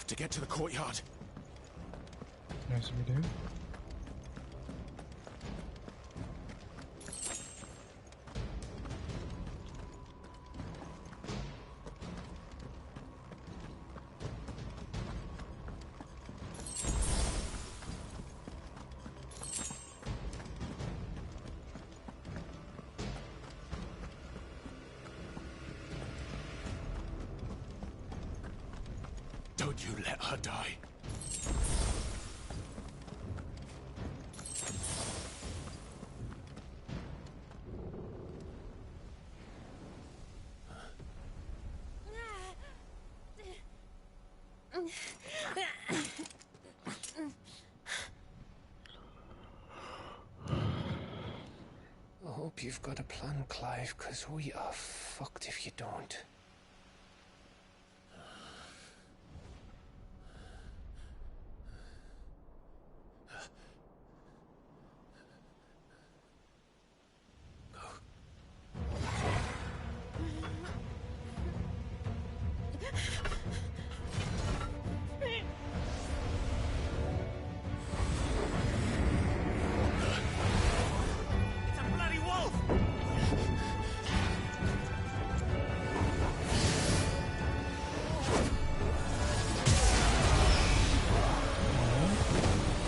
to get to the courtyard. Yes, we do. Don't you let her die. I hope you've got a plan, Clive, because we are fucked if you don't.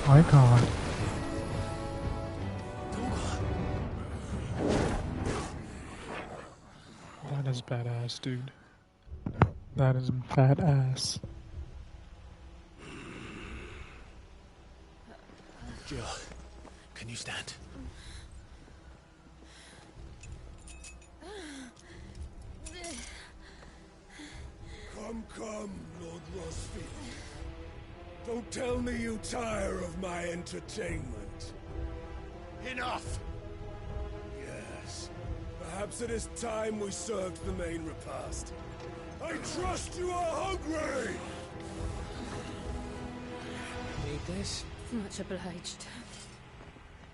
My God. That is badass, dude. That is badass. Jill, can you stand? Come, Lord Rosfield. Don't tell me you tire of my entertainment. Enough! Yes. Perhaps it is time we served the main repast. I trust you are hungry! Need this? Much obliged.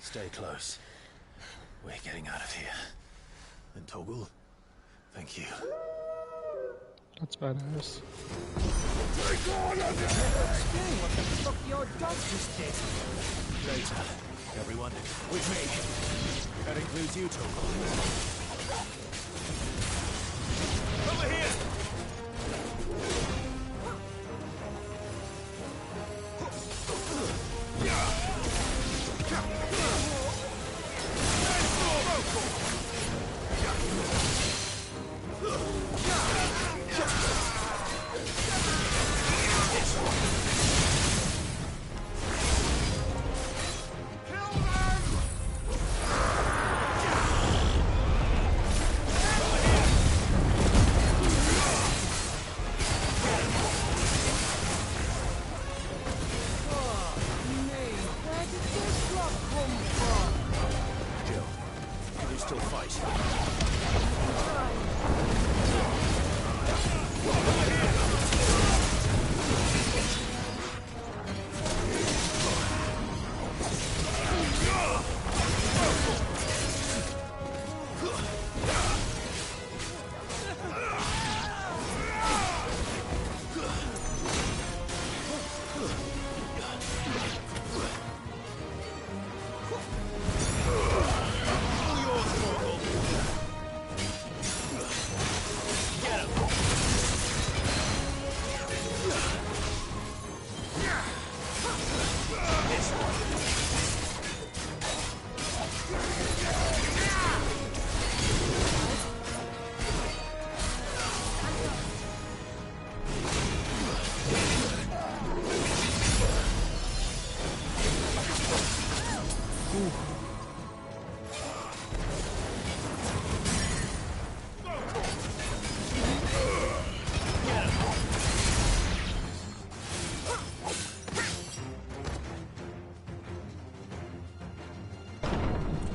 Stay close. We're getting out of here. And Toggle, thank you. That's badass. Take on of it! What the fuck your dog just did? Later, everyone, with me. That includes you, Toggle. Over here!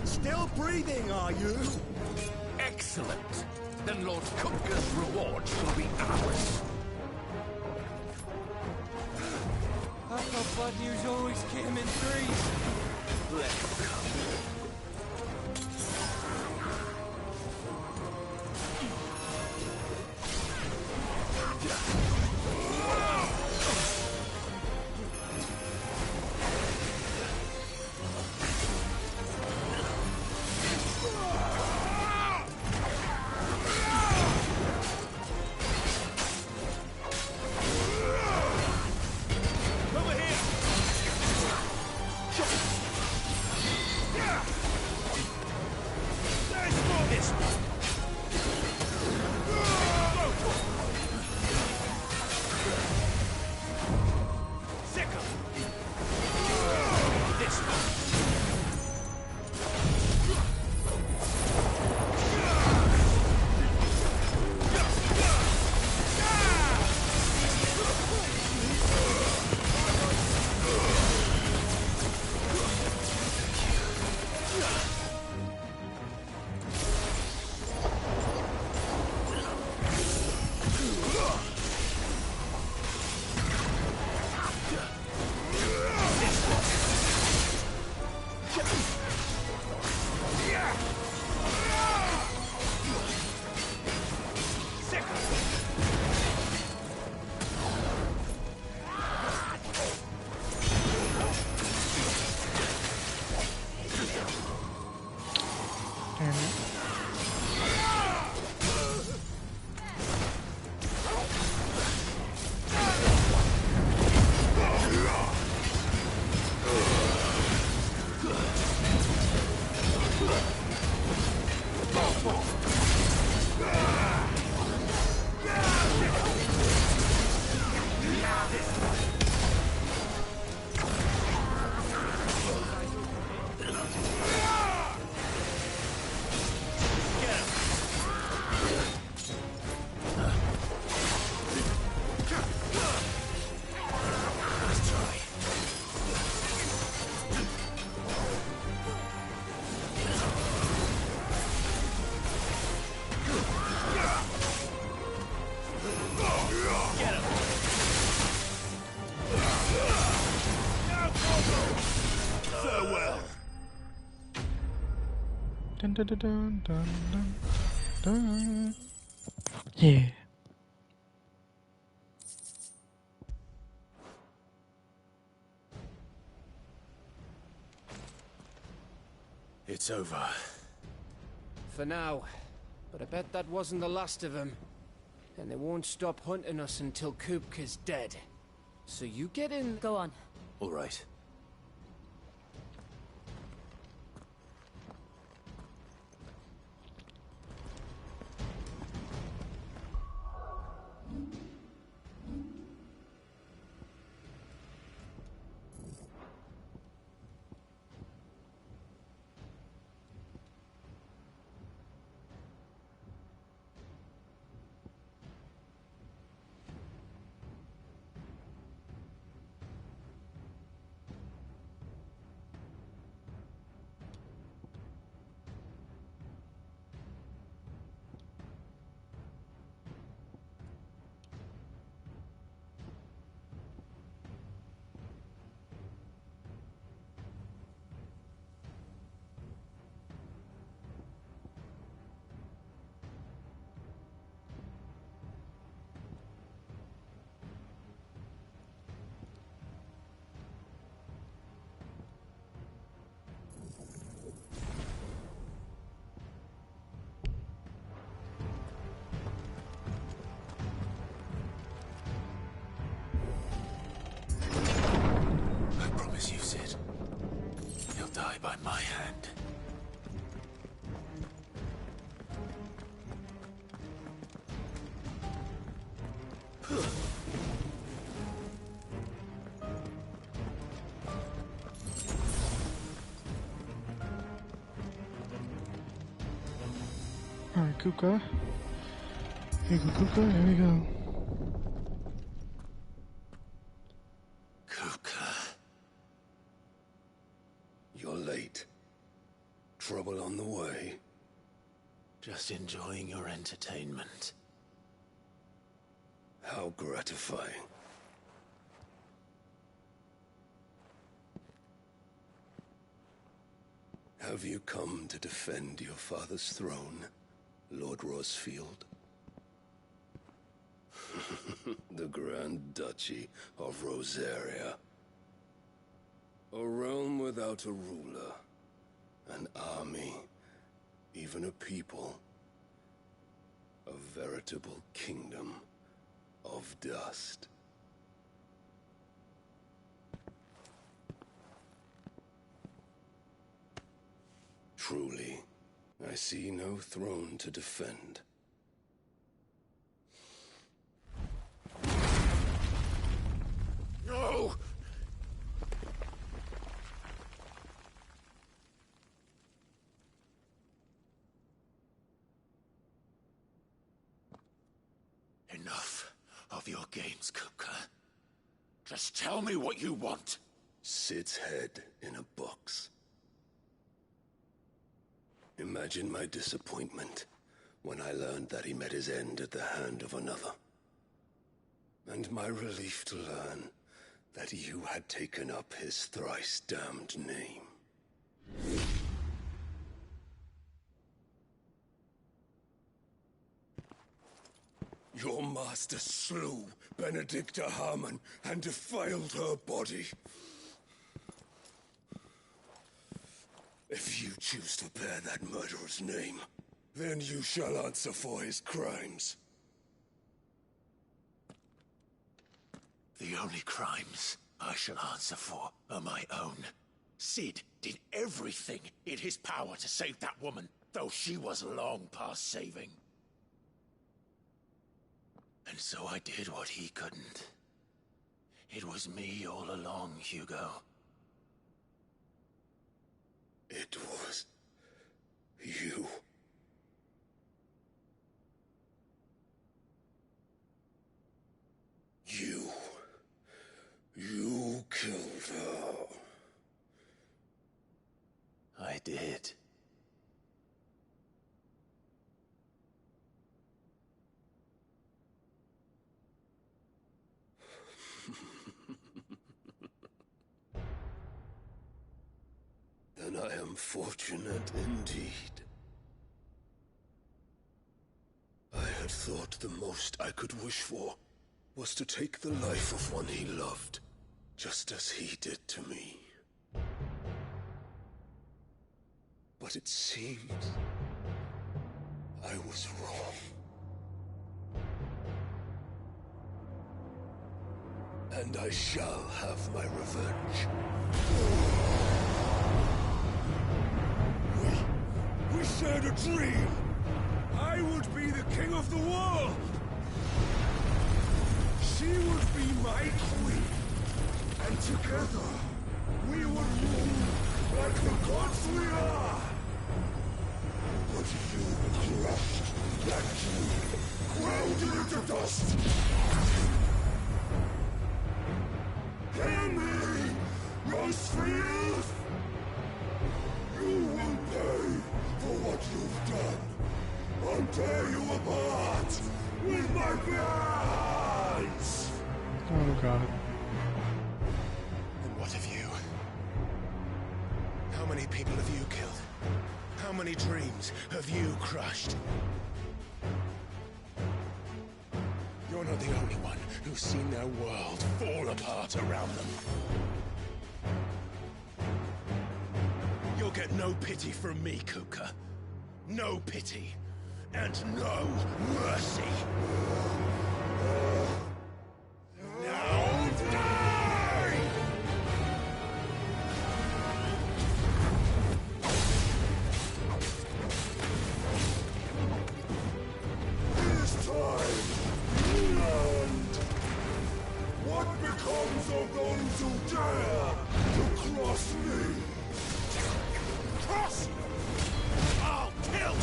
Still breathing, are you? Excellent. Then Lord Kupka's reward shall be ours. I thought bad news always came in threes. Let it come. Dun, dun, dun, dun, dun, dun, dun. Yeah. It's over. For now. But I bet that wasn't the last of them. And they won't stop hunting us until Kupka's dead. So you get in... Go on. All right. I promise you, Sid. He'll die by my hand. Alright, Kupka. Here you go, Kupka. Here we go. Kupka. You're late. Trouble on the way. Just enjoying your entertainment. How gratifying. Have you come to defend your father's throne, Lord Rosfield? The Grand Duchy of Rosaria. A realm without a ruler, an army, even a people. A veritable kingdom of dust. Truly, I see no throne to defend. No! Enough of your games, Kupka. Just tell me what you want. Sid's head in a box. Imagine my disappointment when I learned that he met his end at the hand of another. And my relief to learn that you had taken up his thrice damned name. Your master slew Benedicta Harmon and defiled her body. If you choose to bear that murderer's name, then you shall answer for his crimes. The only crimes I shall answer for are my own. Sid did everything in his power to save that woman, though she was long past saving. And so I did what he couldn't. It was me all along, Hugo. It was you. You killed her. I did. Then I am fortunate indeed. thought the most I could wish for was to take the life of one he loved, just as he did to me. But it seems I was wrong. And I shall have my revenge. We shared a dream. I would be the king of the world. She would be my queen. And together, we would rule like the gods we are. But you crushed that dream, ground it into dust. Hear me, Rosefield! You will pay for what you've done. I'll tear you apart with my hands! Oh god. And what of you? How many people have you killed? How many dreams have you crushed? You're not the only one who's seen their world fall apart around them. You'll get no pity from me, Kupka. No pity. And no mercy. Now die! This time, you learned. What becomes of those who dare to cross me? Cross! I'll kill you!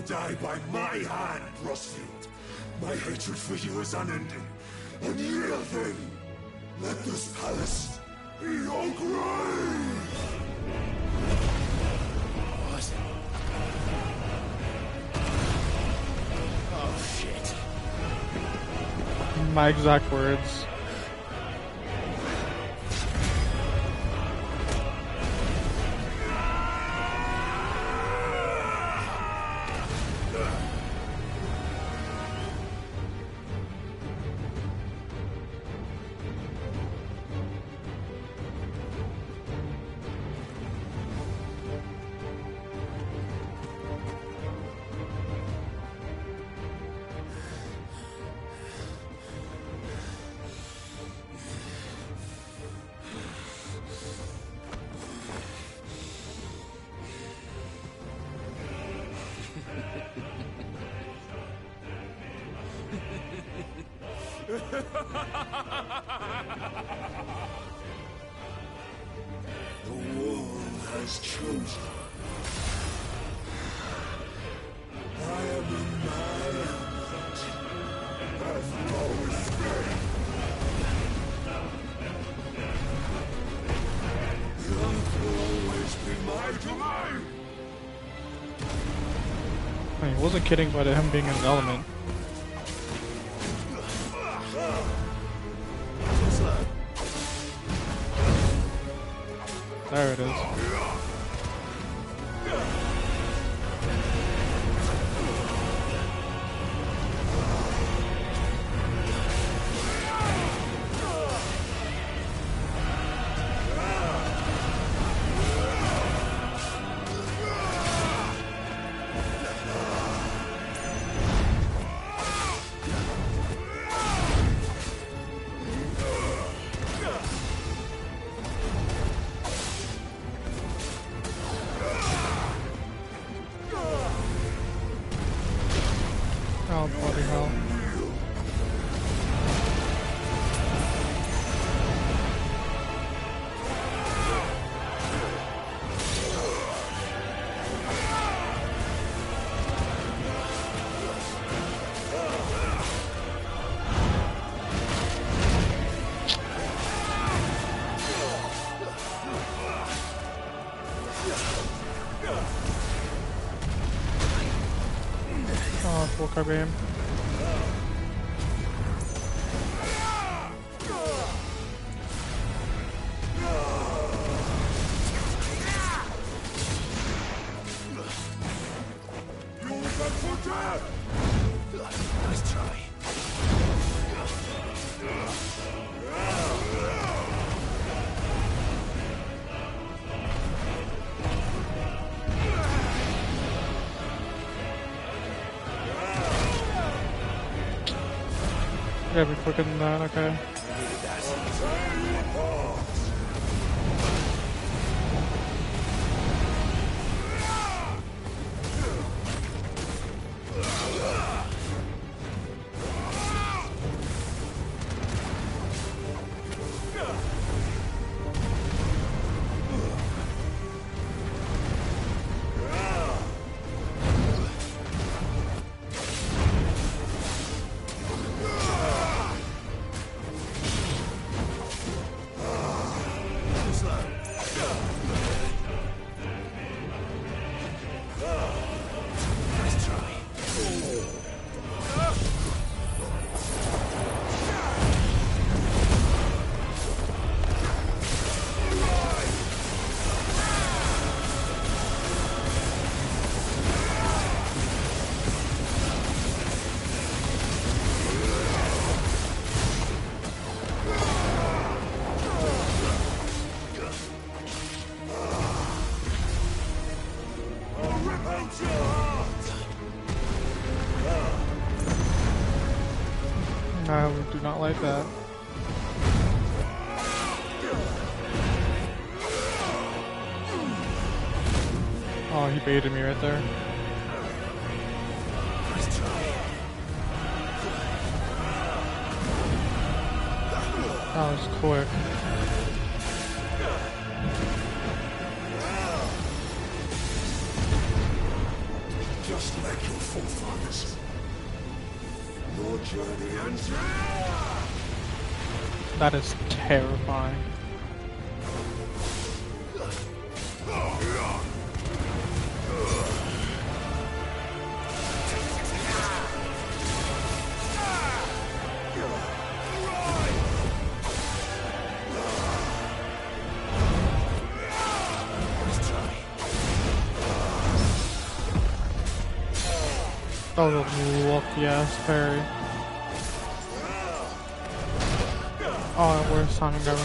Die by my hand, Rosefield. My hatred for you is unending. Unyielding. Let this palace be your grave! What? Oh, shit. My exact words. The world has chosen. I am in my element. Has no escape. The earth will always be my domain. I mean, he wasn't kidding about him being in his element. There it is. Oh, bloody hell. Oh, full car beam. Nice try. Gotta be quicker than that, okay. No, we do not like that. Oh, he baited me right there. That was quick. Just like your forefathers. Your journey ends here. That is terrifying. That was a lucky ass parry. Oh, where's Simon going?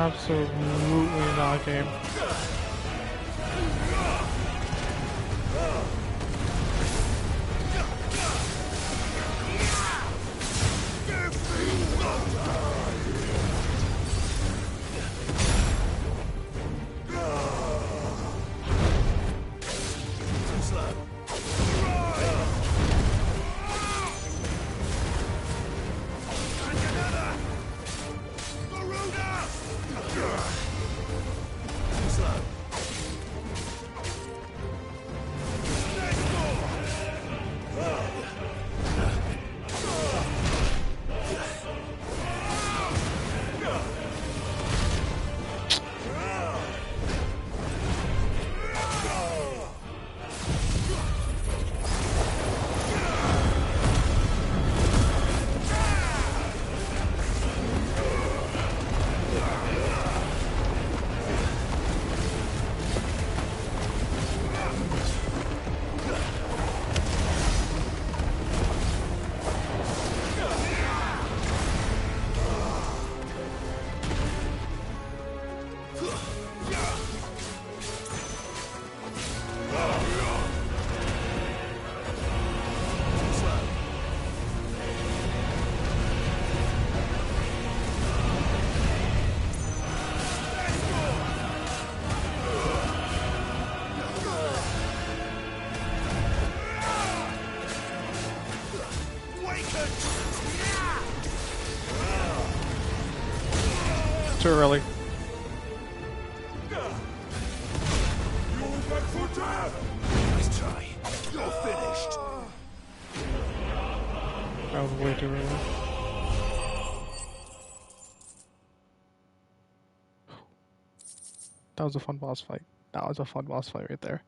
Absolutely not, game. Too early. Nice try. You're finished. That was way too early. That was a fun boss fight. That was a fun boss fight right there.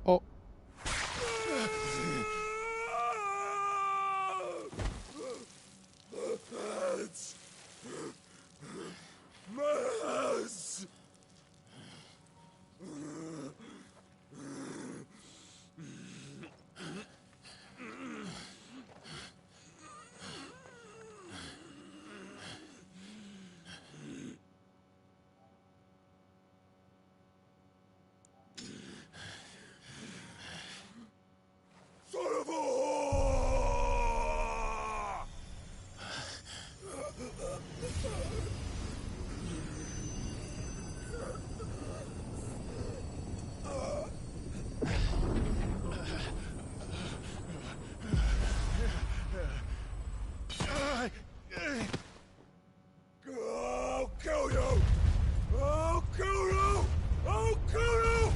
Oh. I'll kill you! I'll kill you! I'll kill you!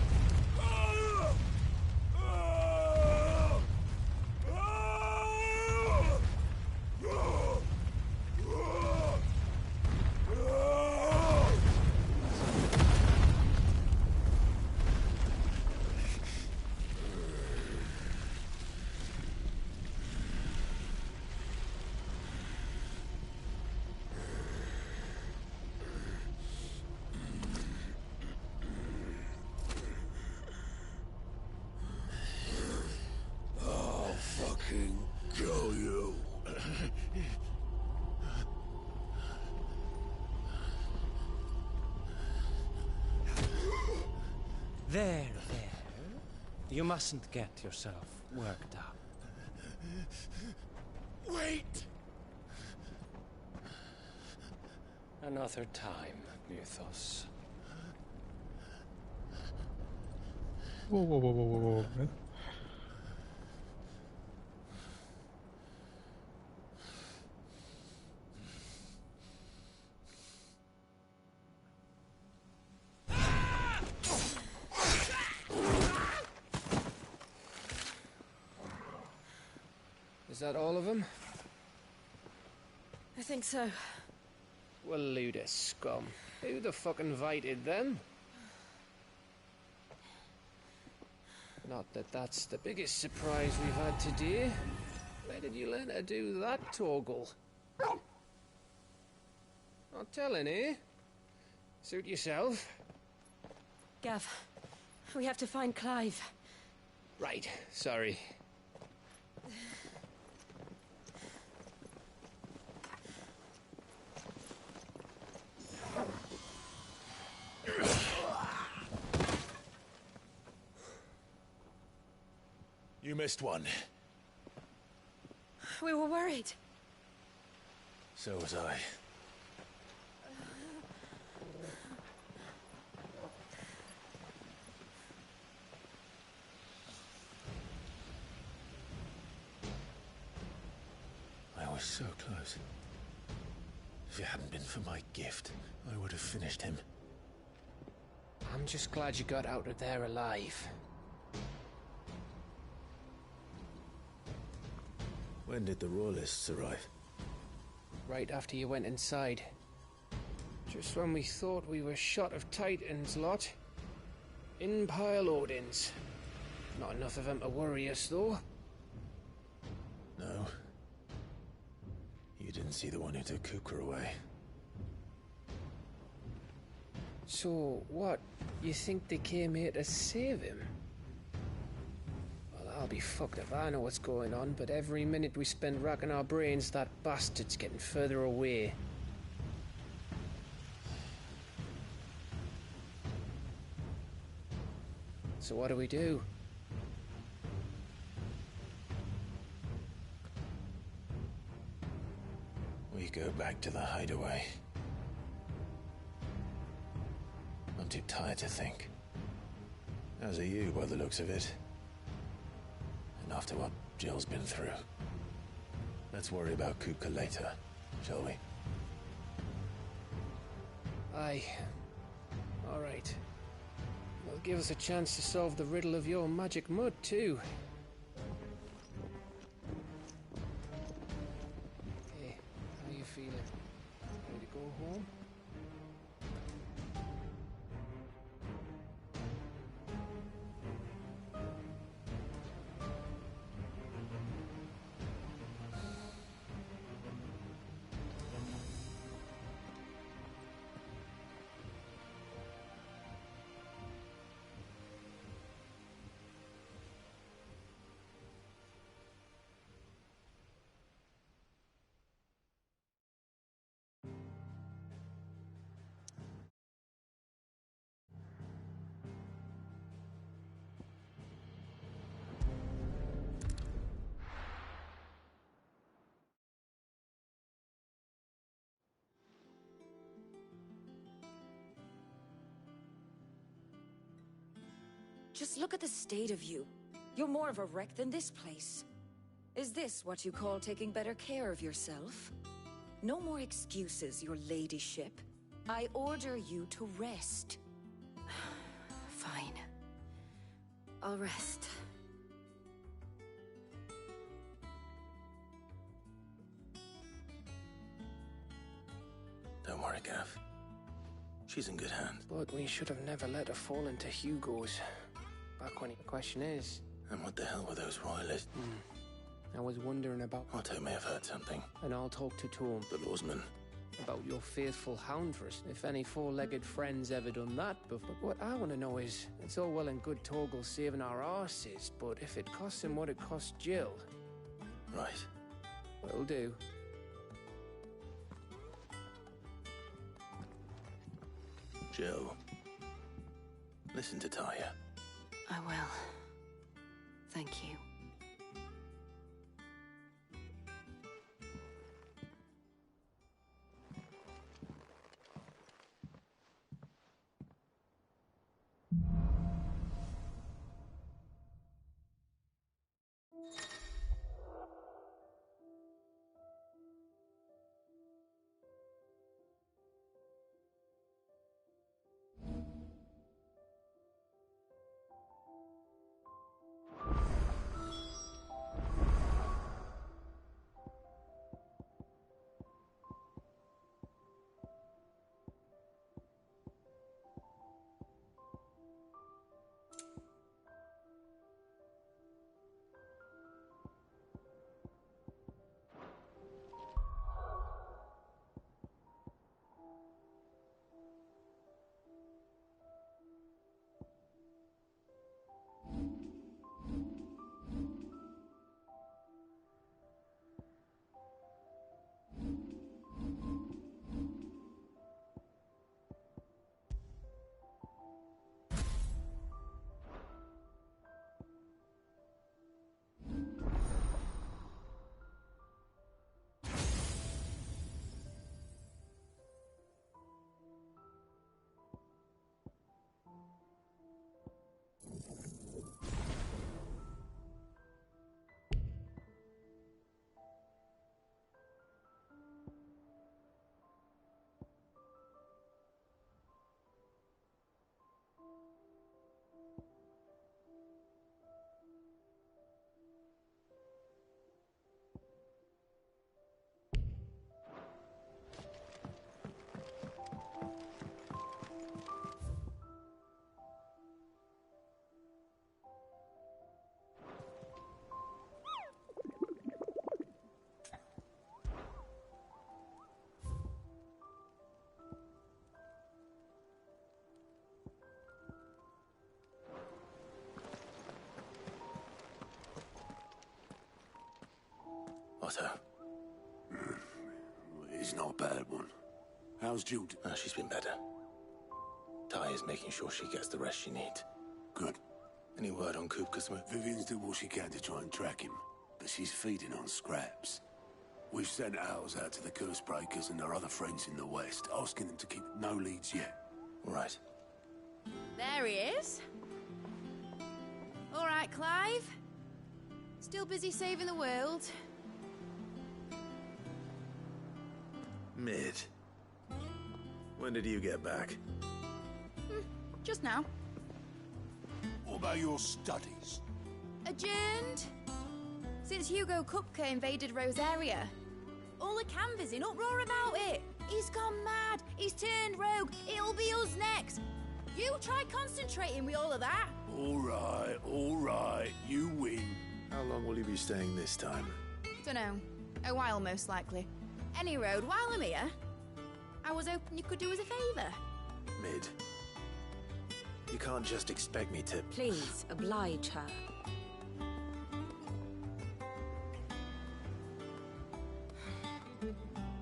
Kill you. There. You mustn't get yourself worked up. Wait! Another time, Mythos. Whoa, man. that all of them? I think so. Well, load of scum. Who the fuck invited them? Not that that's the biggest surprise we've had today. Where did you learn to do that, Torgal? Not telling, eh? Suit yourself. Gav, we have to find Clive. Right, sorry. You missed one. We were worried. So was I. I was so close. If it hadn't been for my gift, I would have finished him. I'm just glad you got out of there alive. When did the Royalists arrive? Right after you went inside. Just when we thought we were shot of Titans, lot. In pile Odins. Not enough of them to worry us, though. No. You didn't see the one who took Kupka away. So, what? You think they came here to save him? Well, I'll be fucked if I know what's going on, but every minute we spend racking our brains, that bastard's getting further away. So what do we do? We go back to the hideaway. I'm too tired to think. As are you, by the looks of it. And after what Jill's been through. Let's worry about Kupka later, shall we? Aye. Alright. Well, give us a chance to solve the riddle of your magic mud, too. Hey, how you feeling? Ready to go home? Just look at the state of you. You're more of a wreck than this place. Is this what you call taking better care of yourself? No more excuses, your ladyship. I order you to rest. Fine. I'll rest. Don't worry, Gav. She's in good hands. But we should have never let her fall into Hugo's. Back when the question is... And what the hell were those royalists? I was wondering about... Otto may have heard something. And I'll talk to Tom. The lawsman. About your faithful Houndress. If any four-legged friend's ever done that before. What I want to know is, it's all well and good Torgal saving our arses, but if it costs him what it cost Jill... Right. Will do. Jill. Listen to Taya. I will. Thank you. Otto. It's not a bad one. How's Jude? She's been better. Ty is making sure she gets the rest she needs. Good. Any word on Kupka's move? Vivian's doing what she can to try and track him, but she's feeding on scraps. We've sent ours out to the Cursebreakers and their other friends in the West, asking them to keep no leads yet. Right. There he is. All right, Clive. Still busy saving the world. Mid. When did you get back? Just now. What about your studies? Adjourned. Since Hugo Kupka invaded Rosaria. All the canvas in uproar about it. He's gone mad. He's turned rogue. It'll be us next. You try concentrating with all of that. All right. You win. How long will you be staying this time? Dunno. A while, most likely. Any road, while I'm here, I was hoping you could do us a favour. Mid. You can't just expect me to... Please, oblige her.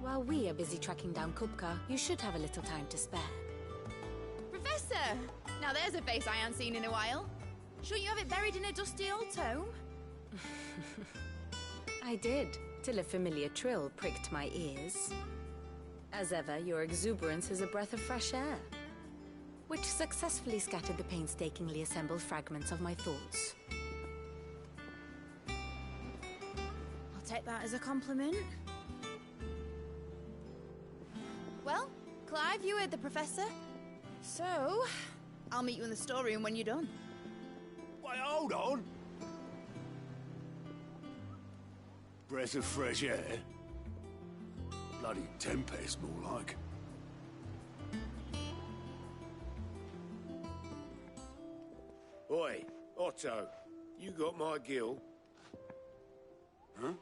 While we are busy tracking down Kupka, you should have a little time to spare. Professor! Now there's a face I haven't seen in a while. Shouldn't you have it buried in a dusty old tome? I did, till a familiar trill pricked my ears. As ever, your exuberance is a breath of fresh air, which successfully scattered the painstakingly assembled fragments of my thoughts. I'll take that as a compliment. Well, Clive, you heard the Professor. So, I'll meet you in the storeroom when you're done. Wait, hold on. Breath of fresh air? Bloody tempest, more like. Oi, Otto, you got my gill? Huh?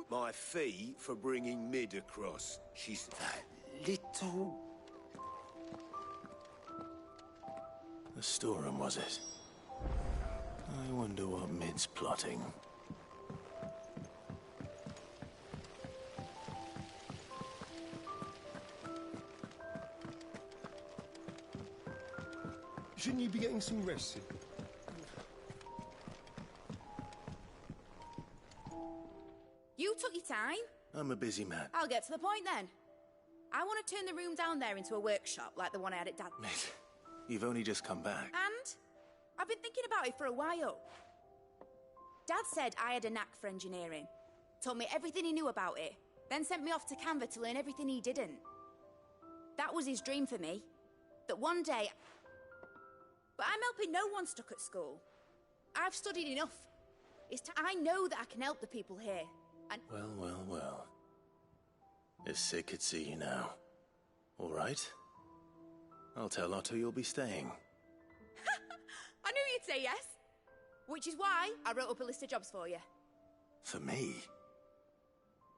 My fee for bringing Mid across. She's that little... The storeroom, was it? I wonder what Mid's plotting. Shouldn't you be getting some rest soon? You took your time. I'm a busy man. I'll get to the point then. I want to turn the room down there into a workshop like the one I had at Dad. Mid, you've only just come back. And I've been thinking about it for a while. Dad said I had a knack for engineering. Told me everything he knew about it. Then sent me off to Canva to learn everything he didn't. That was his dream for me. That one day... But I'm helping no one stuck at school. I've studied enough. I know that I can help the people here. And... Well. If Sid could see you now. All right? I'll tell Otto you'll be staying. I knew you'd say yes. Which is why I wrote up a list of jobs for you. For me?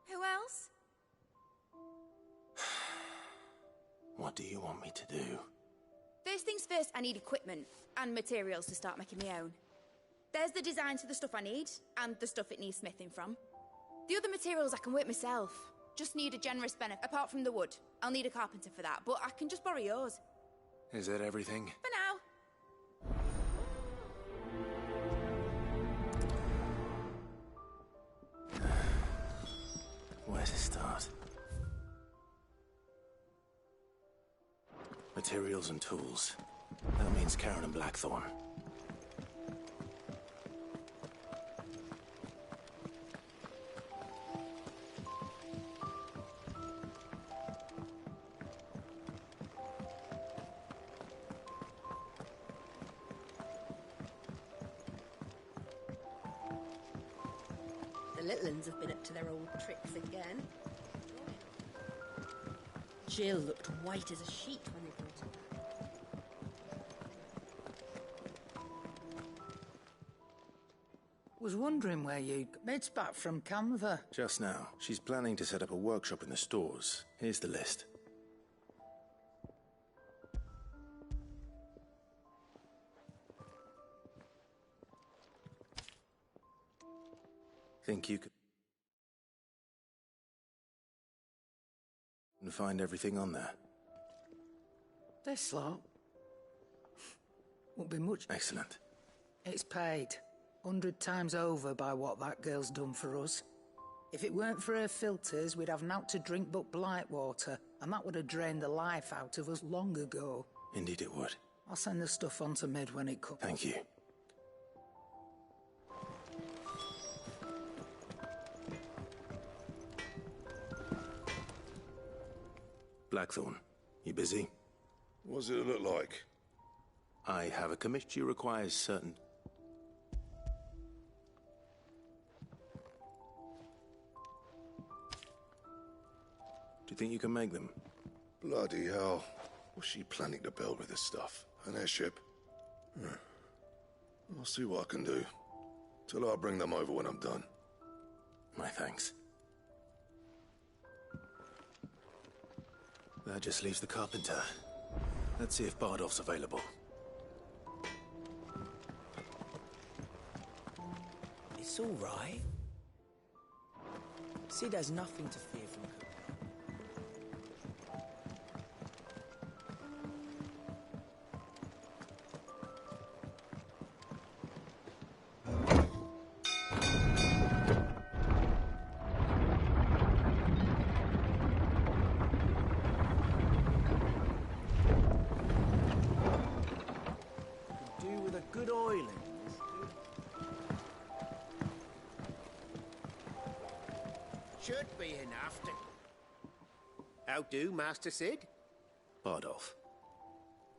Who else? What do you want me to do? First things first, I need equipment and materials to start making my own. There's the designs for the stuff I need, and the stuff it needs smithing from. The other materials I can work myself. Just need a generous benefit. Apart from the wood, I'll need a carpenter for that, but I can just borrow yours. Is that everything? For now. Where to start? Materials and tools. That means Karen and Blackthorn. The little uns have been up to their old tricks again. Jill looked white as a sheet when they brought her back. Was wondering where you... Mid's back from Canva. Just now. She's planning to set up a workshop in the stores. Here's the list. Think you could... And find everything on there. This lot won't be much. Excellent. It's paid 100 times over by what that girl's done for us. If it weren't for her filters, we'd have naught to drink but blight water, and that would have drained the life out of us long ago. Indeed it would. I'll send the stuff on to Mid when it comes. Thank you. Blackthorn, you busy? What's it look like? I have a committee requires certain... Do you think you can make them? Bloody hell. What's she planning to build with this stuff? An airship? I'll see what I can do. Till I bring them over when I'm done. My thanks. That just leaves the carpenter. Let's see if Bardolph's available. It's all right. Sid has nothing to fear from her. Should be enough to... How do, Master Sid? Bardolph.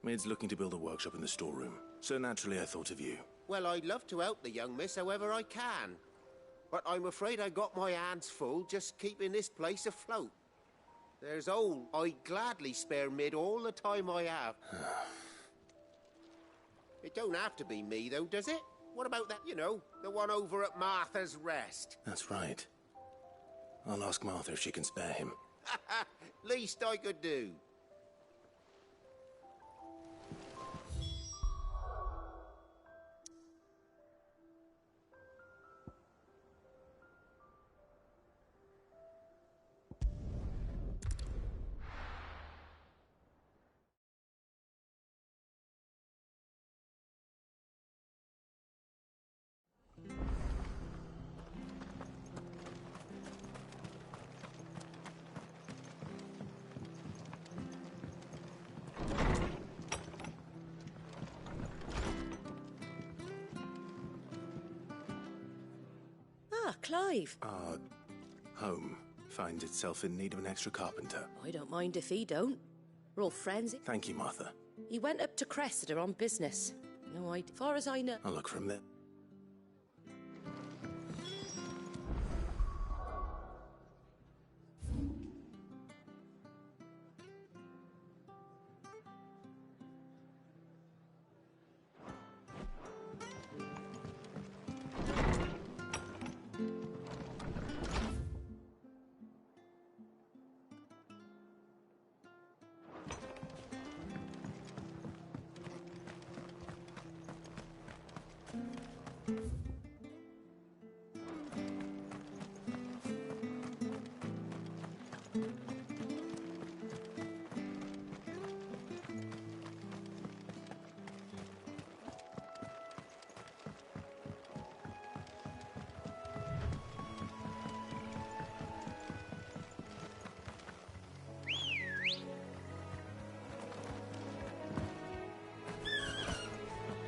Mid's looking to build a workshop in the storeroom, so naturally I thought of you. Well, I'd love to help the young miss however I can. But I'm afraid I got my hands full just keeping this place afloat. There's all I'd gladly spare Mid all the time I have. It don't have to be me, though, does it? What about that, you know, the one over at Martha's Rest? That's right. I'll ask Martha if she can spare him. Least I could do. Clive. Our home finds itself in need of an extra carpenter. I don't mind if he don't. We're all friends. Thank you, Martha. He went up to Cressida on business. No idea. As far as I know. I'll look from there.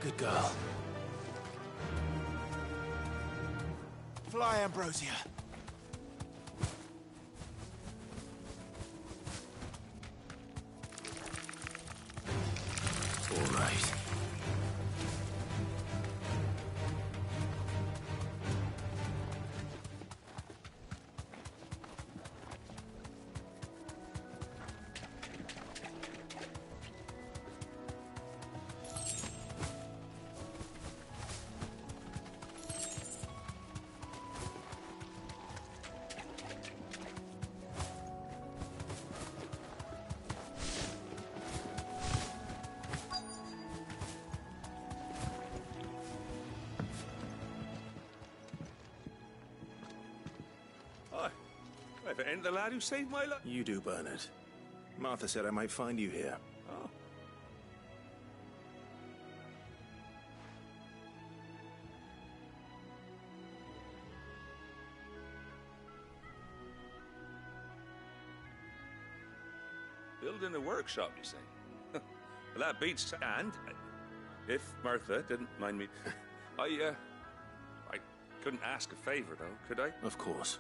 Good girl. Fly, Ambrosia. All right. If it ain't the lad who saved my life. You do, Bernard. Martha said I might find you here. Oh. Building a workshop, you say? Well, that beats and if Martha didn't mind me, I couldn't ask a favor, though, could I? Of course.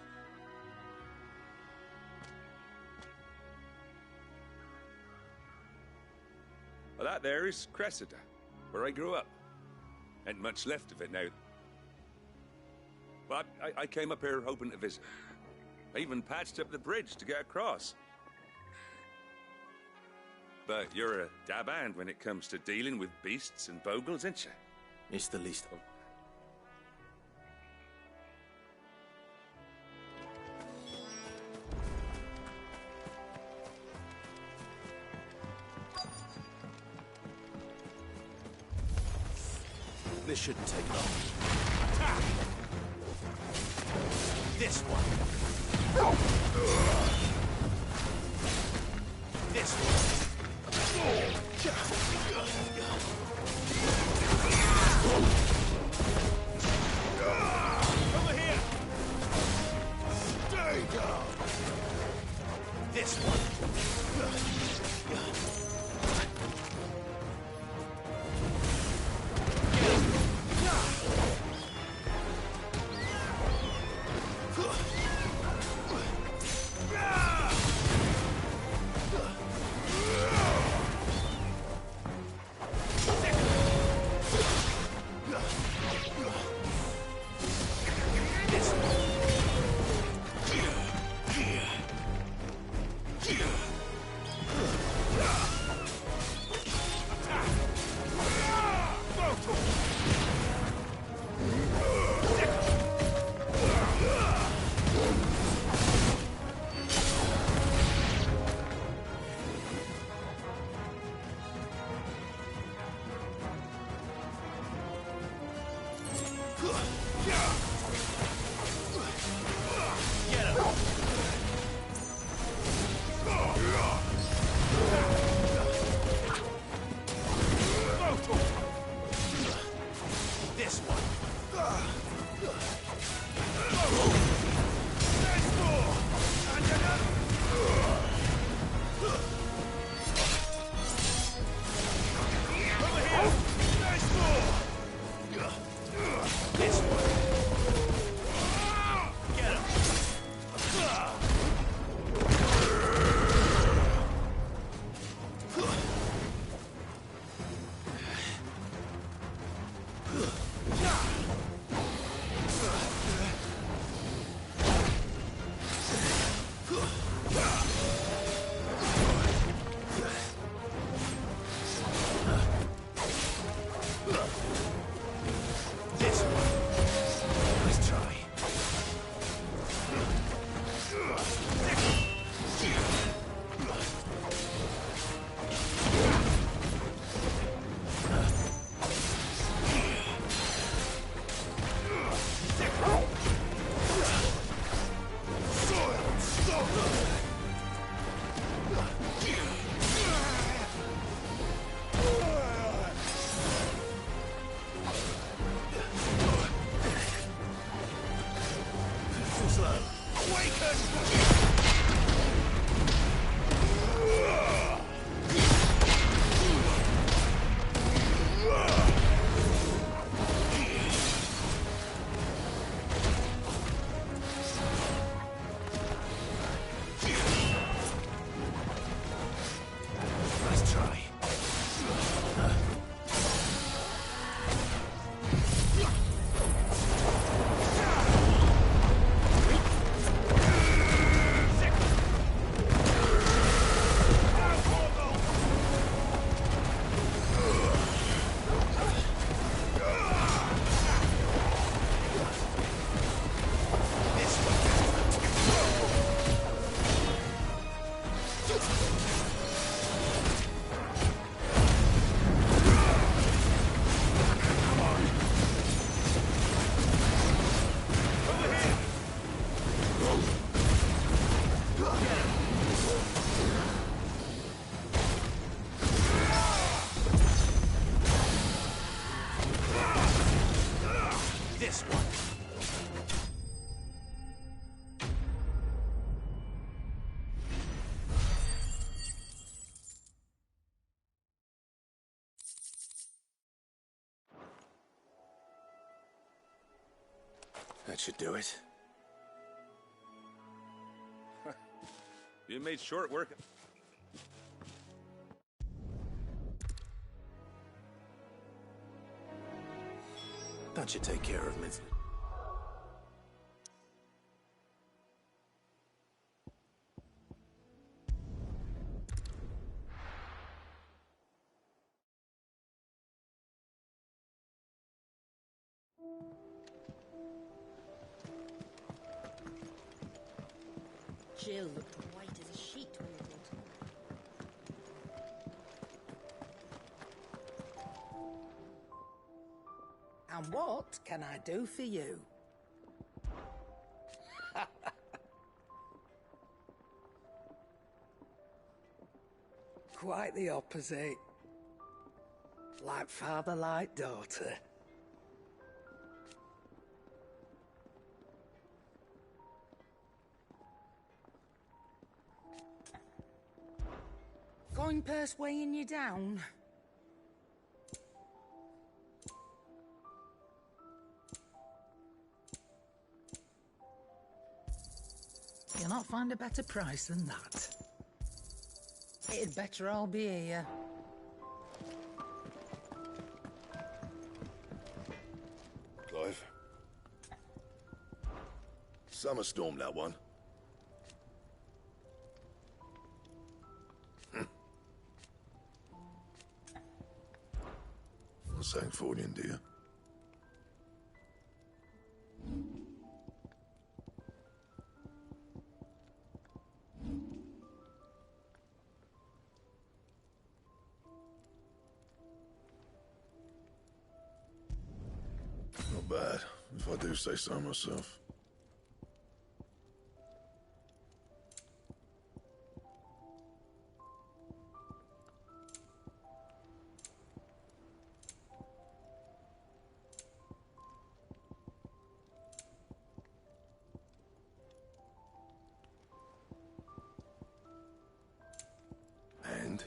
Well, that there is Cressida, where I grew up. Ain't much left of it now. But I came up here hoping to visit. I even patched up the bridge to get across. But you're a dab hand when it comes to dealing with beasts and bogles, ain't you? It's the least of... This shouldn't take long. Attack! This one. This one. Over here. Stay down. This one. That should do it. You made short work. That should take care of Mid's... Jill looked white as a sheet when you brought her. And what can I do for you? Quite the opposite. Like father, like daughter. Coin purse weighing you down? You'll not find a better price than that. It'd better all be here. Clive. Summer storm, that one. St. Fordian, do you? Not bad, if I do say so myself. And?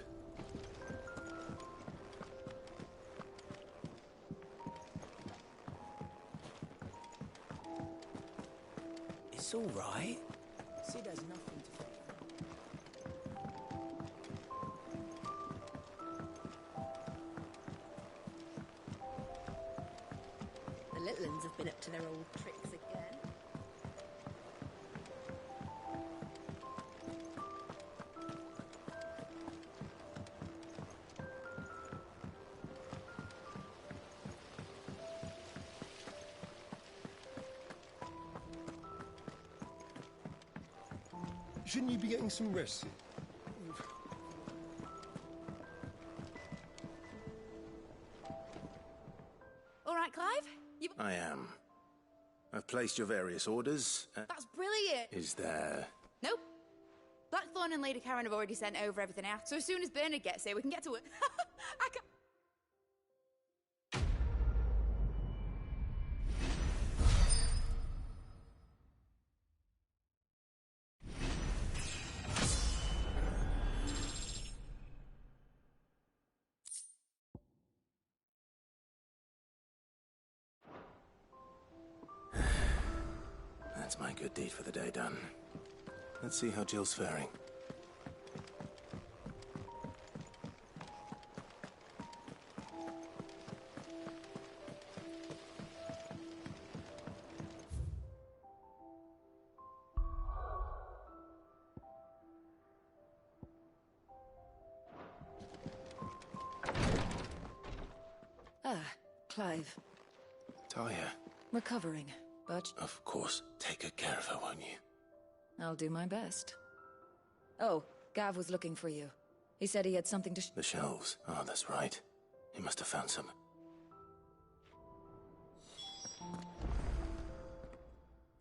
It's all right. Sid has nothing to fear. The little ones have been up to their old tricks again. Shouldn't you be getting some rest? All right, Clive? I am. I've placed your various orders. That's brilliant! Is there... Nope. Blackthorn and Lady Karen have already sent over everything out, so as soon as Bernard gets here, we can get to it. I can... That's my good deed for the day done. Let's see how Jill's faring. Ah, Clive. Talia. Recovering, but... Of course. Take good care of her, won't you? I'll do my best. Oh, Gav was looking for you. He said he had something to The shelves. Oh, that's right. He must have found some.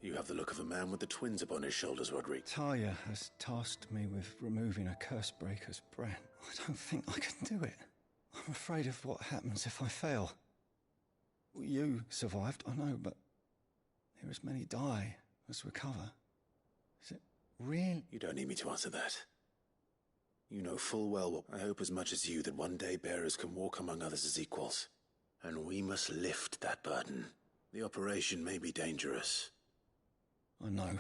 You have the look of a man with the twins upon his shoulders, Roderick. Talia has tasked me with removing a Cursebreaker's brand. I don't think I can do it. I'm afraid of what happens if I fail. You survived, I know, but there as many die as recover. Is it real? You don't need me to answer that. You know full well what I hope as much as you that one day bearers can walk among others as equals. And we must lift that burden. The operation may be dangerous, I know.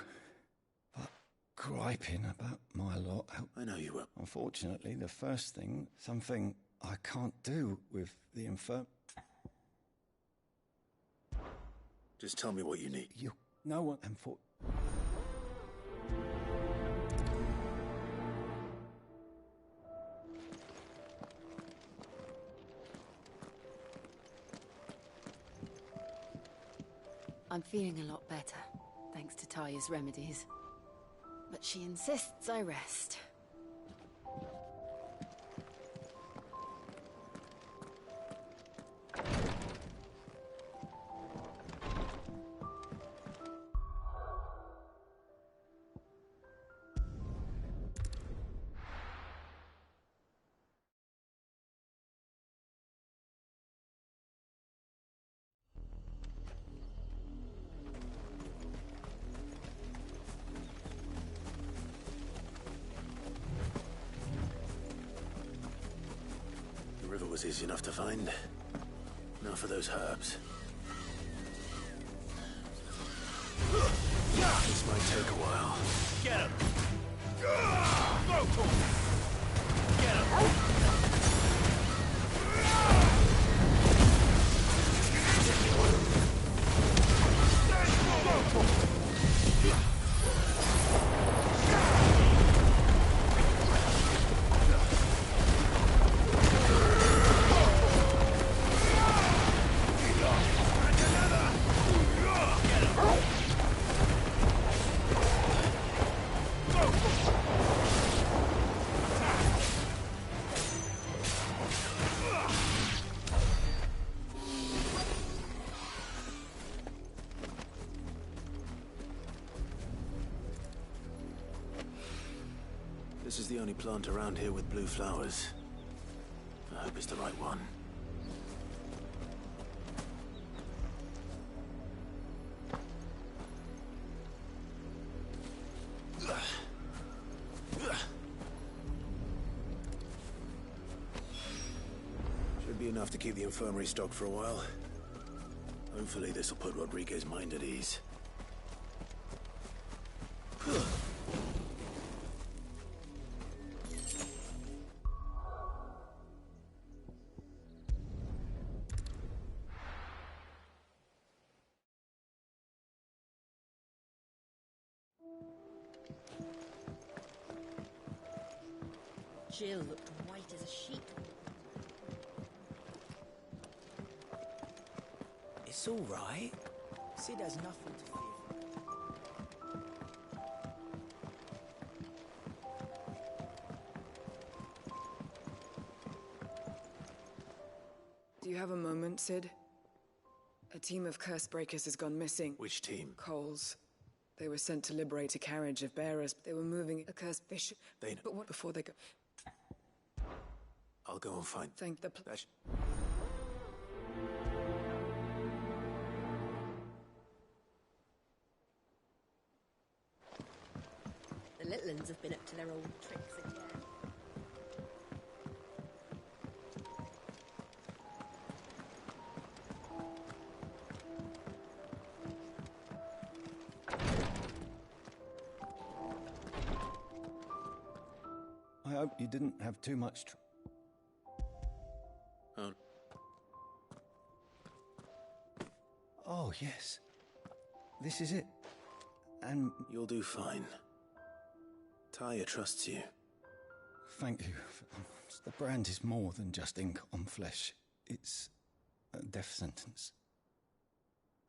But griping about my lot... I know you will. Unfortunately, the first thing, something I can't do with the infirm... Just tell me what you need. No one... And for... I'm feeling a lot better, thanks to Taya's remedies. But she insists I rest. The river was easy enough to find. Now for those herbs. This might take a while. Get him! Go to him! Get him! This is the only plant around here with blue flowers. I hope it's the right one. Should be enough to keep the infirmary stocked for a while. Hopefully this will put Rodriguez's mind at ease. Jill looked white as a sheet. It's all right. Sid has nothing to fear Do you have a moment, Sid? A team of Cursebreakers has gone missing. Which team? Coles. They were sent to liberate a carriage of bearers. They were moving a cursed bishop. They know. But what before they go? I'll go and find... Thank the... The little ones have been up to their old tricks again. I hope you didn't have too much Oh, yes. This is it. And... You'll do fine. Taya trusts you. Thank you. The brand is more than just ink on flesh. It's a death sentence.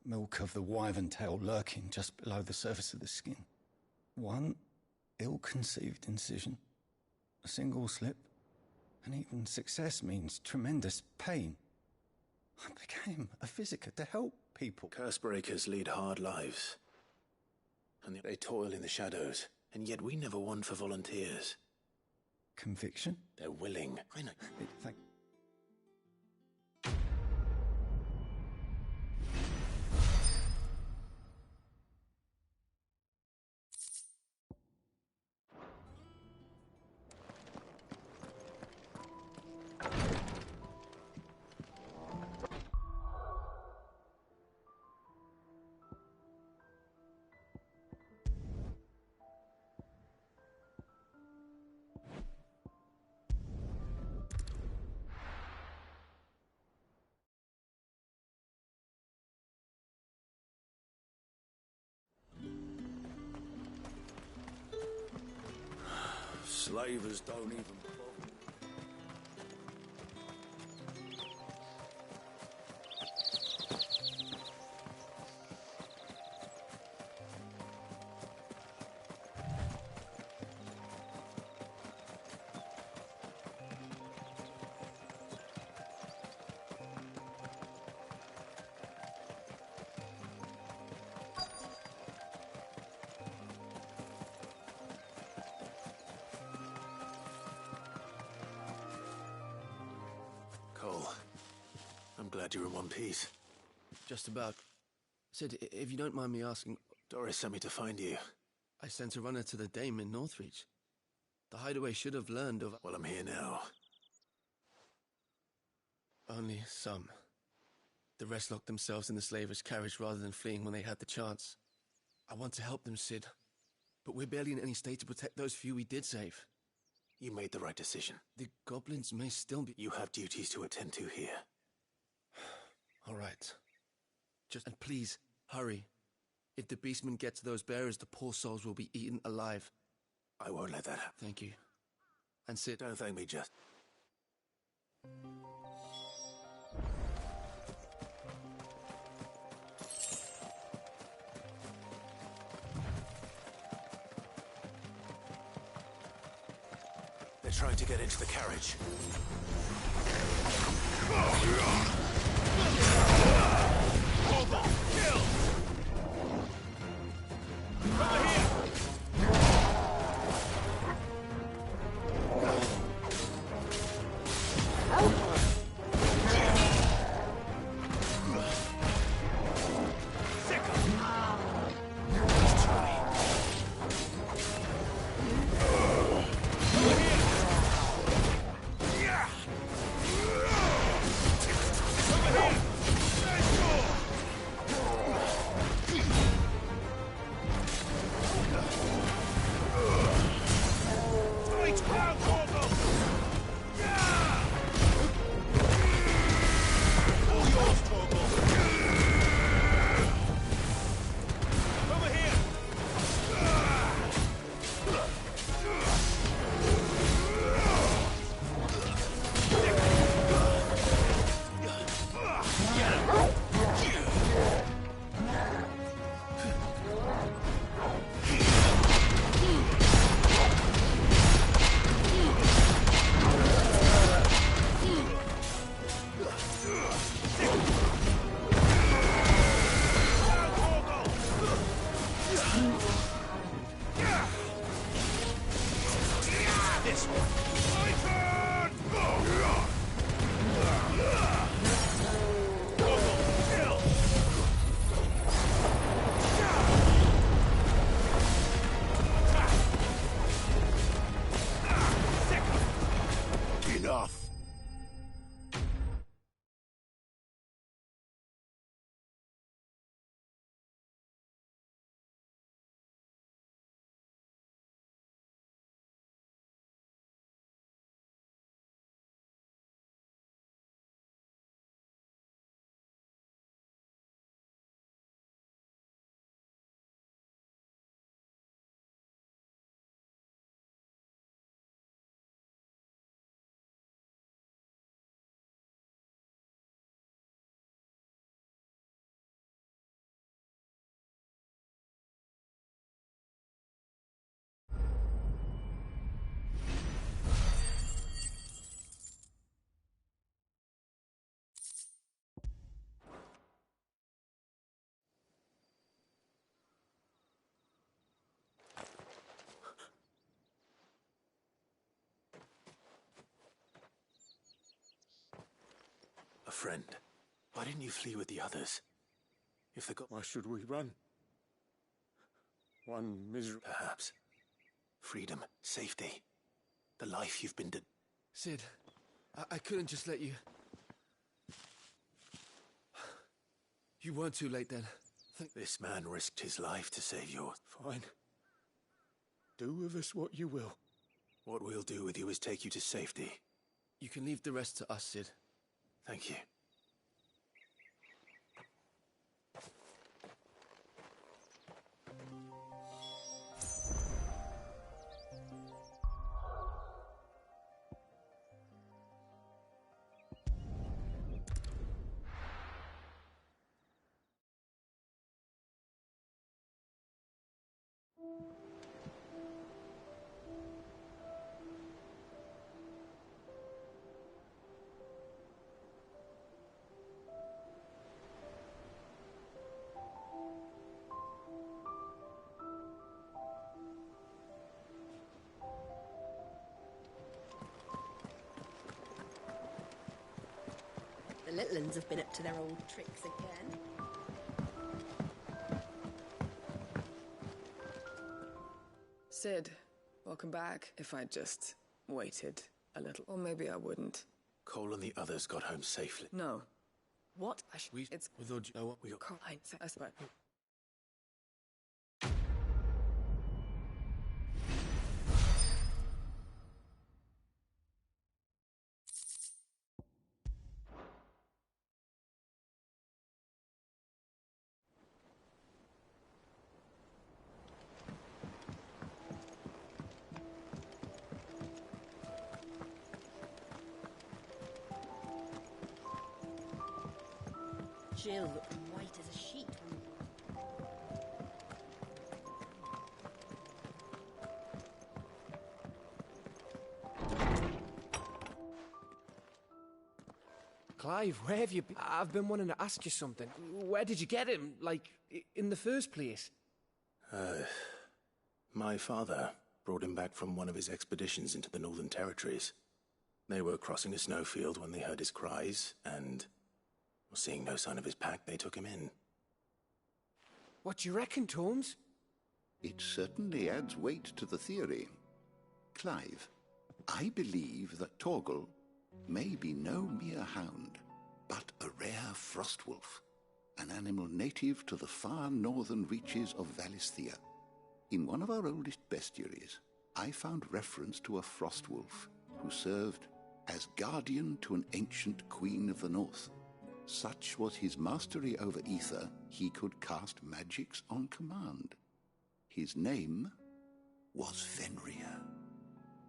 Milk of the wyvern tail lurking just below the surface of the skin. One ill-conceived incision, a single slip, and even success means tremendous pain. I became a physiker to help people. Cursebreakers lead hard lives. And they toil in the shadows, and yet we never won for volunteers. Conviction? They're willing. I know. Thank... slavers don't even bother. Cole, I'm glad you're in one piece. Just about. Sid, if you don't mind me asking... Doris sent me to find you. I sent a runner to the Dame in Northreach. The hideaway should have learned of... Well, I'm here now. Only some. The rest locked themselves in the slaver's carriage rather than fleeing when they had the chance. I want to help them, Sid. But we're barely in any state to protect those few we did save. You made the right decision. The goblins may still be... You have duties to attend to here. All right. And please, hurry. If the beastmen get to those bearers, the poor souls will be eaten alive. I won't let that happen. Thank you. And Sid... Don't thank me, just... They're trying to get into the carriage. Kill! Over here! A friend. Why didn't you flee with the others? If the Why should we run? One miserable... Perhaps. Freedom, safety. The life you've been Sid, I couldn't just let you... You weren't too late then. This man risked his life to save yours. Fine. Do with us what you will. What we'll do with you is take you to safety. You can leave the rest to us, Sid. Thank you. The little ones have been up to their old tricks again. Cid, welcome back. If I just waited a little, or maybe I wouldn't. Cole and the others got home safely. No. What? It's without you know what we got. Cole. I swear. Jill looked white as a sheet when Clive, where have you been? I've been wanting to ask you something. Where did you get him? Like, in the first place? My father brought him back from one of his expeditions into the Northern Territories. They were crossing a snowfield when they heard his cries, and seeing no sign of his pack, they took him in. What do you reckon, Torms? It certainly adds weight to the theory. Clive, I believe that Torgal may be no mere hound, but a rare frostwolf, an animal native to the far northern reaches of Valisthea. In one of our oldest bestiaries, I found reference to a frostwolf who served as guardian to an ancient queen of the north. Such was his mastery over ether, he could cast magics on command. His name was Fenrir.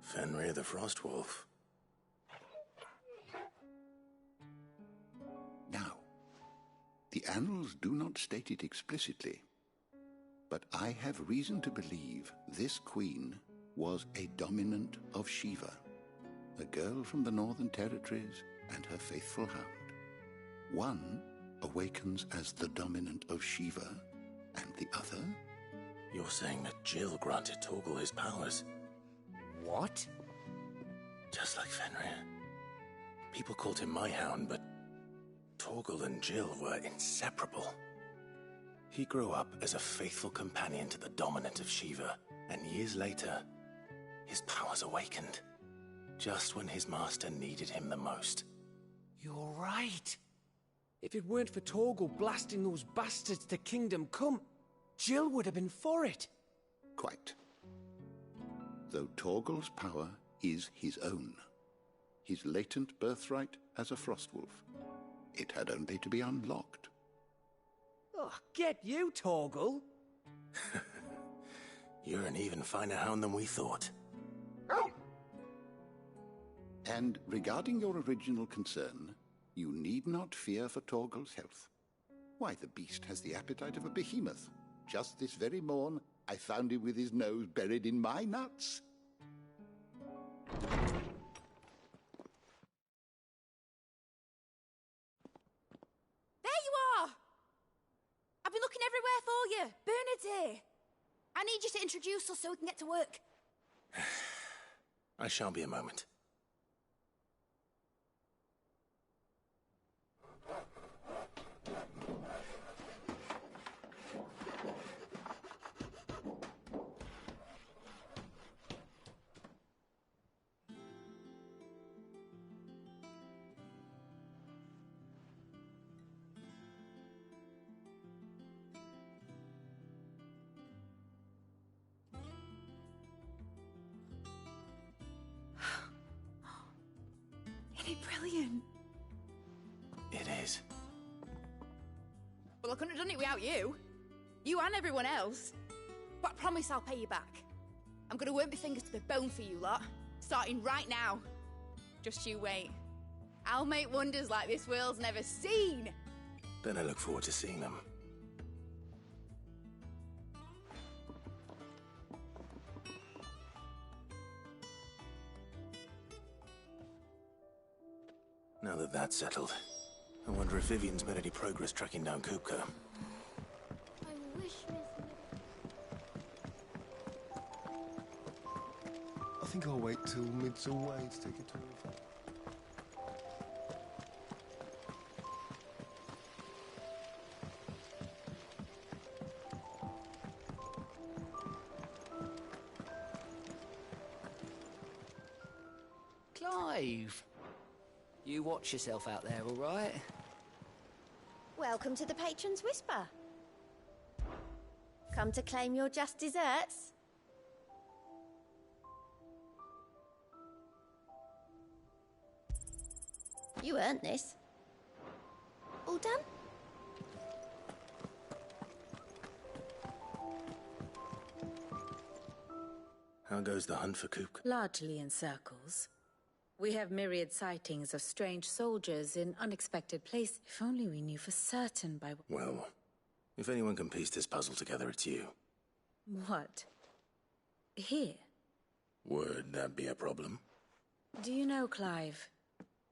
Fenrir the Frostwolf. Now, the annals do not state it explicitly, but I have reason to believe this queen was a dominant of Shiva, a girl from the Northern Territories and her faithful hound. One awakens as the dominant of Shiva, and the other? You're saying that Jill granted Torgal his powers? What? Just like Fenrir. People called him my hound, but Torgal and Jill were inseparable. He grew up as a faithful companion to the dominant of Shiva, and years later, his powers awakened, just when his master needed him the most. You're right. If it weren't for Torgal blasting those bastards to Kingdom Come, Jill would have been for it. Quite. Though Torgal's power is his own, his latent birthright as a Frostwolf, it had only to be unlocked. Oh, get you, Torgal! You're an even finer hound than we thought. And regarding your original concern, you need not fear for Torgal's health. Why, the beast has the appetite of a behemoth. Just this very morn, I found him with his nose buried in my nuts. There you are! I've been looking everywhere for you. Bernard's here. I need you to introduce us so we can get to work. I shall be a moment. Brilliant. It is. Well, I couldn't have done it without you. You and everyone else. But I promise I'll pay you back. I'm gonna work my fingers to the bone for you lot, starting right now. Just you wait. I'll make wonders like this world's never seen. Then I look forward to seeing them. Now that that's settled, I wonder if Vivian's made any progress tracking down Kupka. I wish I think I'll wait till Mid's away to take it over. Clive! You watch yourself out there, all right? Welcome to the Patron's Whisper. Come to claim your just desserts? You earned this. All done? How goes the hunt for Kupka? Largely in circles. We have myriad sightings of strange soldiers in unexpected places. If only we knew for certain by... Well, if anyone can piece this puzzle together, it's you. What? Here? Would that be a problem? Do you know, Clive?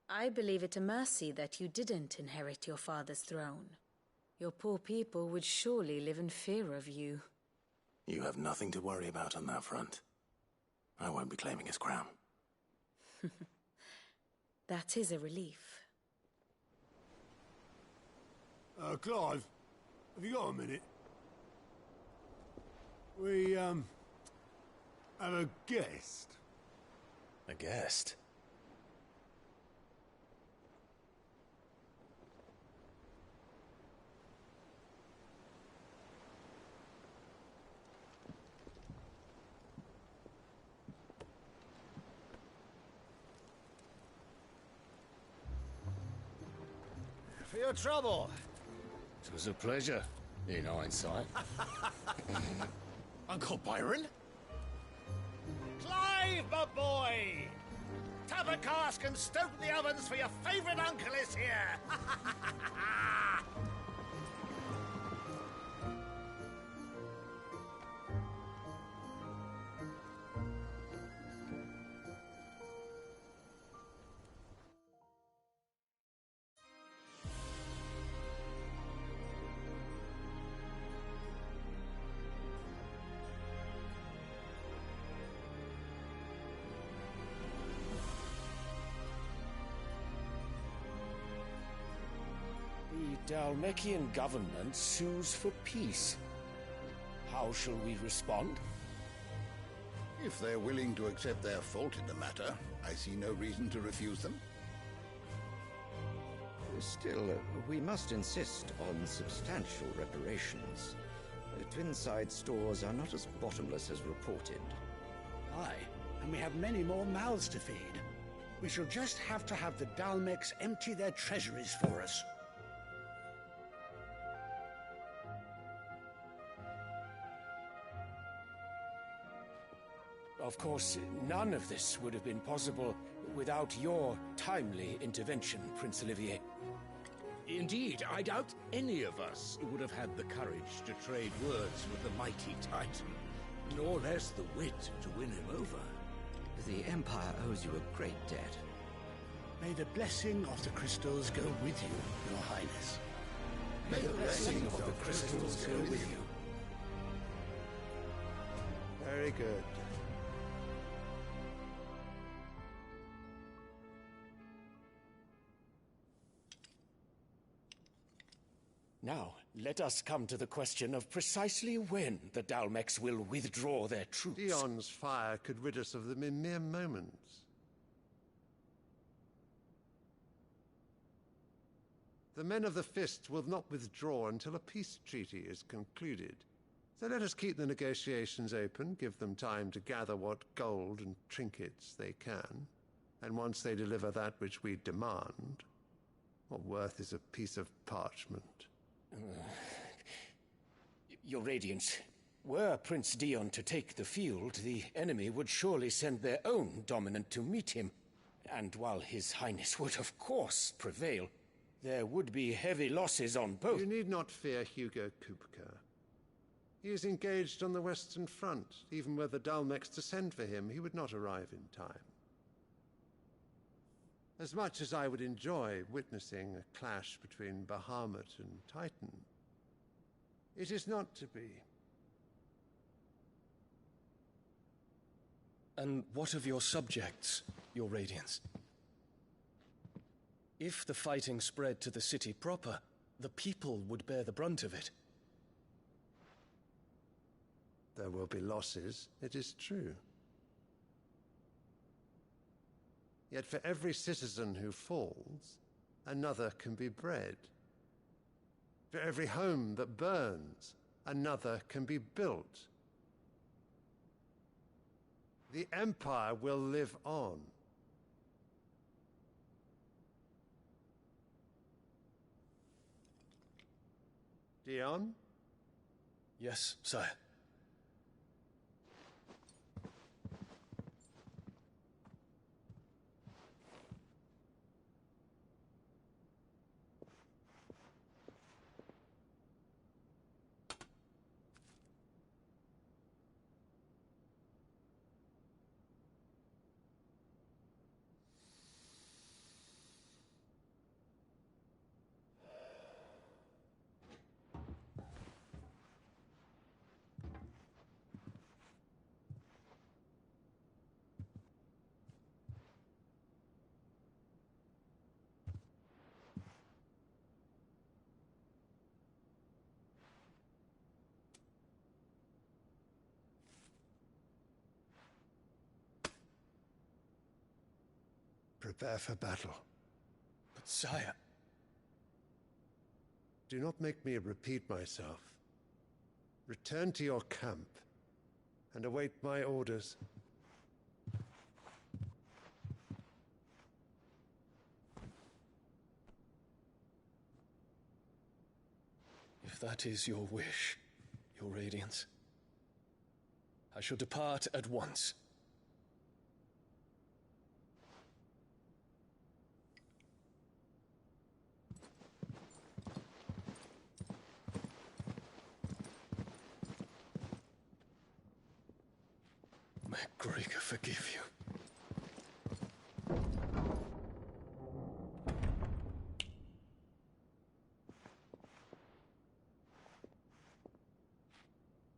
I believe it a mercy that you didn't inherit your father's throne. Your poor people would surely live in fear of you. You have nothing to worry about on that front. I won't be claiming his crown. That is a relief. Clive, have you got a minute? We, have a guest. A guest? For your trouble. It was a pleasure, in hindsight. Uncle Byron? Clive, my boy! Tap a cask and stoke the ovens, for your favourite uncle is here! The Dhalmekian government sues for peace. How shall we respond? If they're willing to accept their fault in the matter, I see no reason to refuse them. Still, we must insist on substantial reparations. Twinside stores are not as bottomless as reported. Aye, and we have many more mouths to feed. We shall just have to have the Dhalmex empty their treasuries for us. Of course, none of this would have been possible without your timely intervention, Prince Olivier. Indeed, I doubt any of us would have had the courage to trade words with the mighty Titan, nor less the wit to win him over. The Empire owes you a great debt. May the blessing of the crystals go with you, Your Highness. May the blessing of the crystals go with you. Very good. Now, let us come to the question of precisely when the Dhalmex will withdraw their troops. Dion's fire could rid us of them in mere moments. The men of the Fist will not withdraw until a peace treaty is concluded. So let us keep the negotiations open, give them time to gather what gold and trinkets they can, and once they deliver that which we demand, what worth is a piece of parchment? Your Radiance, were Prince Dion to take the field, the enemy would surely send their own dominant to meet him. And while His Highness would of course prevail, there would be heavy losses on both. You need not fear Hugo Kupka. He is engaged on the Western Front. Even were the Dhalmex to send for him, he would not arrive in time. As much as I would enjoy witnessing a clash between Bahamut and Titan, it is not to be. And what of your subjects, your Radiance? If the fighting spread to the city proper, the people would bear the brunt of it. There will be losses, it is true. Yet for every citizen who falls, another can be bred. For every home that burns, another can be built. The Empire will live on. Dion? Yes, sire. Prepare for battle. But sire... Do not make me repeat myself. Return to your camp and await my orders. If that is your wish, your Radiance, I shall depart at once. May Greagor forgive you.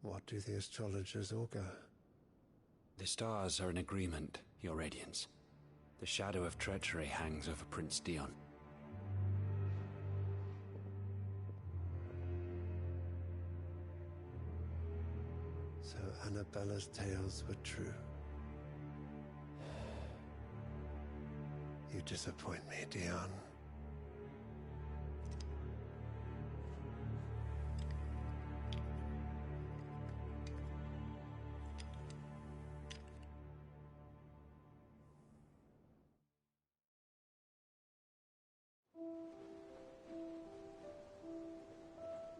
What do the astrologers augur? The stars are in agreement, your Radiance. The shadow of treachery hangs over Prince Dion. So Annabella's tales were true. You disappoint me, Dion.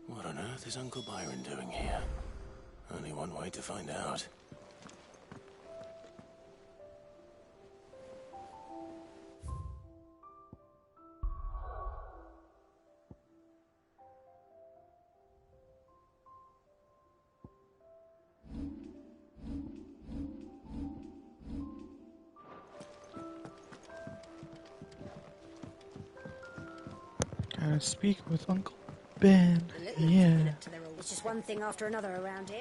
What on earth is Uncle Byron doing here? Only one way to find out. Gotta speak with Uncle Ben. Yeah. It's just one thing after another around here.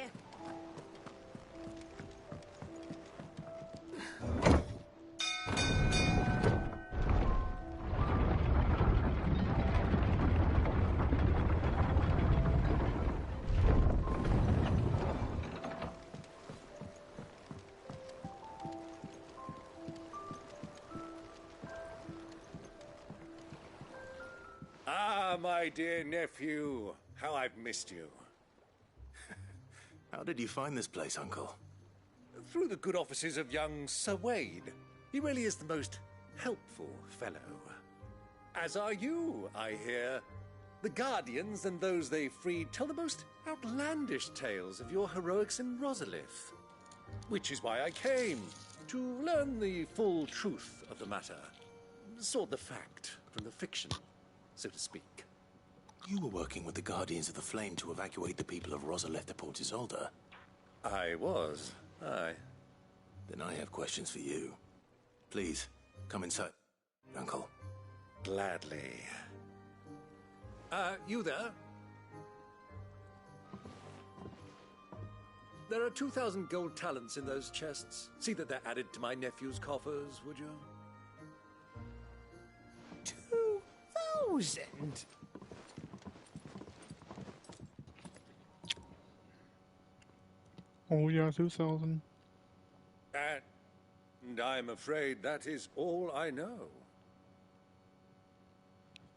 Ah, my dear nephew. How I've missed you. How did you find this place, Uncle? Through the good offices of young Sir Wade. He really is the most helpful fellow. As are you, I hear. The Guardians and those they freed tell the most outlandish tales of your heroics in Rosalith. Which is why I came, to learn the full truth of the matter. Sort the fact from the fiction, so to speak. You were working with the Guardians of the Flame to evacuate the people of Rosalith to Port Isolde. I was, aye. Then I have questions for you. Please, come inside. Uncle. Gladly. You there? There are 2,000 gold talents in those chests. See that they're added to my nephew's coffers, would you? 2,000? Oh yeah, 2,000. And I'm afraid that is all I know.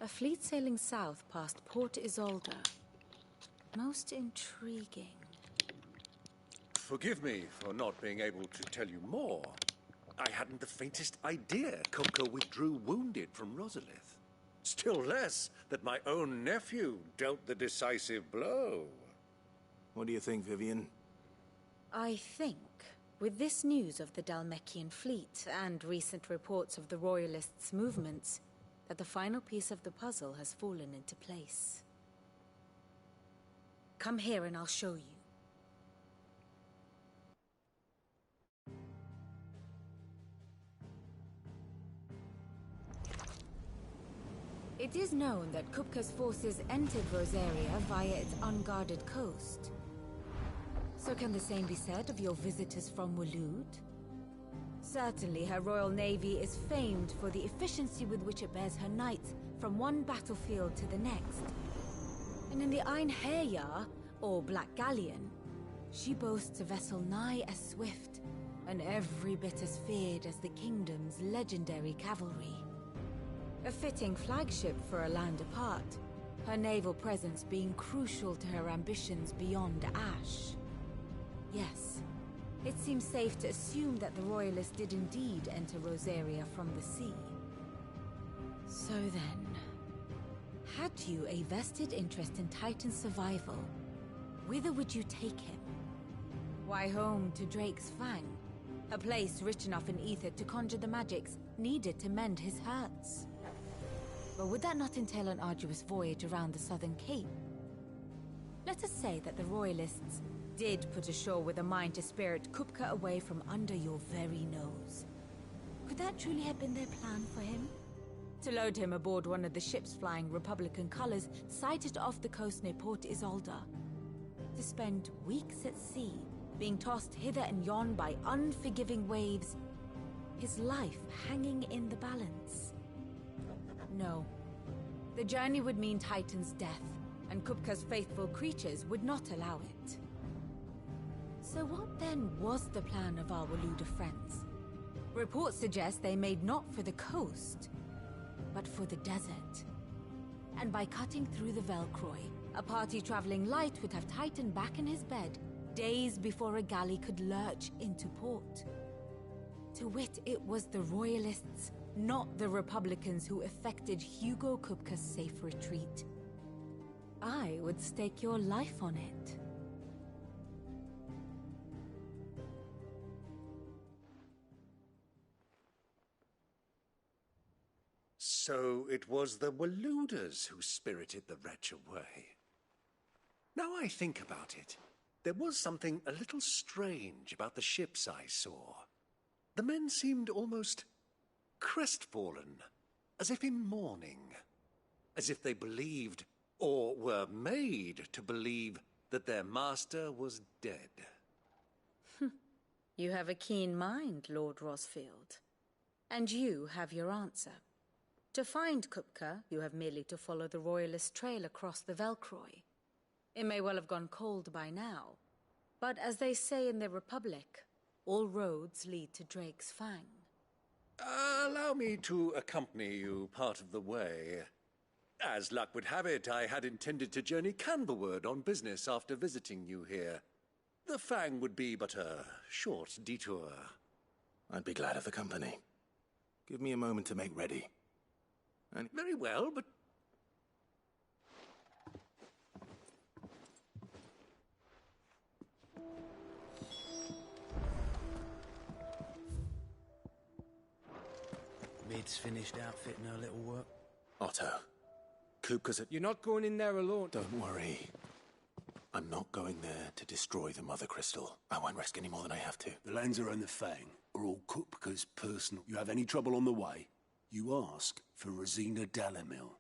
A fleet sailing south past Port Isolde. Most intriguing. Forgive me for not being able to tell you more. I hadn't the faintest idea Kupka withdrew wounded from Rosalith. Still less that my own nephew dealt the decisive blow. What do you think, Vivian? I think, with this news of the Dhalmekian fleet and recent reports of the Royalists' movements, that the final piece of the puzzle has fallen into place. Come here and I'll show you. It is known that Kupka's forces entered Rosaria via its unguarded coast. So can the same be said of your visitors from Waloed? Certainly her Royal Navy is famed for the efficiency with which it bears her knights from one battlefield to the next. And in the Einherjar, or Black Galleon, she boasts a vessel nigh as swift and every bit as feared as the kingdom's legendary cavalry. A fitting flagship for a land apart, her naval presence being crucial to her ambitions beyond Ash. Yes, it seems safe to assume that the Royalists did indeed enter Rosaria from the sea. So then, had you a vested interest in Titan's survival, whither would you take him? Why, home to Drake's Fang, a place rich enough in ether to conjure the magics needed to mend his hurts. But would that not entail an arduous voyage around the southern cape? Let us say that the Royalists did put ashore with a mind to spirit Kupka away from under your very nose. Could that truly have been their plan for him? To load him aboard one of the ships flying Republican colors sighted off the coast near Port Isolde. To spend weeks at sea, being tossed hither and yon by unforgiving waves, his life hanging in the balance. No. The journey would mean Titan's death, and Kupka's faithful creatures would not allow it. So what then was the plan of our Waloed friends? Reports suggest they made not for the coast, but for the desert. And by cutting through the Velcroy, a party traveling light would have Titan back in his bed days before a galley could lurch into port. To wit, it was the Royalists, not the Republicans, who effected Hugo Kupka's safe retreat. I would stake your life on it. So it was the Waloeders who spirited the wretch away. Now I think about it, there was something a little strange about the ships I saw. The men seemed almost crestfallen, as if in mourning, as if they believed, or were made to believe, that their master was dead. You have a keen mind, Lord Rosfield. And you have your answer. To find Kupka, you have merely to follow the Royalist trail across the Velcroy. It may well have gone cold by now, but as they say in the Republic, all roads lead to Drake's Fang. Allow me to accompany you part of the way. As luck would have it, I had intended to journey Canberward on business after visiting you here. The Fang would be but a short detour. I'd be glad of the company. Give me a moment to make ready. And very well, but... Mid's finished outfitting her little work. Otto, Kupka's at... You're not going in there alone. Don't worry. I'm not going there to destroy the Mother Crystal. I won't risk any more than I have to. The Lancer and the Fang are all Kupka's personal. You have any trouble on the way, You ask for Rosina Dalimil.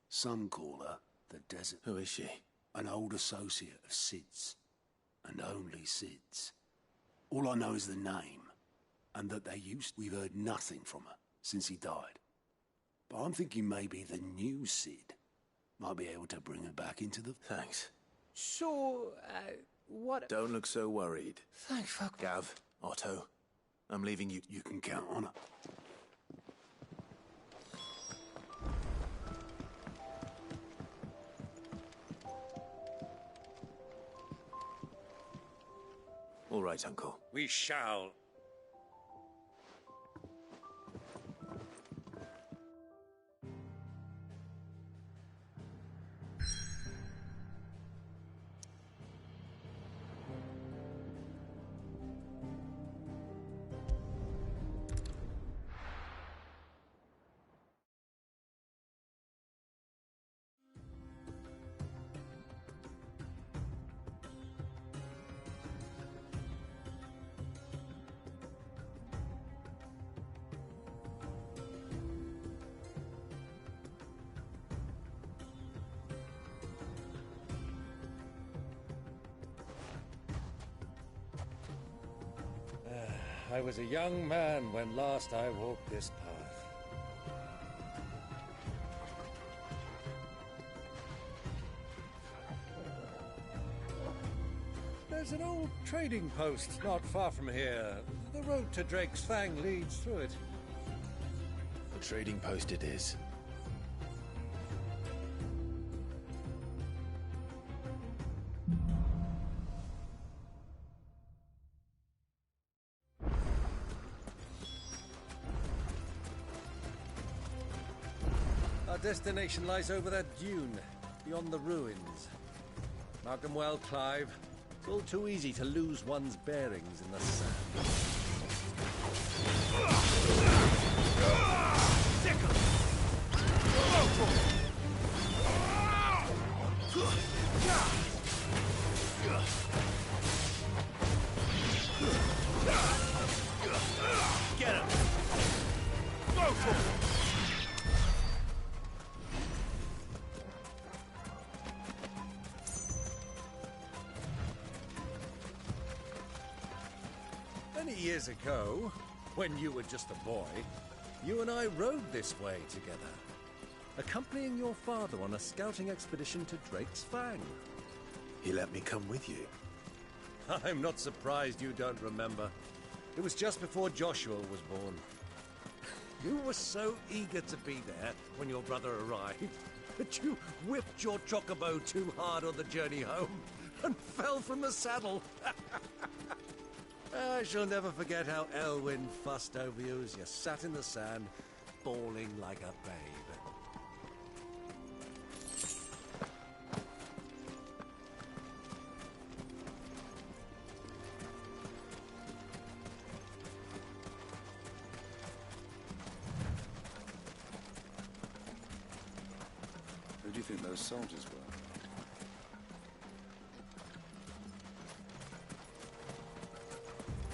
Some call her the Desert. Who is she? An old associate of Sid's. And only Sid's. All I know is the name. And that we've heard nothing from her since he died. But I'm thinking maybe the new Sid might be able to bring her back into the... Thanks. So, what... Don't look so worried. Thank fuck. Gav, Otto, I'm leaving you. You can count on it. All right, Uncle. We shall. I was a young man when last I walked this path. There's an old trading post not far from here. The road to Drake's Fang leads through it. The trading post it is. Destination lies over that dune, beyond the ruins. Mark them well, Clive. It's all too easy to lose one's bearings in the sand. Get him! Go for it! Many years ago, when you were just a boy, you and I rode this way together, accompanying your father on a scouting expedition to Drake's Fang. He let me come with you. I'm not surprised you don't remember. It was just before Joshua was born. You were so eager to be there when your brother arrived that you whipped your chocobo too hard on the journey home and fell from the saddle. I shall never forget how Elwyn fussed over you as you sat in the sand, bawling like a babe. Who do you think those soldiers were?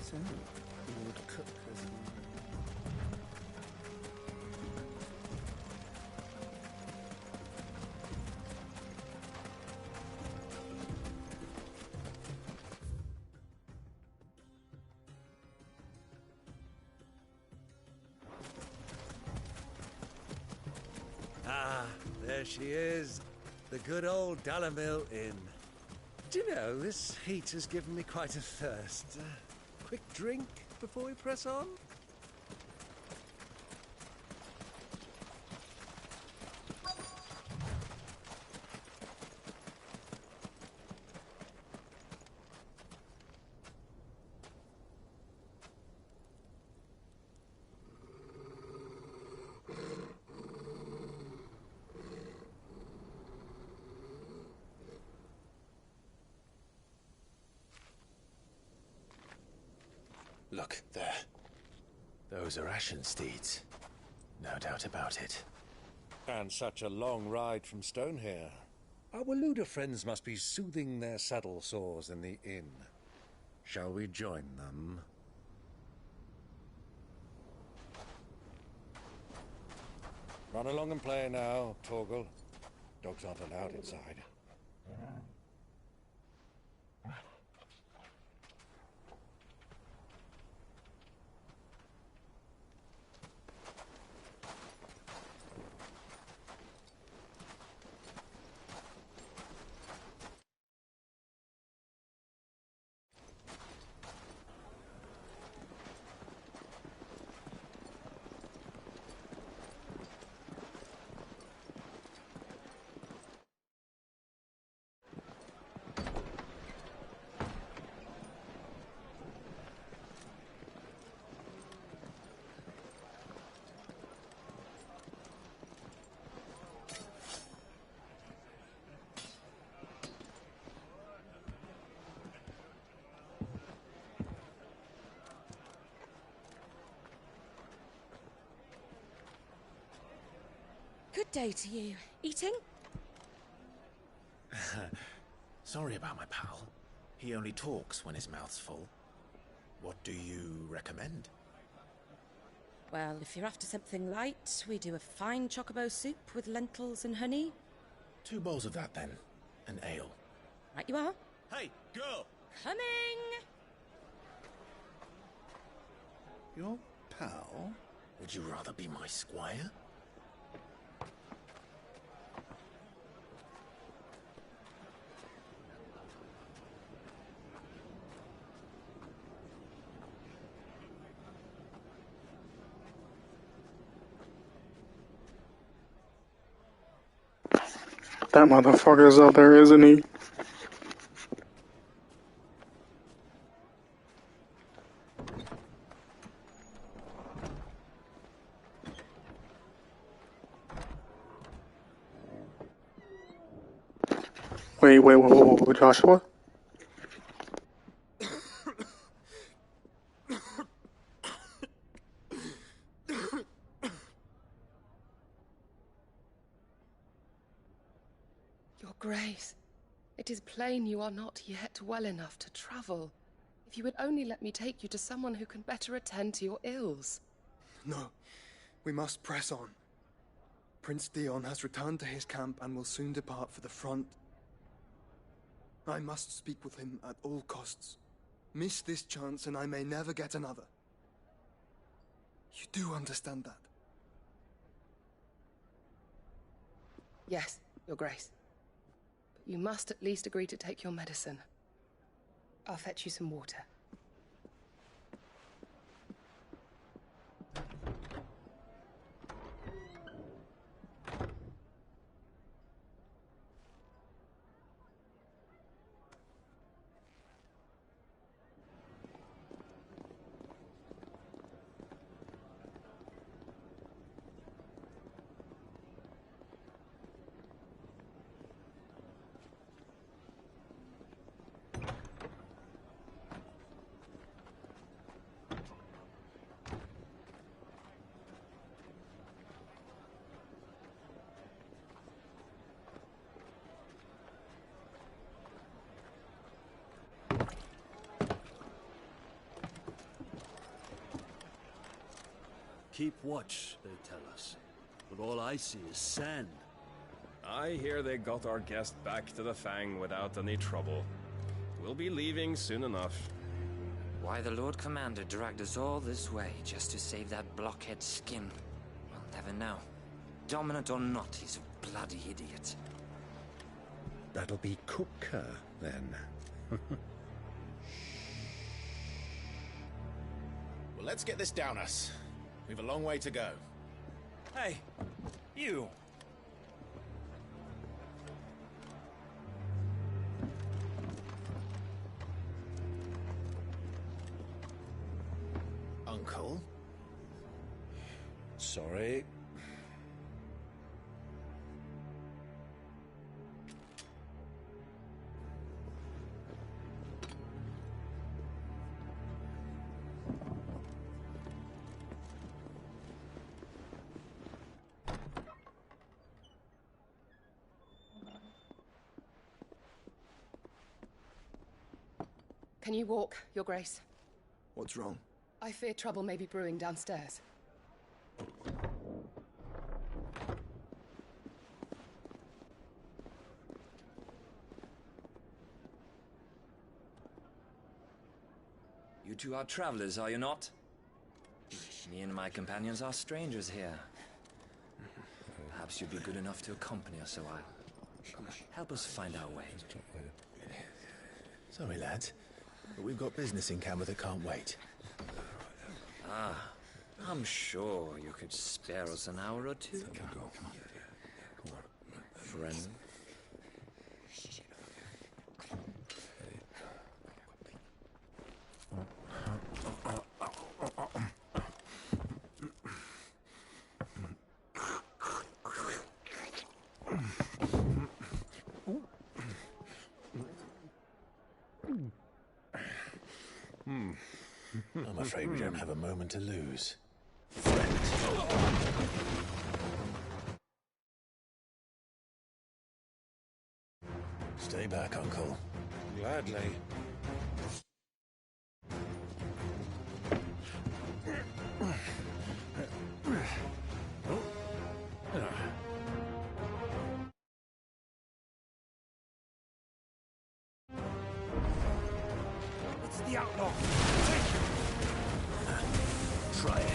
So, Lord Cook has... Ah, there she is. The good old Dalimil Inn. Do you know, this heat has given me quite a thirst. Quick drink before we press on? Look, there. Those are Ashen steeds. No doubt about it. And such a long ride from Stonehair. Our Waluda friends must be soothing their saddle sores in the inn. Shall we join them? Run along and play now, Torgal. Dogs aren't allowed inside. Good day to you. Eating? Sorry about my pal. He only talks when his mouth's full. What do you recommend? Well, if you're after something light, we do a fine chocobo soup with lentils and honey. 2 bowls of that, then. An ale. Right you are. Hey, girl! Coming! Your pal? Would you rather be my squire? That motherfucker's out there, isn't he? Wait, Joshua? Your Grace, it is plain you are not yet well enough to travel. If you would only let me take you to someone who can better attend to your ills. No, we must press on. Prince Dion has returned to his camp and will soon depart for the front. I must speak with him at all costs. Miss this chance and I may never get another. You do understand that? Yes, Your Grace. But you must at least agree to take your medicine. I'll fetch you some water. Keep watch, they tell us. But all I see is sand. I hear they got our guest back to the Fang without any trouble. We'll be leaving soon enough. Why the Lord Commander dragged us all this way just to save that blockhead skin, we'll never know. Dominant or not, he's a bloody idiot. That'll be Kupka, then. Well, let's get this down us. We've a long way to go. Hey, you! Uncle? Sorry. Can you walk, Your Grace? What's wrong? I fear trouble may be brewing downstairs. two are travelers, are you not? Me and my companions are strangers here. Perhaps you'd be good enough to accompany us a while. Help us find our way. Sorry, lads, but we've got business in Camber that can't wait. Ah, I'm sure you could spare us an hour or two. Friend. I'm afraid we don't have a moment to lose. Stay back, Uncle. Gladly. It's the outlaw. Try it.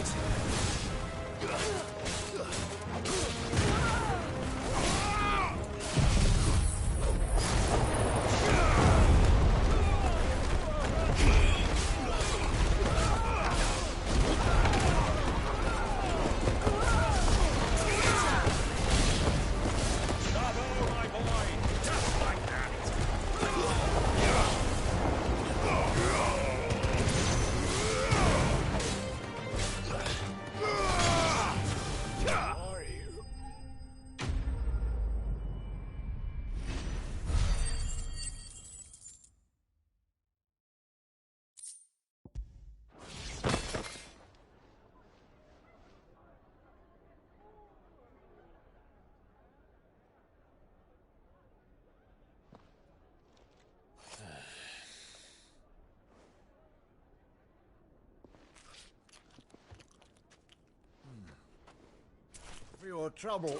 For your trouble.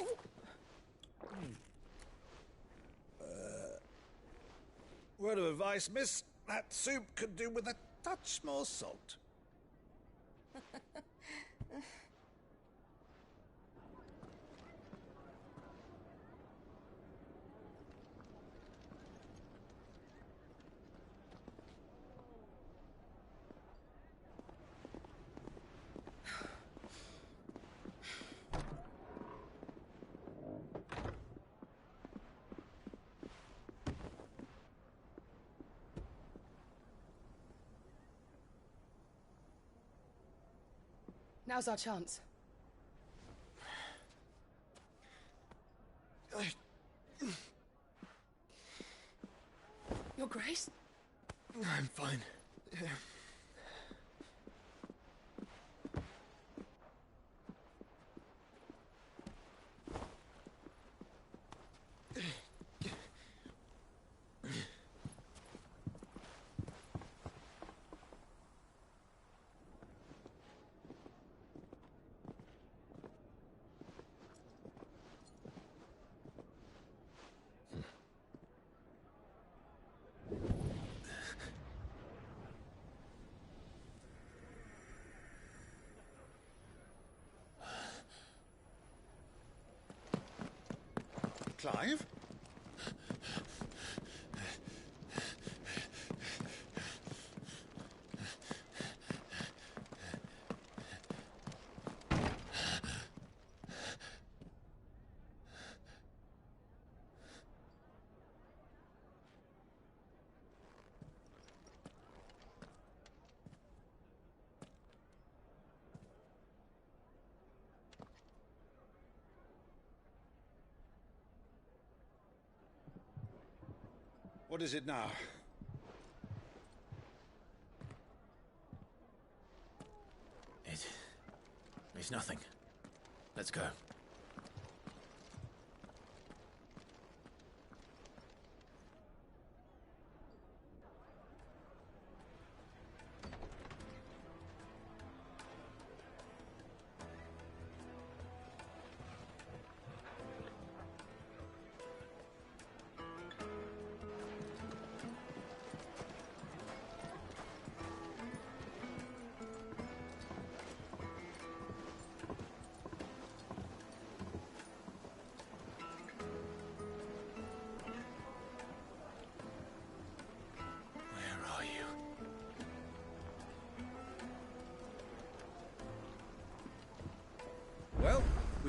Word of advice, miss. That soup could do with a touch more salt. Now's our chance. Your Grace? I'm fine. Clive? What is it now? It's nothing. Let's go.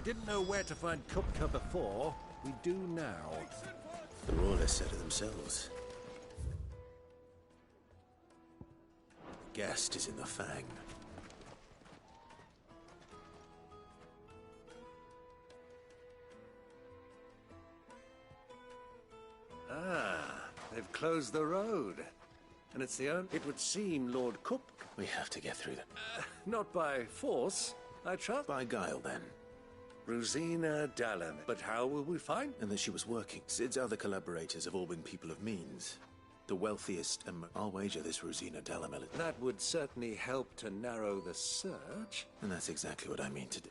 didn't know where to find Kupka before, we do now. They're all less said of themselves. Guest is in the Fang. Ah, they've closed the road. And it's the only... It would seem Lord Kupka... We have to get through them. Not by force, I trust. By guile, then. Rosina Dalamir. But how will we find? And that she was working. Sid's other collaborators have all been people of means. The wealthiest and... I'll wager this Rosina Dalamir... That would certainly help to narrow the search. And that's exactly what I mean to do.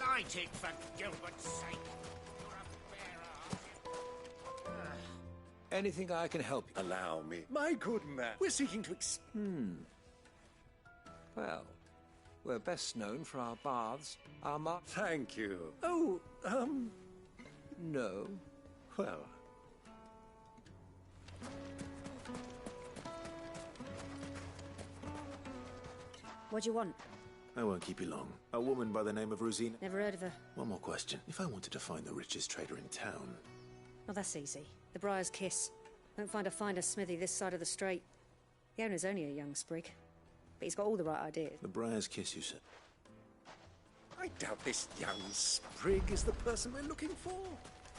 Light it, for Gilbert's sake. Anything I can help you? Allow me. My good man, we're seeking to Well, we're best known for our baths, our Thank you. Oh, no. Well... What do you want? I won't keep you long. A woman by the name of Rosina. Never heard of her. One more question. If I wanted to find the richest trader in town... Oh, that's easy. The Briar's Kiss. Won't find a finer smithy this side of the strait. The owner's only a young sprig, but he's got all the right ideas. The Briar's Kiss, you said? I doubt this young sprig is the person we're looking for.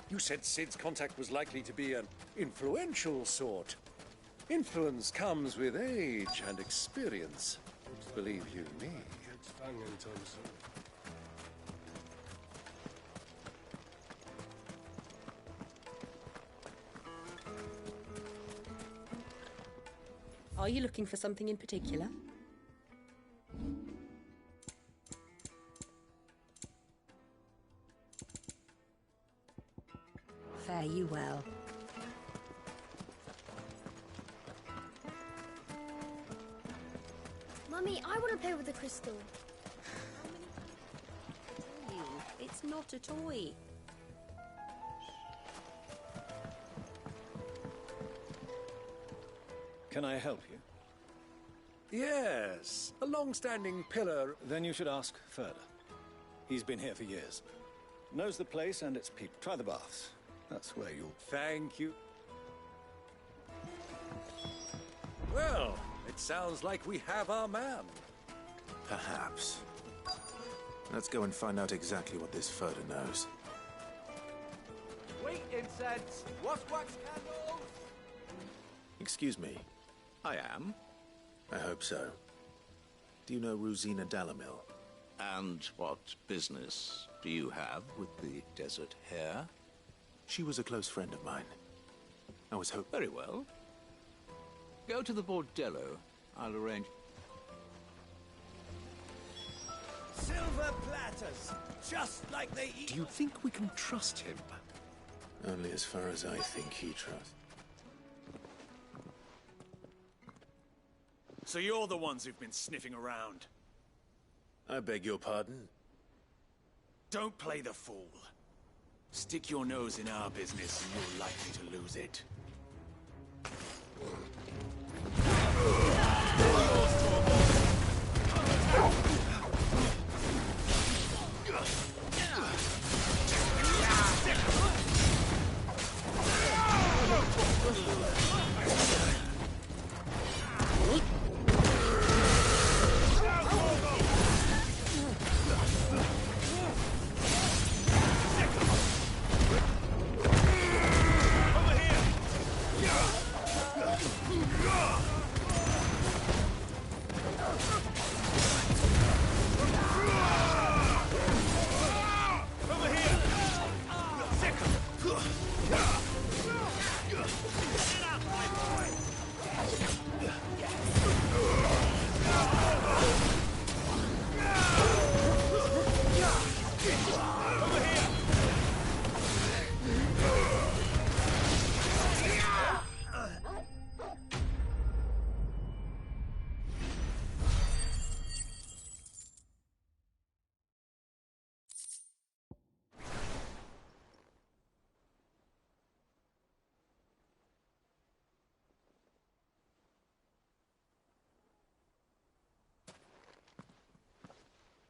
You said Sid's contact was likely to be an influential sort. Influence comes with age and experience. Believe you me. Are you looking for something in particular? Fare you well. Mummy, I want to play with the crystal. It's not a toy. Can I help you? Yes, a long-standing pillar. Then you should ask further. He's been here for years. Knows the place and its people. Try the baths. That's where you'll... Thank you. Well, it sounds like we have our man. Perhaps. Let's go and find out exactly what this Furder knows. Wheat incense! Wax candles! Excuse me. I am. I hope so. Do you know Rosina Dalamir? And what business do you have with the desert hare? She was a close friend of mine. I was hoping... Very well. Go to the bordello. I'll arrange... Silver platters! Just like they eat... Do you think we can trust him? Only as far as I think he trusts. So you're the ones who've been sniffing around? I beg your pardon? Don't play the fool. Stick your nose in our business and you're likely to lose it.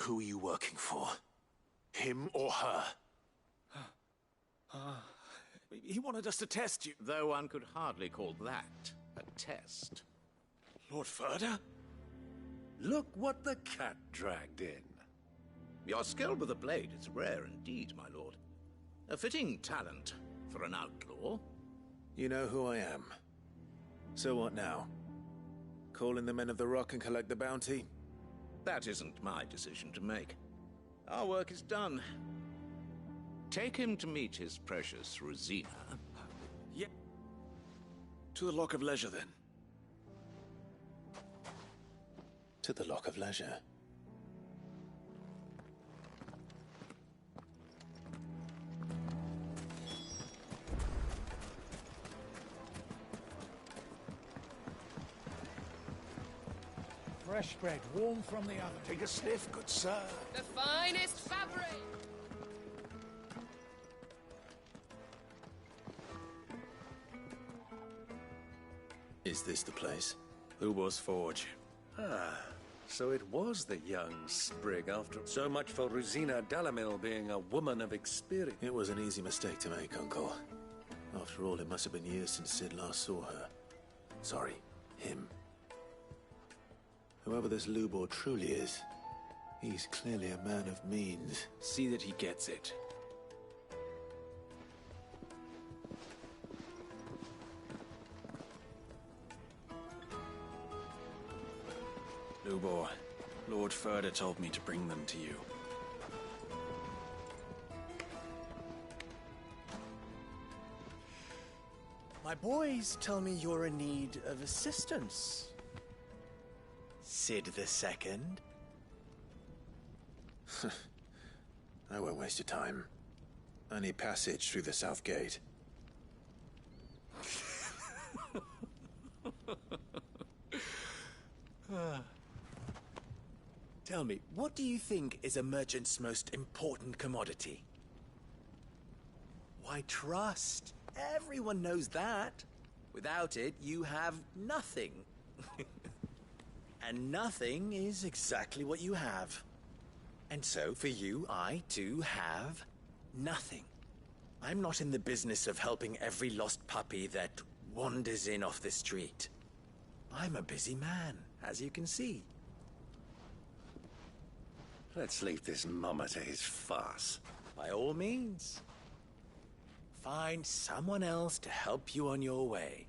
Who are you working for? Him or her? He wanted us to test you. Though one could hardly call that a test. Lord Ferda? Look what the cat dragged in. Your skill with the blade is rare indeed, my lord. A fitting talent for an outlaw. You know who I am. So what now? Call in the Men of the Rock and collect the bounty? That isn't my decision to make. Our work is done. Take him to meet his precious Rosina. Yep. To the Lock of Leisure, then. To the Lock of Leisure. Fresh bread, warm from the oven. Take a sniff, good sir. The finest fabric! Is this the place? Who was Forge? Ah, so it was the young sprig after... So much for Rosina Dalamil being a woman of experience. It was an easy mistake to make, Uncle. After all, it must have been years since Sid last saw her. Sorry, him. Whoever this Lubor truly is, he's clearly a man of means. See that he gets it. Lubor, Lord Ferda told me to bring them to you. My boys tell me you're in need of assistance. Sid the Second? I won't waste your time. I need passage through the south gate. Tell me, what do you think is a merchant's most important commodity? Why, trust. Everyone knows that. Without it, you have nothing. And nothing is exactly what you have. And so, for you, I, too, have nothing. I'm not in the business of helping every lost puppy that wanders in off the street. I'm a busy man, as you can see. Let's leave this mummer to his farce. By all means. Find someone else to help you on your way.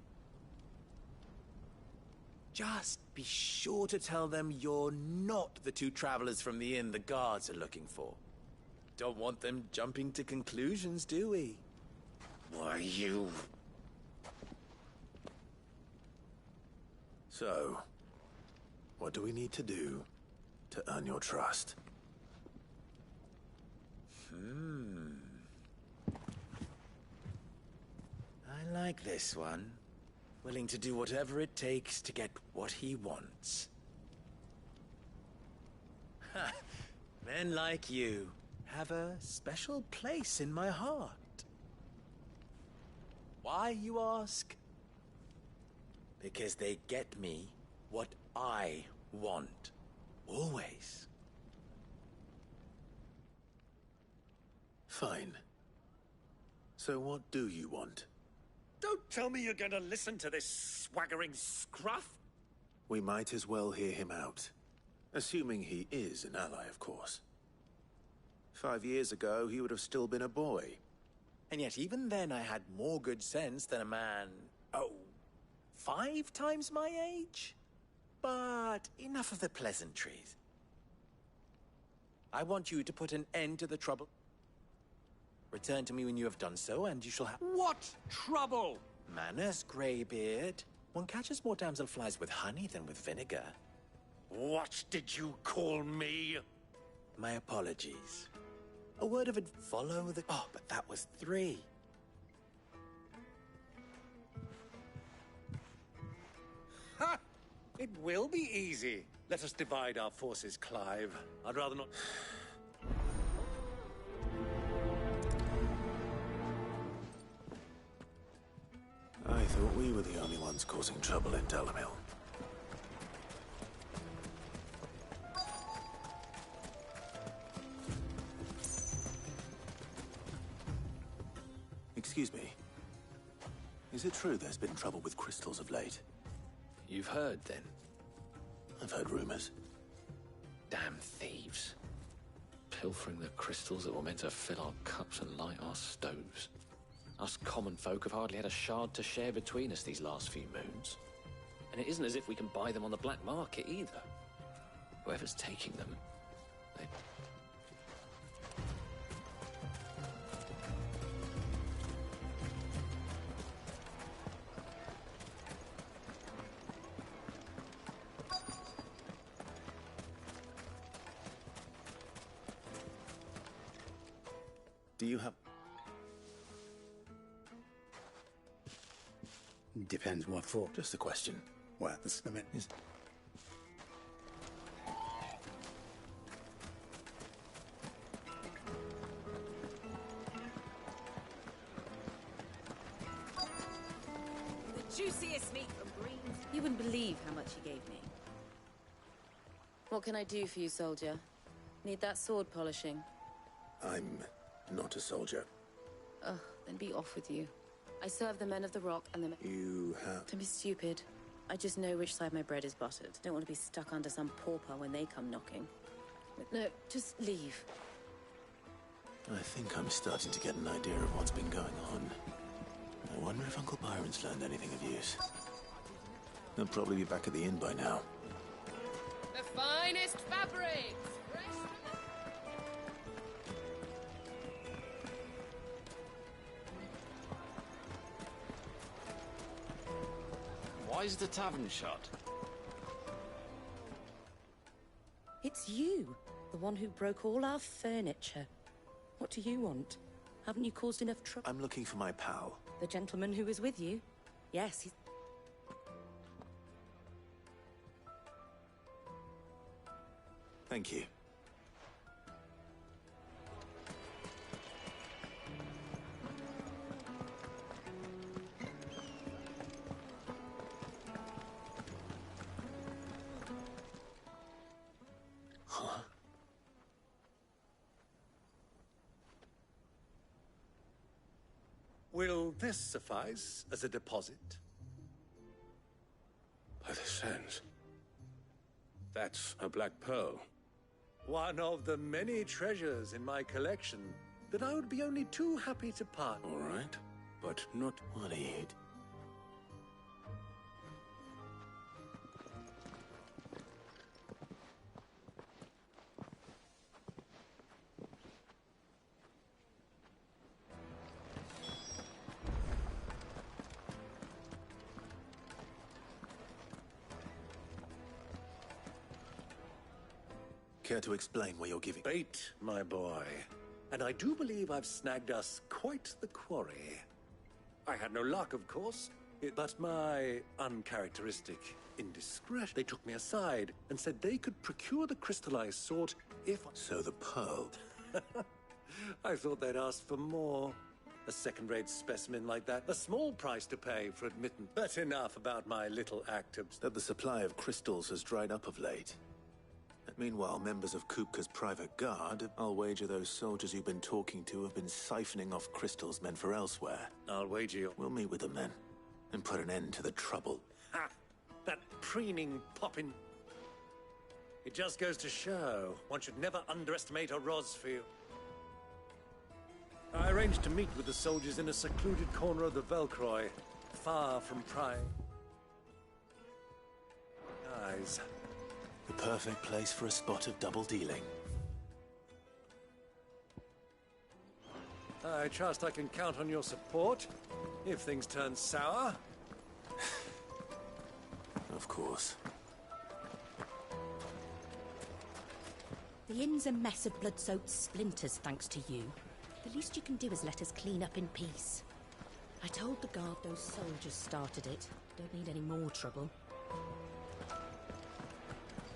Just be sure to tell them you're not the two travelers from the inn the guards are looking for. Don't want them jumping to conclusions, do we? Why, you... So, what do we need to do to earn your trust? I like this one. Willing to do whatever it takes to get what he wants. Ha! Men like you have a special place in my heart. Why, you ask? Because they get me what I want. Always. Fine. So what do you want? Don't tell me you're going to listen to this swaggering scruff. We might as well hear him out. Assuming he is an ally, of course. 5 years ago, he would have still been a boy. And yet even then I had more good sense than a man, 5 times my age? But enough of the pleasantries. I want you to put an end to the trouble. Return to me when you have done so, and you shall have... What trouble? Manners, Greybeard. One catches more damselflies with honey than with vinegar. What did you call me? My apologies. A word of follow the... Oh, but that was 3. Ha! It will be easy. Let us divide our forces, Clive. I'd rather not... I thought we were the only ones causing trouble in Dalamil. Excuse me. Is it true there's been trouble with crystals of late? You've heard, then? I've heard rumors. Damn thieves. Pilfering the crystals that were meant to fill our cups and light our stoves. Us common folk have hardly had a shard to share between us these last few moons. And it isn't as if we can buy them on the black market either. Whoever's taking them, they... Do you have... Depends what for. Just a question. Well, I mean... The juiciest meat from Greens. You wouldn't believe how much he gave me. What can I do for you, soldier? Need that sword polishing? I'm not a soldier. Ugh, then be off with you. I serve the men of the rock and the men... You have... Don't be stupid. I just know which side my bread is buttered. Don't want to be stuck under some pauper when they come knocking. No, just leave. I think I'm starting to get an idea of what's been going on. I wonder if Uncle Byron's learned anything of use. He'll probably be back at the inn by now. The finest fabrics! Why is the tavern shut? It's you, the one who broke all our furniture. What do you want? Haven't you caused enough trouble? I'm looking for my pal. The gentleman who was with you? Yes, he's... Thank you. Will this suffice as a deposit? By the sands. That's a black pearl. One of the many treasures in my collection that I would be only too happy to part. All right, but not... What are you... Care to explain where you're giving? Bait, my boy. And I do believe I've snagged us quite the quarry. I had no luck, of course, but my uncharacteristic indiscretion. They took me aside and said they could procure the crystallized sword if... So the pearl... I thought they'd ask for more. A second-rate specimen like that, a small price to pay for admittance. But enough about my little act of... That the supply of crystals has dried up of late. Meanwhile, members of Kupka's private guard, I'll wager those soldiers you've been talking to have been siphoning off crystals meant for elsewhere. I'll wager you... We'll meet with them then, and put an end to the trouble. Ha! That preening poppin'... It just goes to show, one should never underestimate a Rosfield. I arranged to meet with the soldiers in a secluded corner of the Velcroy, far from prying eyes. The perfect place for a spot of double dealing. I trust I can count on your support if things turn sour. Of course. The inn's a mess of blood-soaked splinters, thanks to you. The least you can do is let us clean up in peace. I told the guard those soldiers started it. Don't need any more trouble.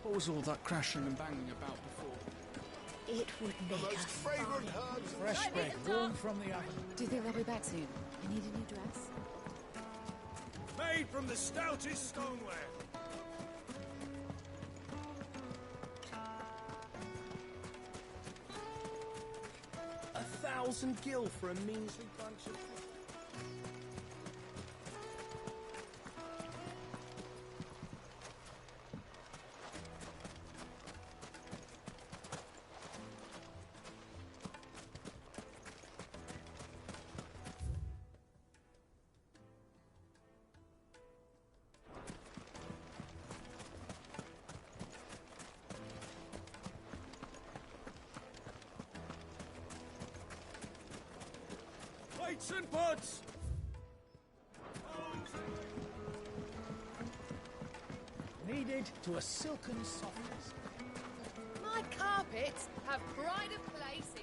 What was all that crashing and banging about before? It would make us fragrant herbs. Fresh bread, warm from the oven. Do you think they'll be back soon? I need a new dress. Made from the stoutest stoneware. 1,000 gil for a measly bunch of... Whites and buds! Kneaded to a silken softness. My carpets have pride of place in...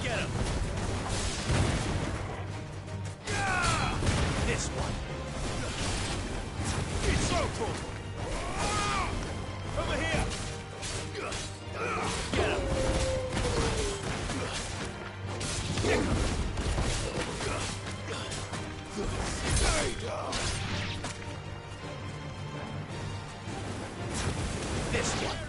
Get him! This one! It's so cool! Over here! Get him! Stick him! Stay down! This one!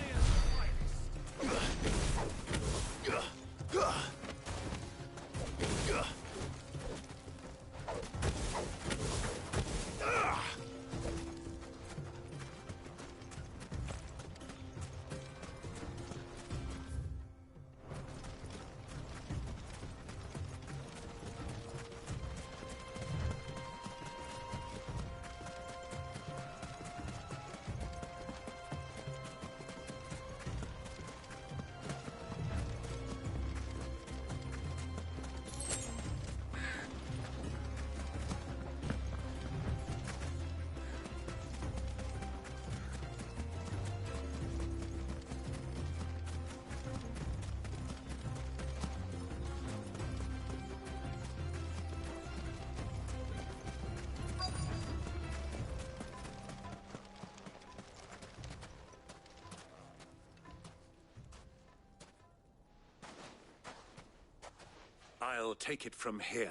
I'll take it from here.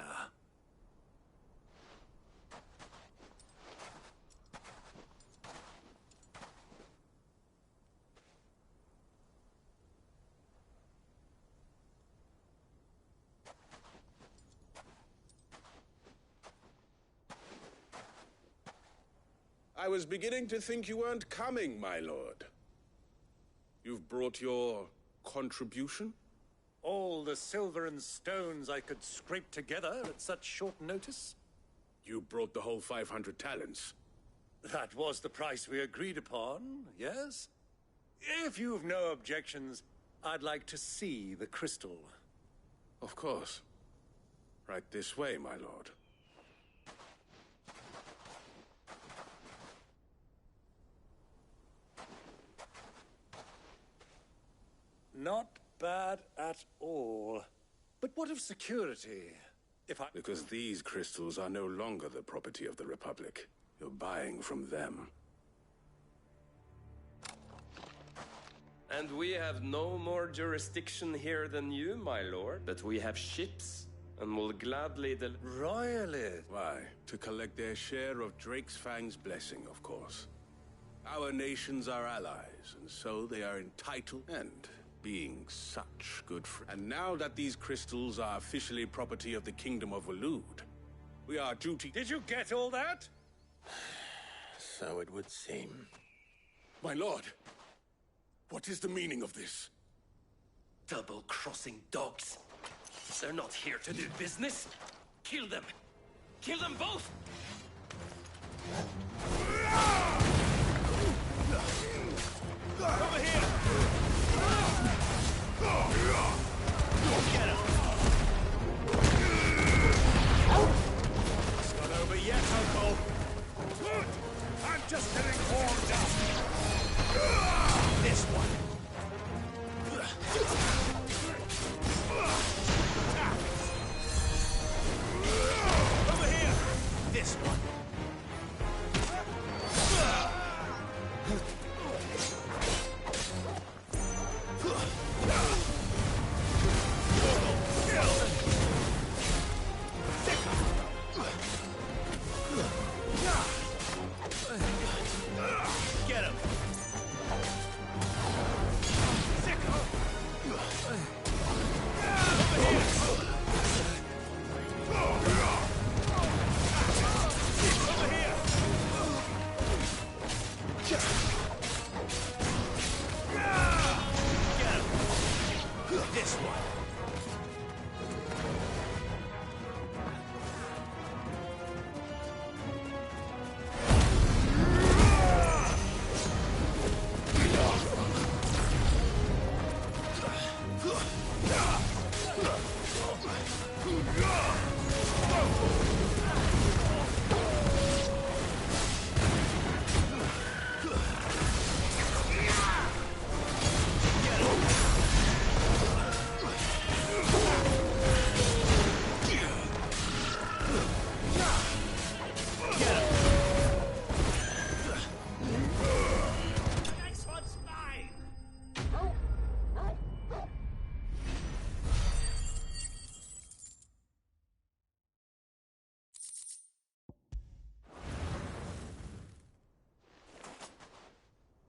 I was beginning to think you weren't coming, my lord. You've brought your contribution? All the silver and stones I could scrape together at such short notice? You brought the whole 500 talents. That was the price we agreed upon, yes? If you've no objections, I'd like to see the crystal. Of course. Right this way, my lord. Not bad at all. But what of security? Because these crystals are no longer the property of the Republic. You're buying from them. And we have no more jurisdiction here than you, my lord. But we have ships, and will gladly Royalist? Why? To collect their share of Drake's Fang's blessing, of course. Our nations are allies, and so they are entitled and being such good friends. And now that these crystals are officially property of the Kingdom of Waloed, we are duty— Did you get all that? So it would seem. My lord, what is the meaning of this? Double-crossing dogs. They're not here to do business. Kill them. Kill them both! Over here! Get him! It's not over yet, Uncle. Good! I'm just getting warmed up. This one. Over here. This one. this one!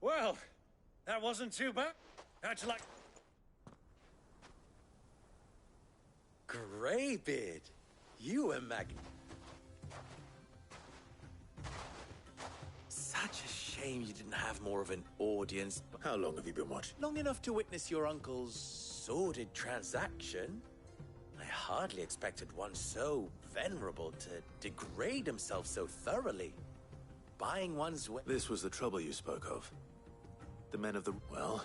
Well, that wasn't too bad. How'd you like... Greybeard, you were Such a shame you didn't have more of an audience. How long have you been watching? Long enough to witness your uncle's sordid transaction. I hardly expected one so venerable to degrade himself so thoroughly. Buying one's way... This was the trouble you spoke of. The men of the... Well...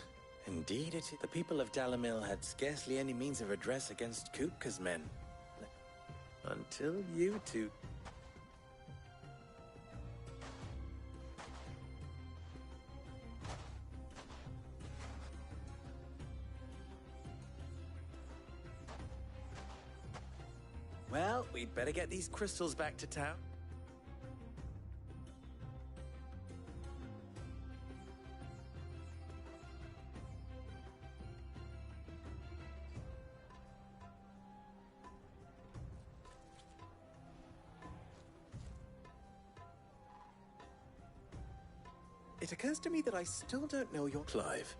Indeed it is. The people of Dalimil had scarcely any means of redress against Kupka's men. Until you two... Well, we'd better get these crystals back to town. It occurs to me that I still don't know your... Clive.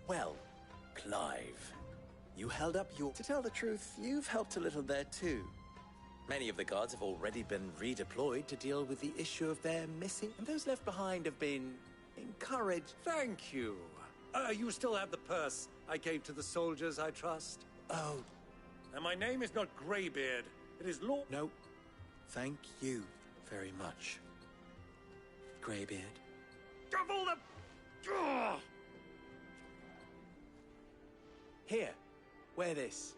Well, Clive. You held up your... To tell the truth, you've helped a little there too. Many of the guards have already been redeployed to deal with the issue of their missing, and those left behind have been encouraged. Thank you. You still have the purse I gave to the soldiers, I trust? Oh. And my name is not Greybeard. It is Lord... No. Thank you very much, Greybeard. Of all the... Ugh! Here. Wear this.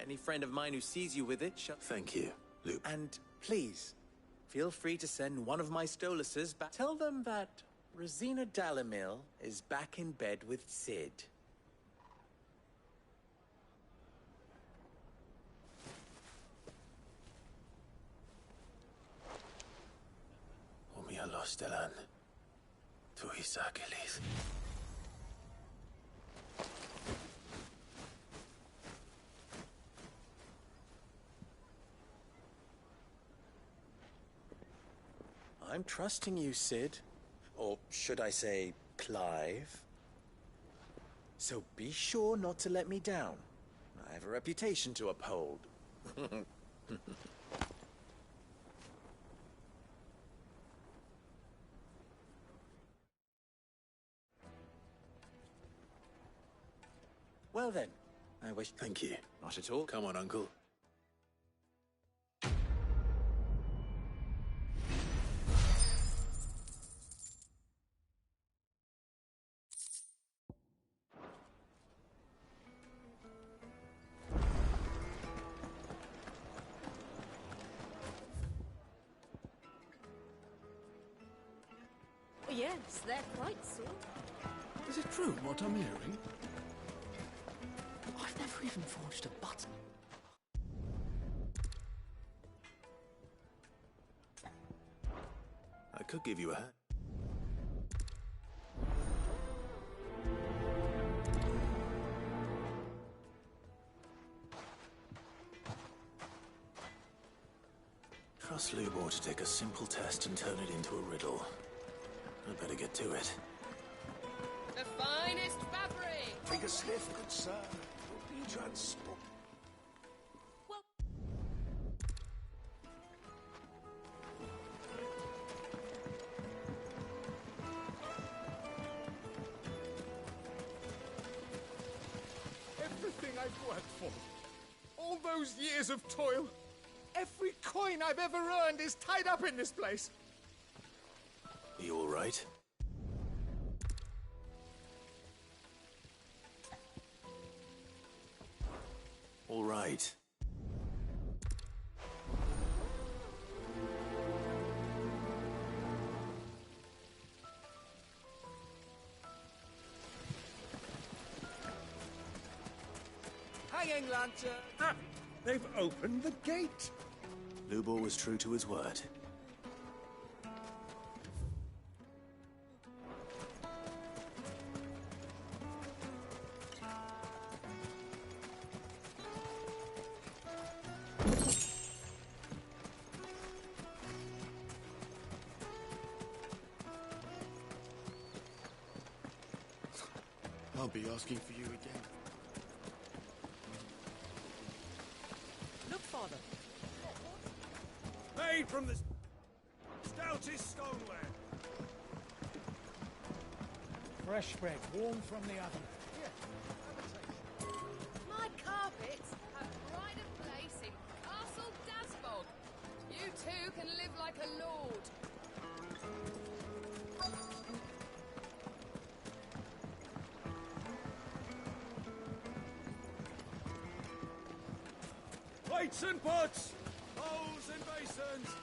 Any friend of mine who sees you with it shall... Thank you, Luke. And please, feel free to send one of my Stoluses back. Tell them that Rosina Dalimil is back in bed with Cid. Stelan. Tu Isakelis. I'm trusting you, Cid. Or should I say, Clive. So be sure not to let me down. I have a reputation to uphold. Well then, I wish... Thank you. Not at all. Come on, Uncle. Yes, they're quite sore. Is it true what I'm hearing? I've never even forged a button. I could give you a hand. Trust Lubor to take a simple test and turn it into a riddle. I'd better get to it. The finest fabric! Take a sniff, good sir. Be transport. those years of toil. Every coin I've ever earned is tied up in this place. Are you all right? All right. Hanging lantern! Ah, they've opened the gate! Lubor was true to his word. I'll be asking for you again. Look, Father. Made from the stoutest stoneware. Fresh bread, warm from the oven. Here, have a taste. My carpets have pride of place in Castle Dasbog. You too can live like a lord. Plates and pots! Bowls and basins!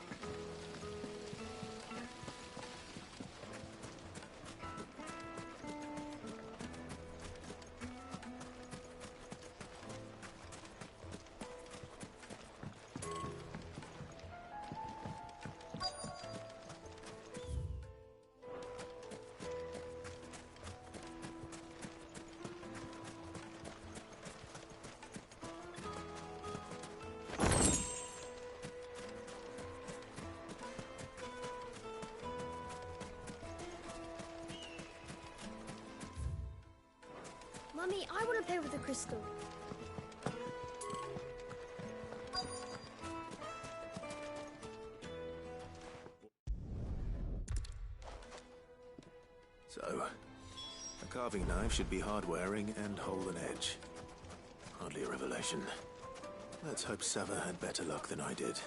Mummy, I want to play with the crystal. So, a carving knife should be hard-wearing and hold an edge. Hardly a revelation. Let's hope Sava had better luck than I did.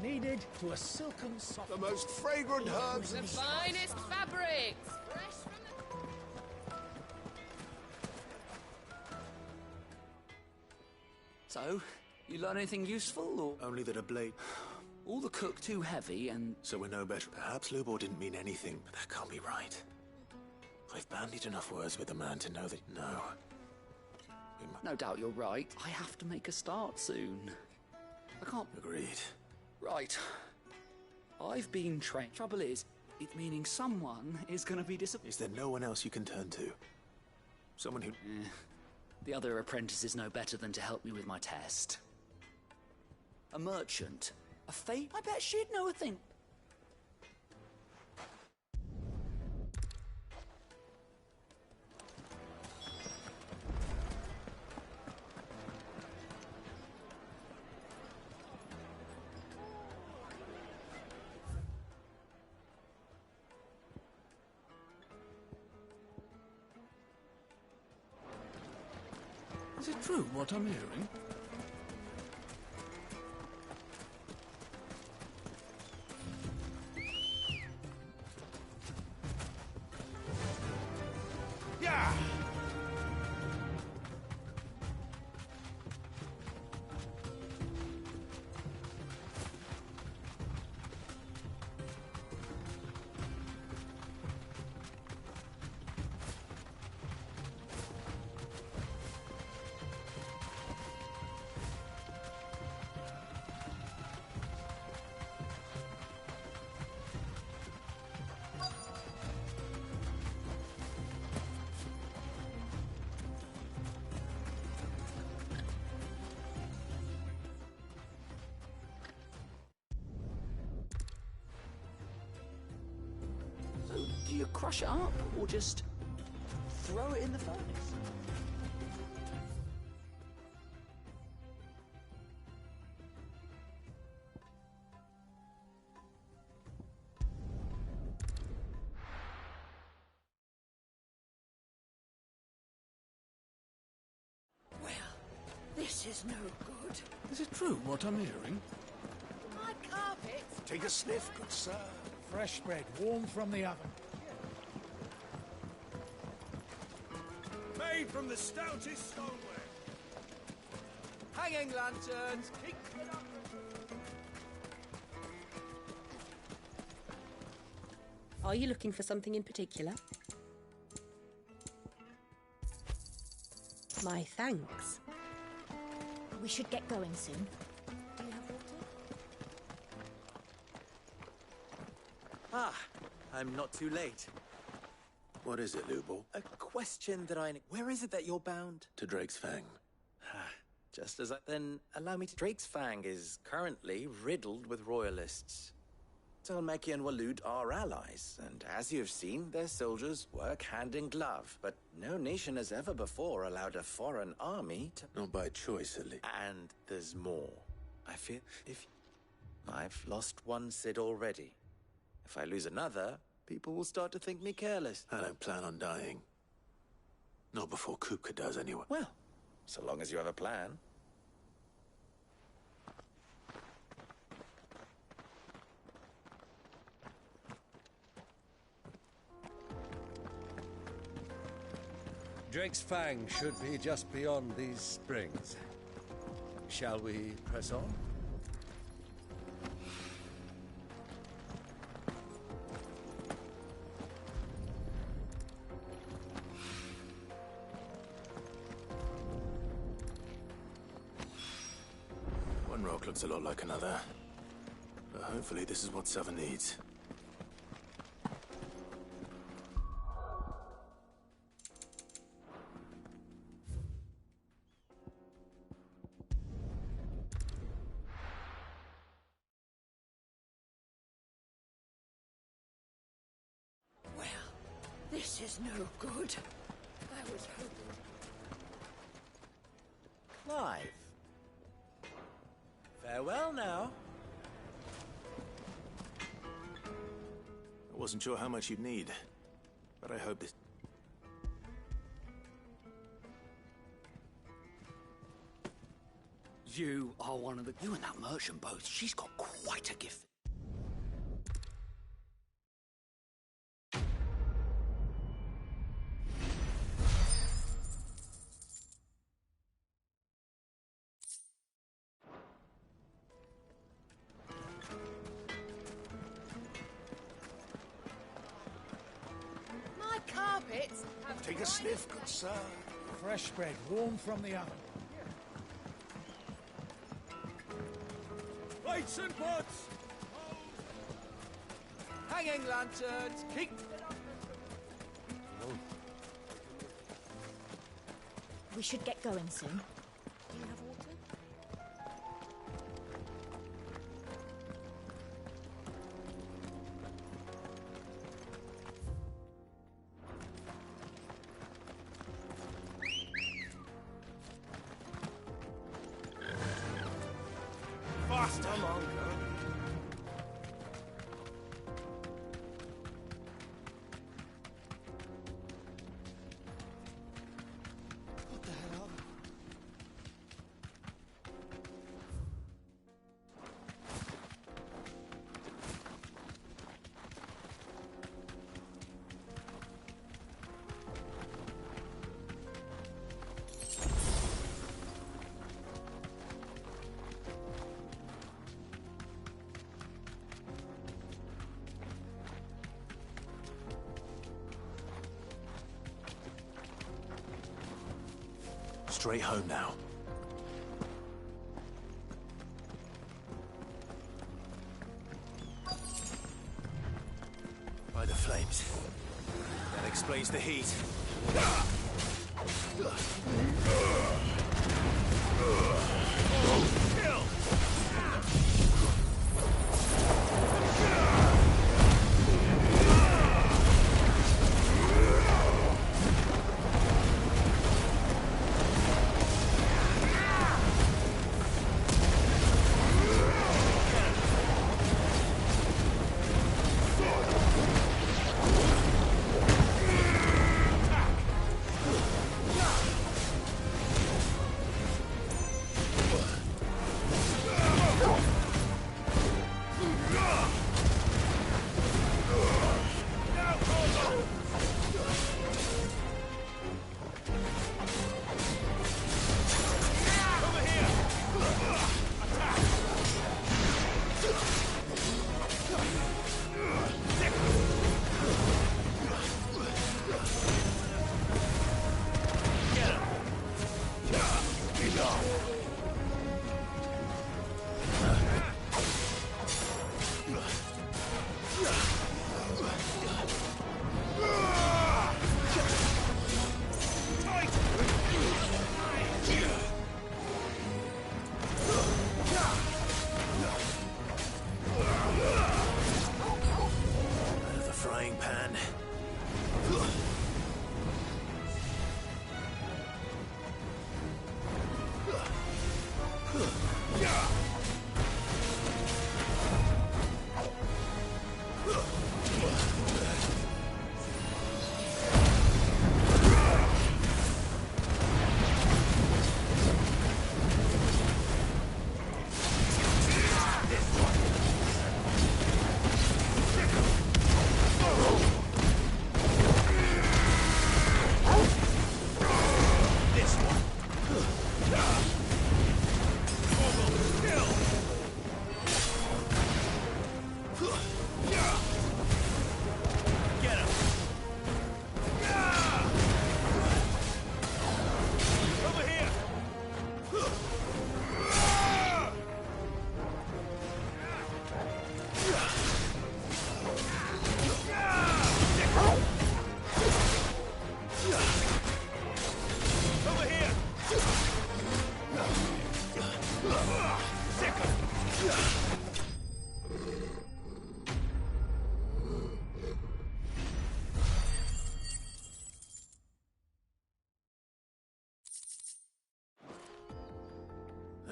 Needed to a silken soft. The most fragrant herbs The and finest fabrics! Fresh from the... So, you learn anything useful, or...? Only that a blade... All the cook too heavy, and... So we're no better. Perhaps Lubor didn't mean anything, but that can't be right. I've bandied enough words with the man to know that... No. No doubt you're right. I have to make a start soon. I can't... Agreed. Right. I've been trained. Trouble is, it's meaning someone is gonna be disappointed. Is there no one else you can turn to? Someone who... The other apprentices know better than to help me with my test. A merchant. A fate? I bet she'd know a thing. Is it true what I'm hearing? Yeah! Do you crush it up, or just throw it in the furnace? This is no good. Is it true what I'm hearing? My carpet! Take a sniff, good sir. Fresh bread, warm from the oven. Made from the stoutest stoneware. Hanging lanterns! Keep it up! Are you looking for something in particular? My thanks. We should get going soon. Do you have water? Ah, I'm not too late. What is it, Lubo? A question that I... Where is it that you're bound? To Drake's Fang. Just as I... Then allow me to... Drake's Fang is currently riddled with royalists. Talmeki and Waloed are allies, and as you've seen, their soldiers work hand in glove. But no nation has ever before allowed a foreign army to... Not by choice, at least. And there's more. I fear if... I've lost one Cid already. If I lose another, people will start to think me careless. I don't plan on dying. Not before Kupka does, anyway. Well, so long as you have a plan. Drake's Fang should be just beyond these springs. Shall we press on? One rock looks a lot like another. But hopefully this is what Southern needs. This is no good. I was hoping... Clive. Farewell now. I wasn't sure how much you'd need, but I hope this... You are one of the... You and that merchant both. She's got quite a gift. My carpets have... Take a sniff, good sir. Fresh bread, warm from the oven. Plates and pots! Hanging lanterns! Keep it up! We should get going soon. Do you have water? Faster, Monk! What the hell are they? Straight home now. By the flames. That explains the heat.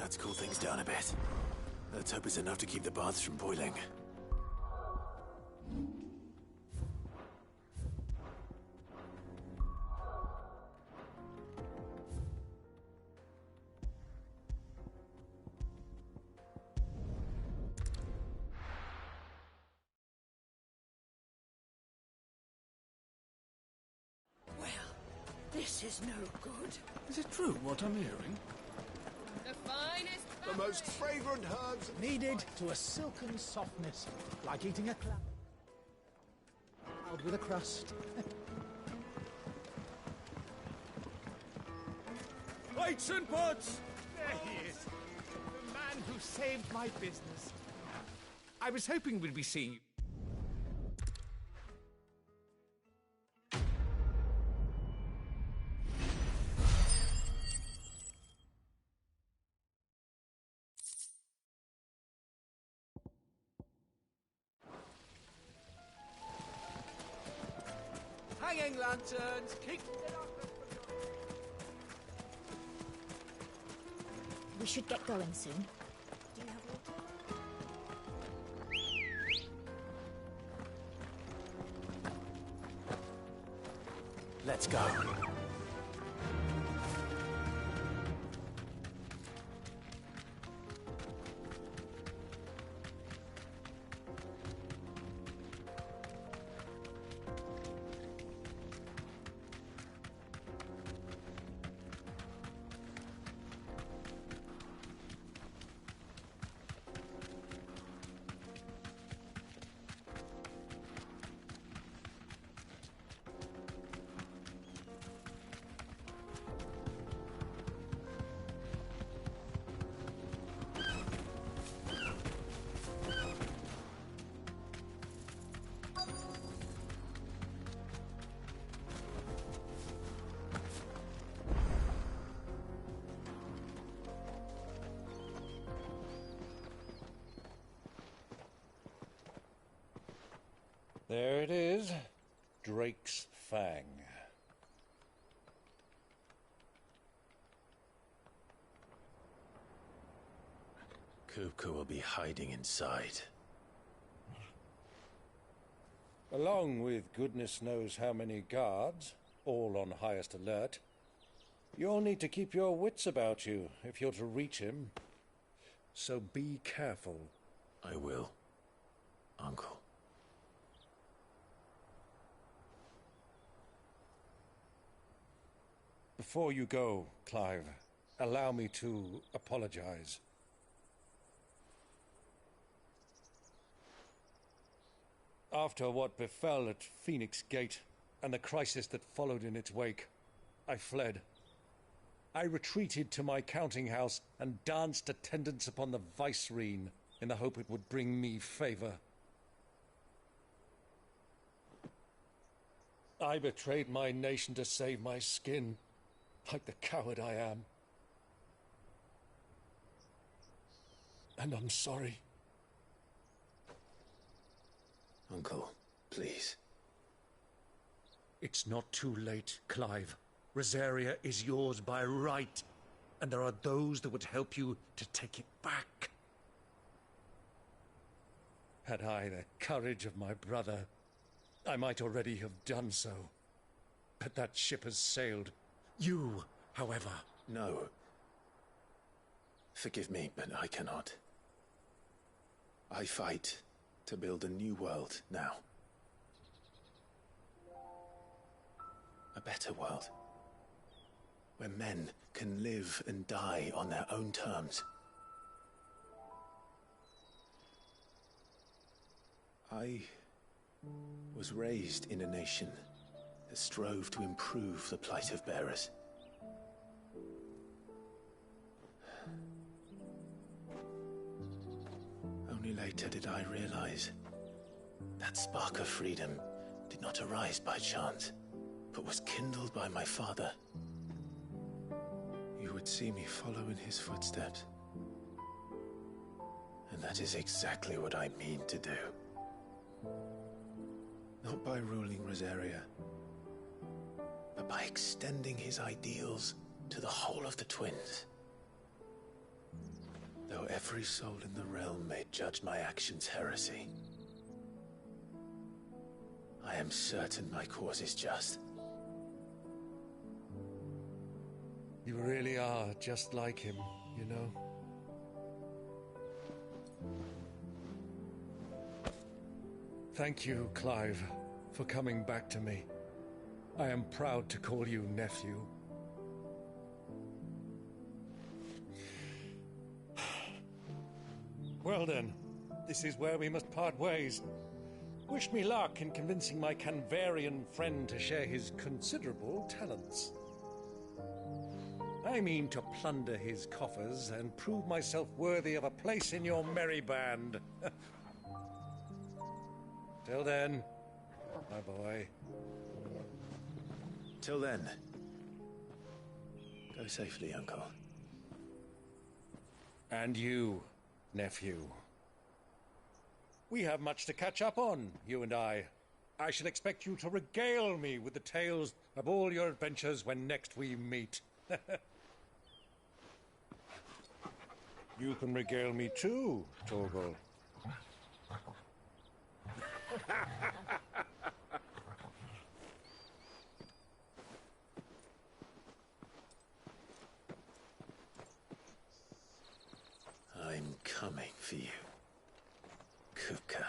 Let's cool things down a bit. Let's hope it's enough to keep the baths from boiling. This is no good. Is it true what I'm hearing? The finest. The most fragrant herbs needed to a silken softness, like eating a cloud with a crust. Plates and pots! There he is. The man who saved my business. I was hoping we'd be seeing you. Hanging lanterns, keep it up. We should get going soon. Do you have water? Let's go. There it is. Drake's Fang. Kupka will be hiding inside. Along with goodness knows how many guards, all on highest alert. You'll need to keep your wits about you if you're to reach him. So be careful. I will, Uncle. Before you go, Clive, allow me to apologize. After what befell at Phoenix Gate and the crisis that followed in its wake, I fled. I retreated to my counting house and danced attendance upon the Vicereine in the hope it would bring me favor. I betrayed my nation to save my skin, like the coward I am. And I'm sorry. Uncle, please. It's not too late, Clive. Rosaria is yours by right, and there are those that would help you to take it back. Had I the courage of my brother, I might already have done so. But that ship has sailed. You, however... No. Forgive me, but I cannot. I fight to build a new world now. A better world. Where men can live and die on their own terms. I was raised in a nation that strove to improve the plight of bearers. Only later did I realize that spark of freedom did not arise by chance, but was kindled by my father. You would see me follow in his footsteps. And that is exactly what I mean to do. Not by ruling Rosaria, but by extending his ideals to the whole of the Twins. Though every soul in the realm may judge my actions heresy, I am certain my cause is just. You really are just like him, you know? Thank you, Clive, for coming back to me. I am proud to call you nephew. Well then, this is where we must part ways. Wish me luck in convincing my Canvarian friend to share his considerable talents. I mean to plunder his coffers and prove myself worthy of a place in your merry band. Till then, my boy. Till then, go safely, Uncle. And you, nephew. We have much to catch up on, you and I. I shall expect you to regale me with the tales of all your adventures when next we meet. You can regale me too, Torgal. I'm coming for you, Kupka.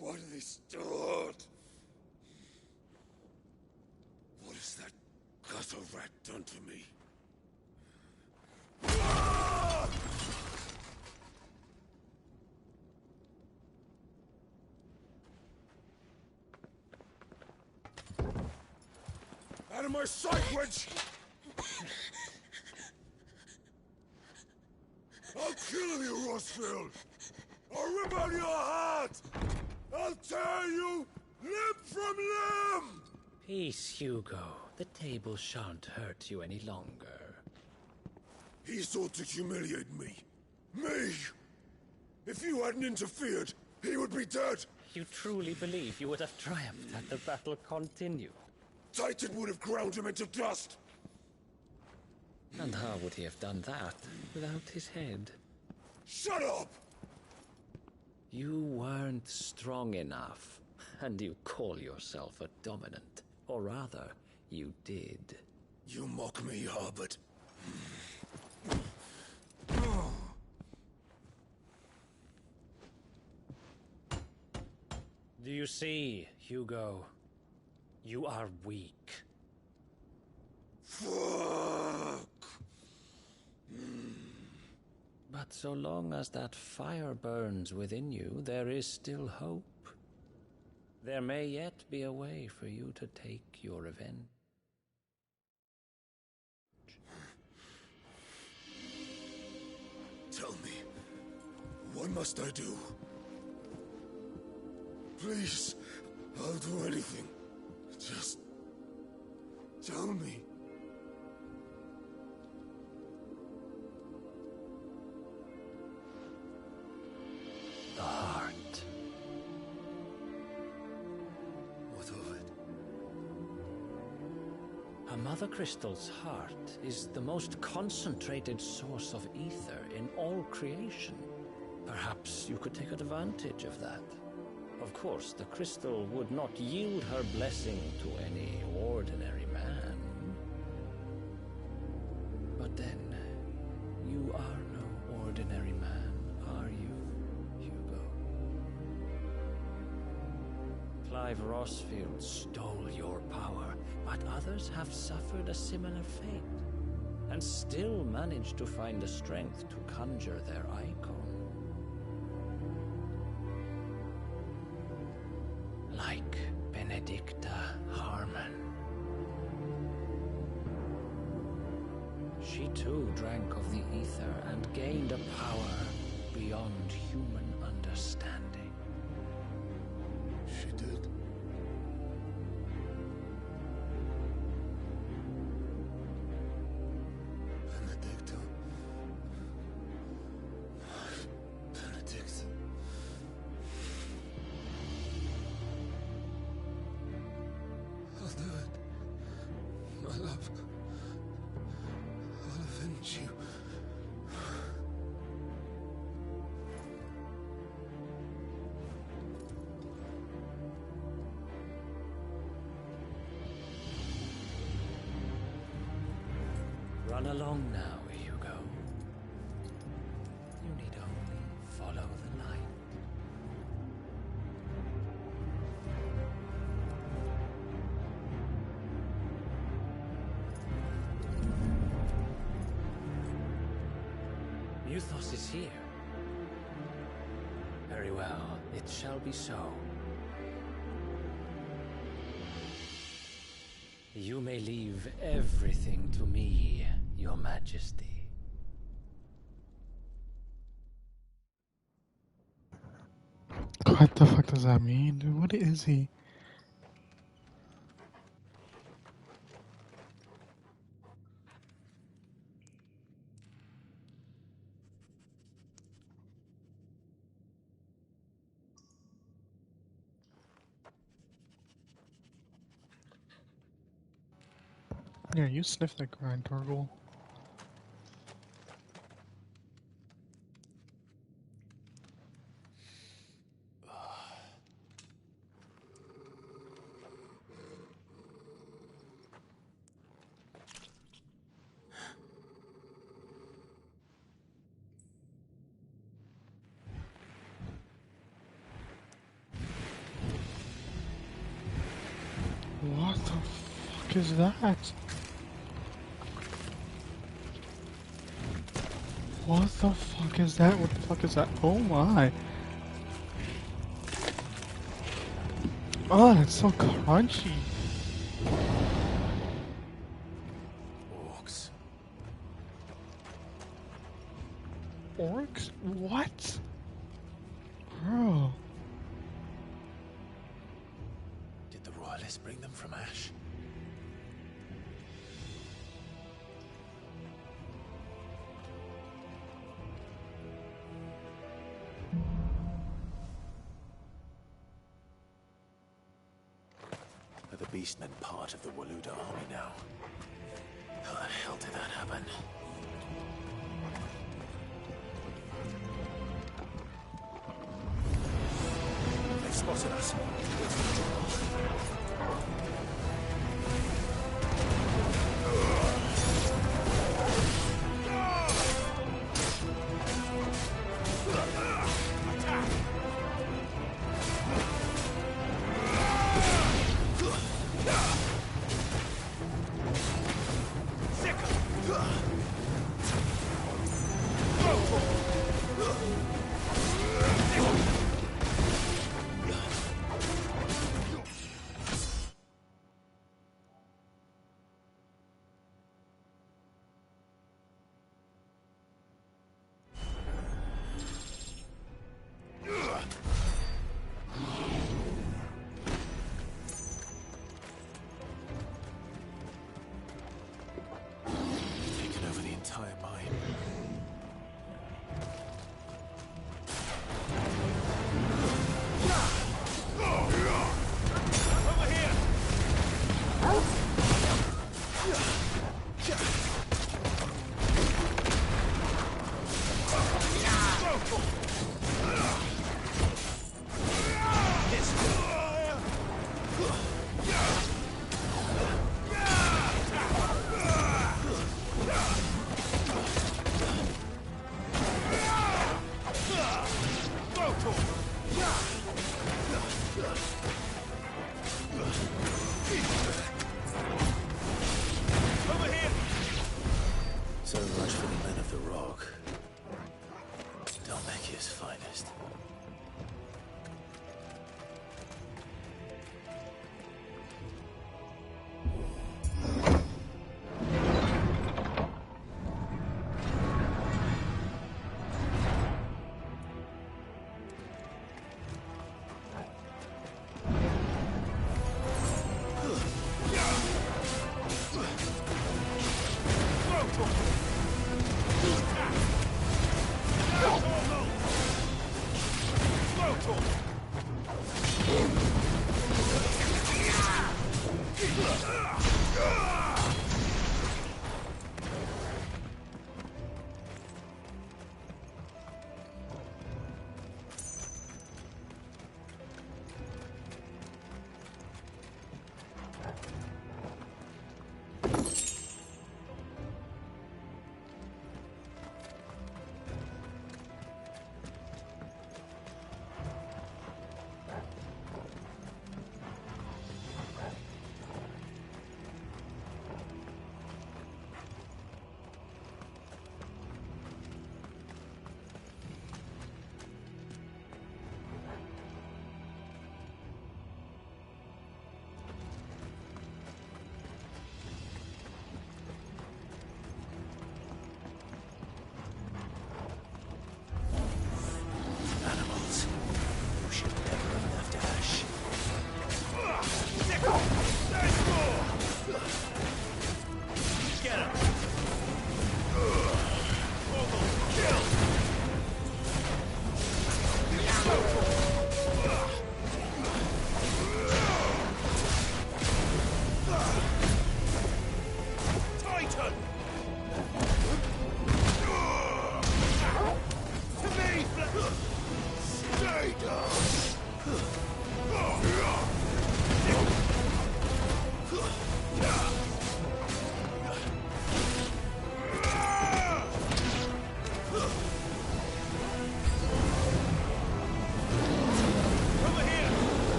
What have they stored? What has that gutter rat done to me? Out of my sight, wench! I'll kill you, Rosfield! I'll rip out your heart! I'll tear you limb from limb! Peace, Hugo. The table shan't hurt you any longer. He sought to humiliate me. Me! If you hadn't interfered, he would be dead! You truly believe you would have triumphed had the battle continued? Titan would have ground him into dust! And how would he have done that without his head? Shut up! You weren't strong enough, and you call yourself a dominant. Or rather, you did. You mock me, Harbert. Do you see, Hugo? You are weak. Fuck! But so long as that fire burns within you, there is still hope. There may yet be a way for you to take your revenge. Tell me, what must I do? Please, I'll do anything. Just tell me. The heart. What of it? A Mother Crystal's heart is the most concentrated source of ether in all creation. Perhaps you could take advantage of that. Of course, the crystal would not yield her blessing to any ordinary man. But then, you are no ordinary man, are you, Hugo? Clive Rossfield stole your power, but others have suffered a similar fate, and still managed to find the strength to conjure their icon. Like Benedicta Harmon. She too drank of the ether and gained a power beyond human understanding. She did. Benedicta. Benedicta. I'll do it. My love. I'll avenge you. Run along now, Hugo. You need only follow the light. Muthos is here. Very well, it shall be so. You may leave everything to me, Your Majesty. What the fuck does that mean, dude? What is he? Yeah, you sniff that grind, Torgal. What the fuck is that? What the fuck is that? What the fuck is that? Oh my. Oh, that's so crunchy. Orcs. Orcs? What? Bro. Did the Royalists bring them from Ash? Are the Beastmen part of the Waluda army now? How the hell did that happen? They've spotted us.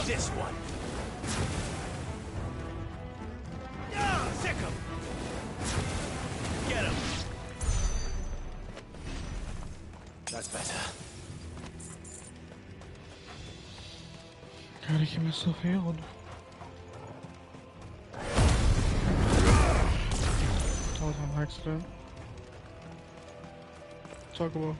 This one. Yeah, sick him. Get him. That's better. Gotta keep myself healed. That was an accident. Talk about.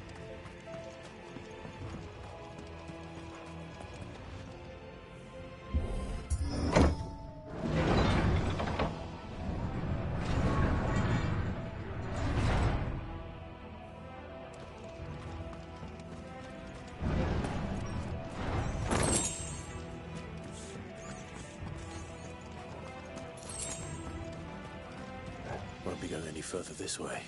Won't be going any further this way.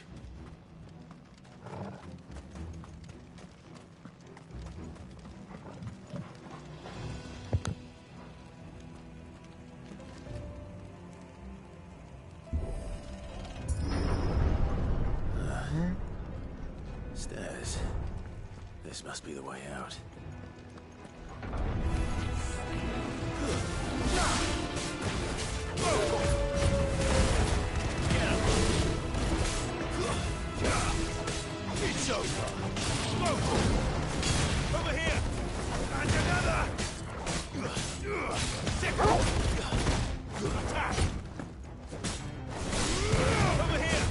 Stairs. This must be the way out. It's over. Smoke. Over here. And another. Sick. Attack. Over here.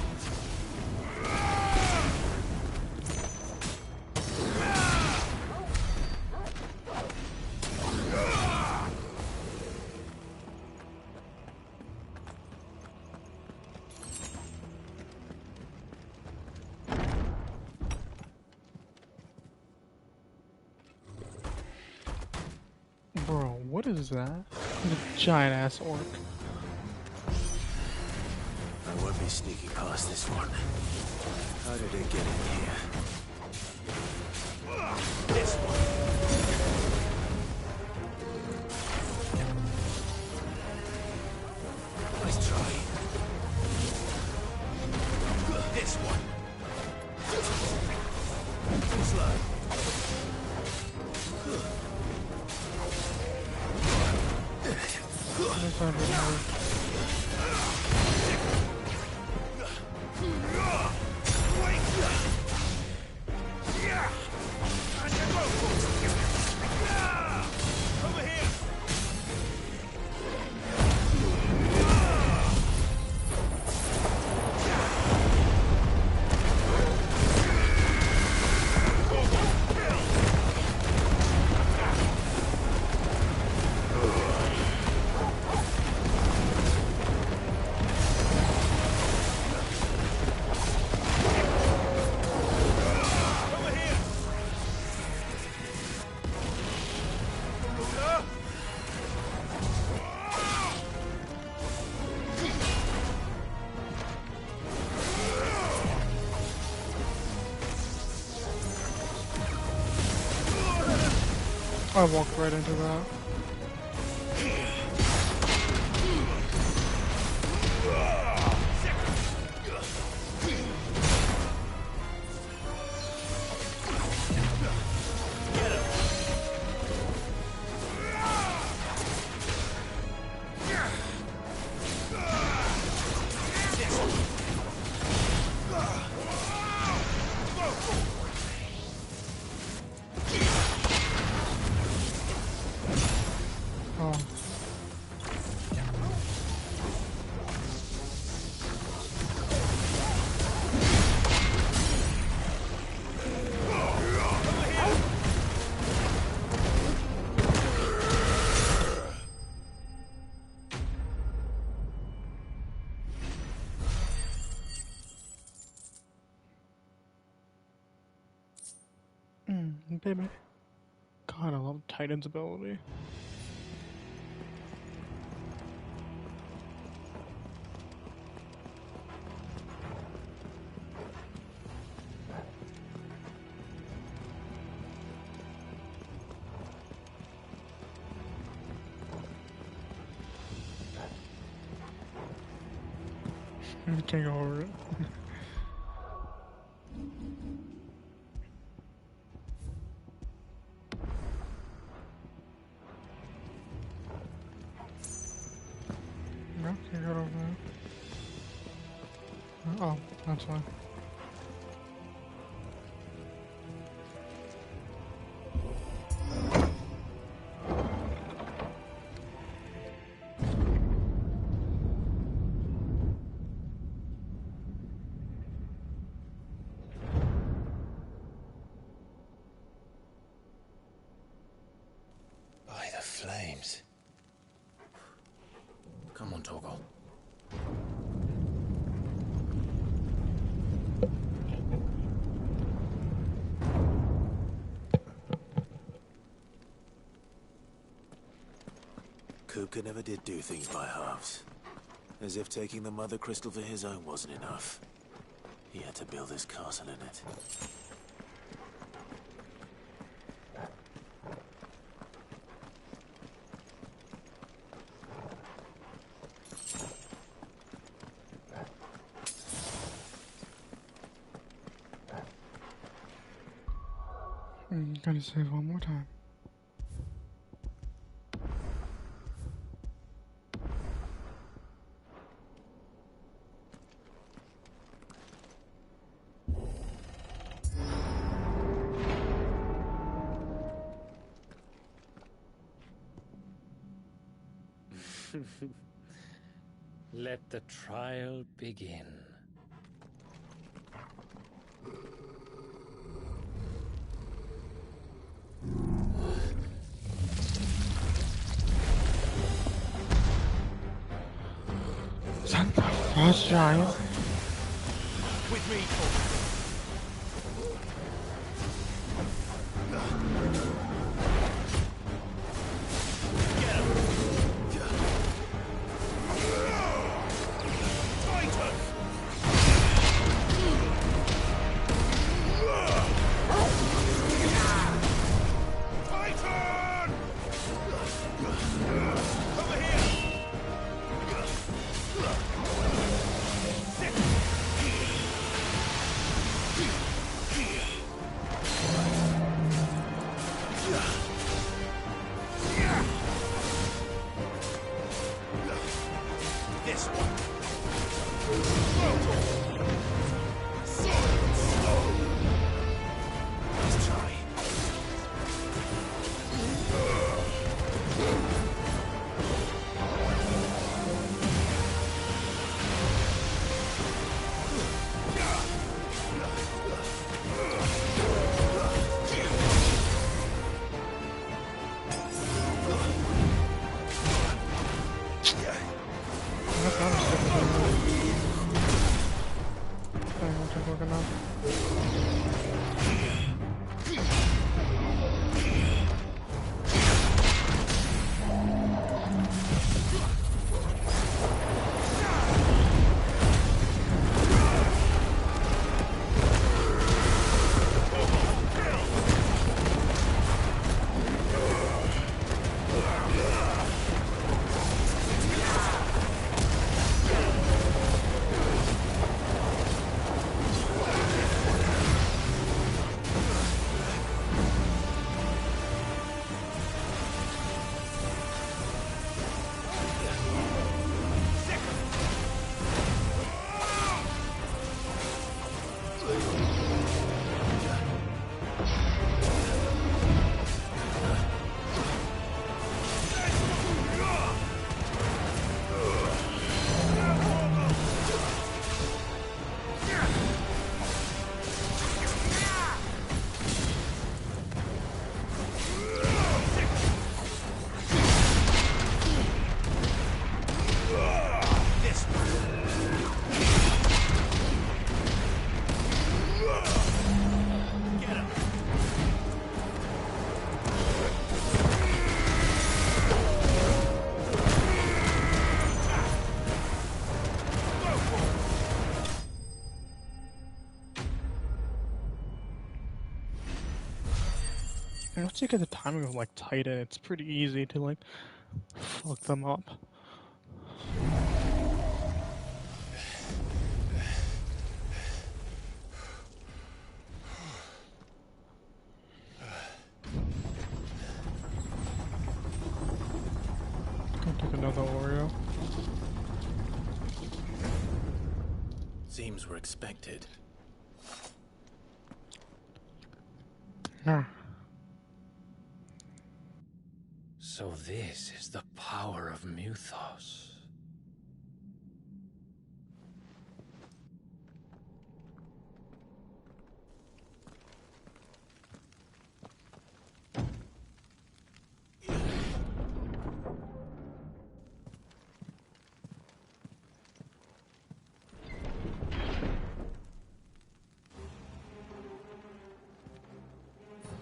Bro, what is that? The giant ass orc. I won't be sneaking past this one. How did it get in here? This one. That didn't work. Over here! I walked right into that. Baby. God, I love Titan's ability. I can't go over it. No, can't go over there. Oh, that's fine. By the flames. Come on, Torgal. Kupka never did do things by halves. As if taking the Mother Crystal for his own wasn't enough. He had to build his castle in it. Gotta save one more time. Let the trial begin. Santa Frost Giant. With me, This one. Let's try. Once you get the timing of like Titan, it's pretty easy to like fuck them up. Gonna take another Oreo. Seems we're expected. So this is the power of Muthos.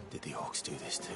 Did the orcs do this too?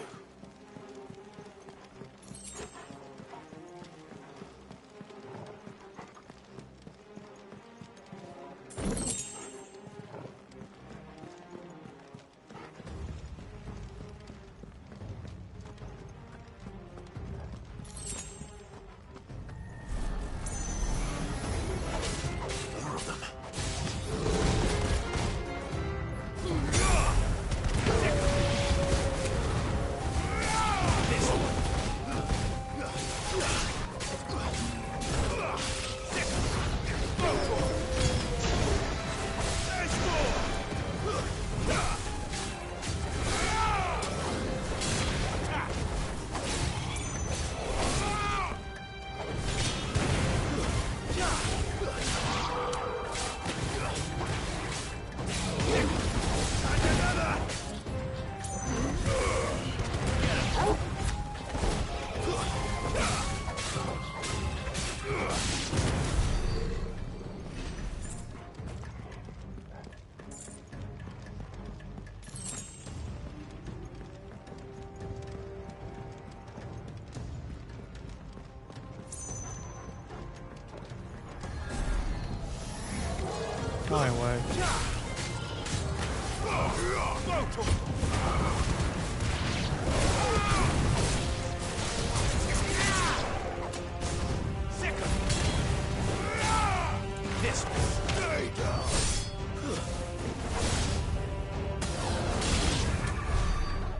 My way.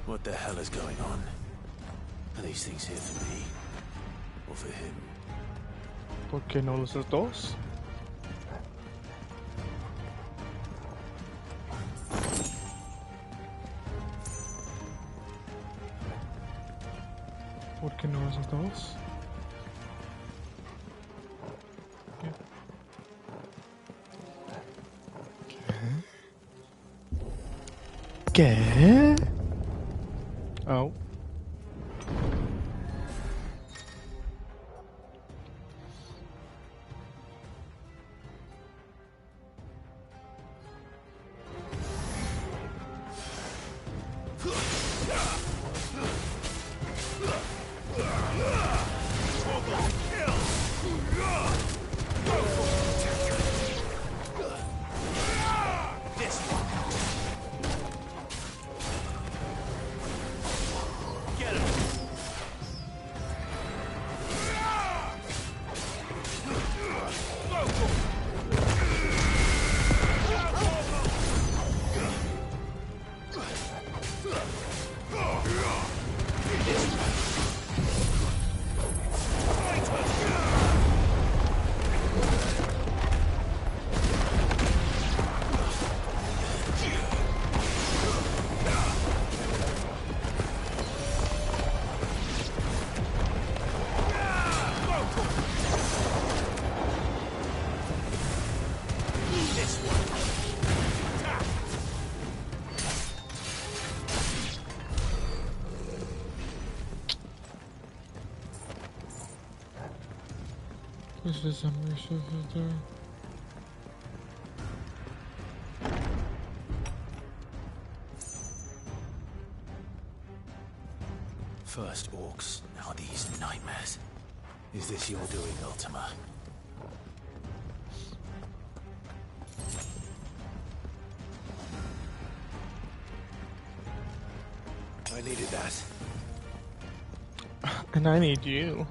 What the hell is going on? Are these things here for me? Or for him? ¿Por qué no los dos? ¿Por qué no los dos? ¿Qué? Oh. This is some resources there. First orcs, now these nightmares. Is this your doing, Ultima? I needed that. And I need you.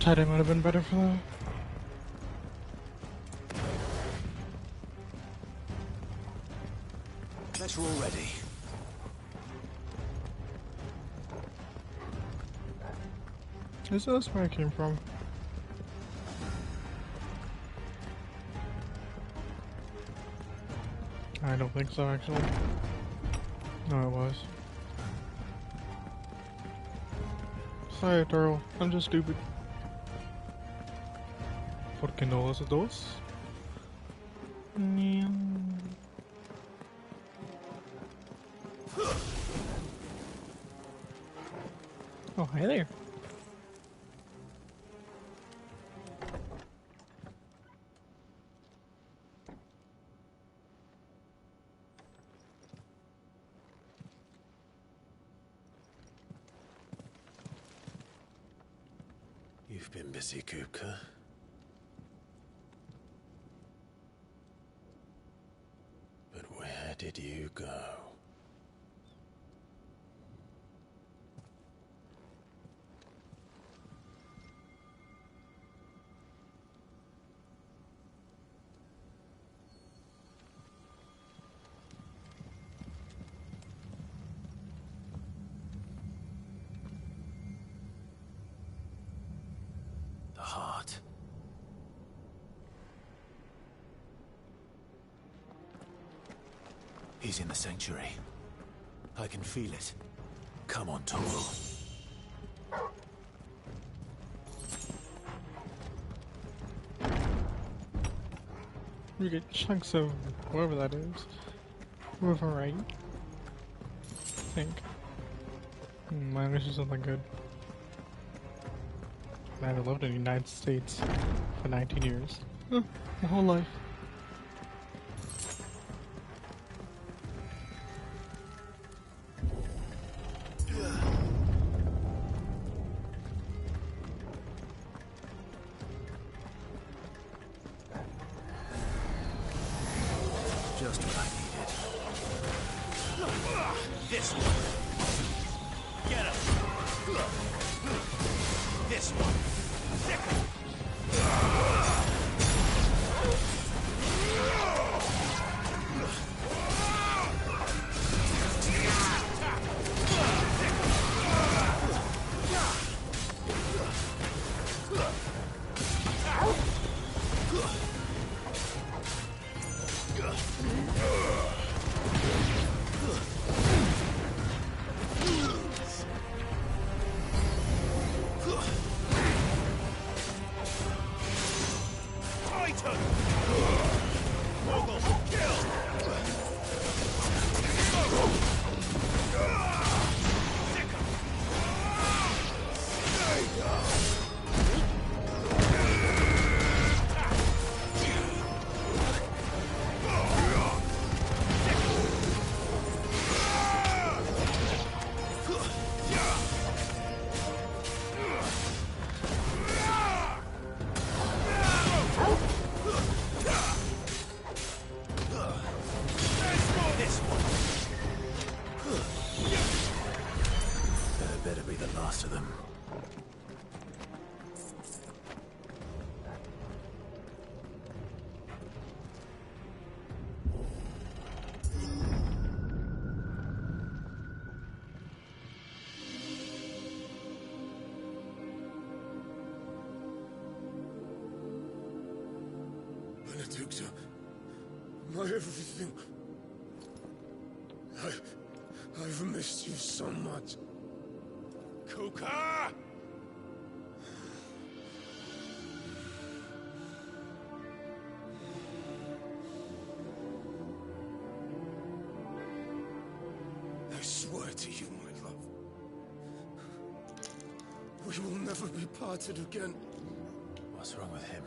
Tiding might have been better for that. Bet you're all ready. Is this where I came from? I don't think so, actually. No, it was. Sorry, Turtle. I'm just stupid. ¿Por qué no los dos? Oh, hey there. You've been busy, Kupka. did you go? The heart. He's in the sanctuary. I can feel it. Come on, Torgal. We get chunks of whoever that is. Whoever, right? I think. Mine is something good. I haven't lived in the United States for 19 years. My whole life. Just what I needed. This one. Get him. This one. Sickle. Benedikta, my everything. I've missed you so much. Kuka! I swear to you, my love, we will never be parted again. What's wrong with him?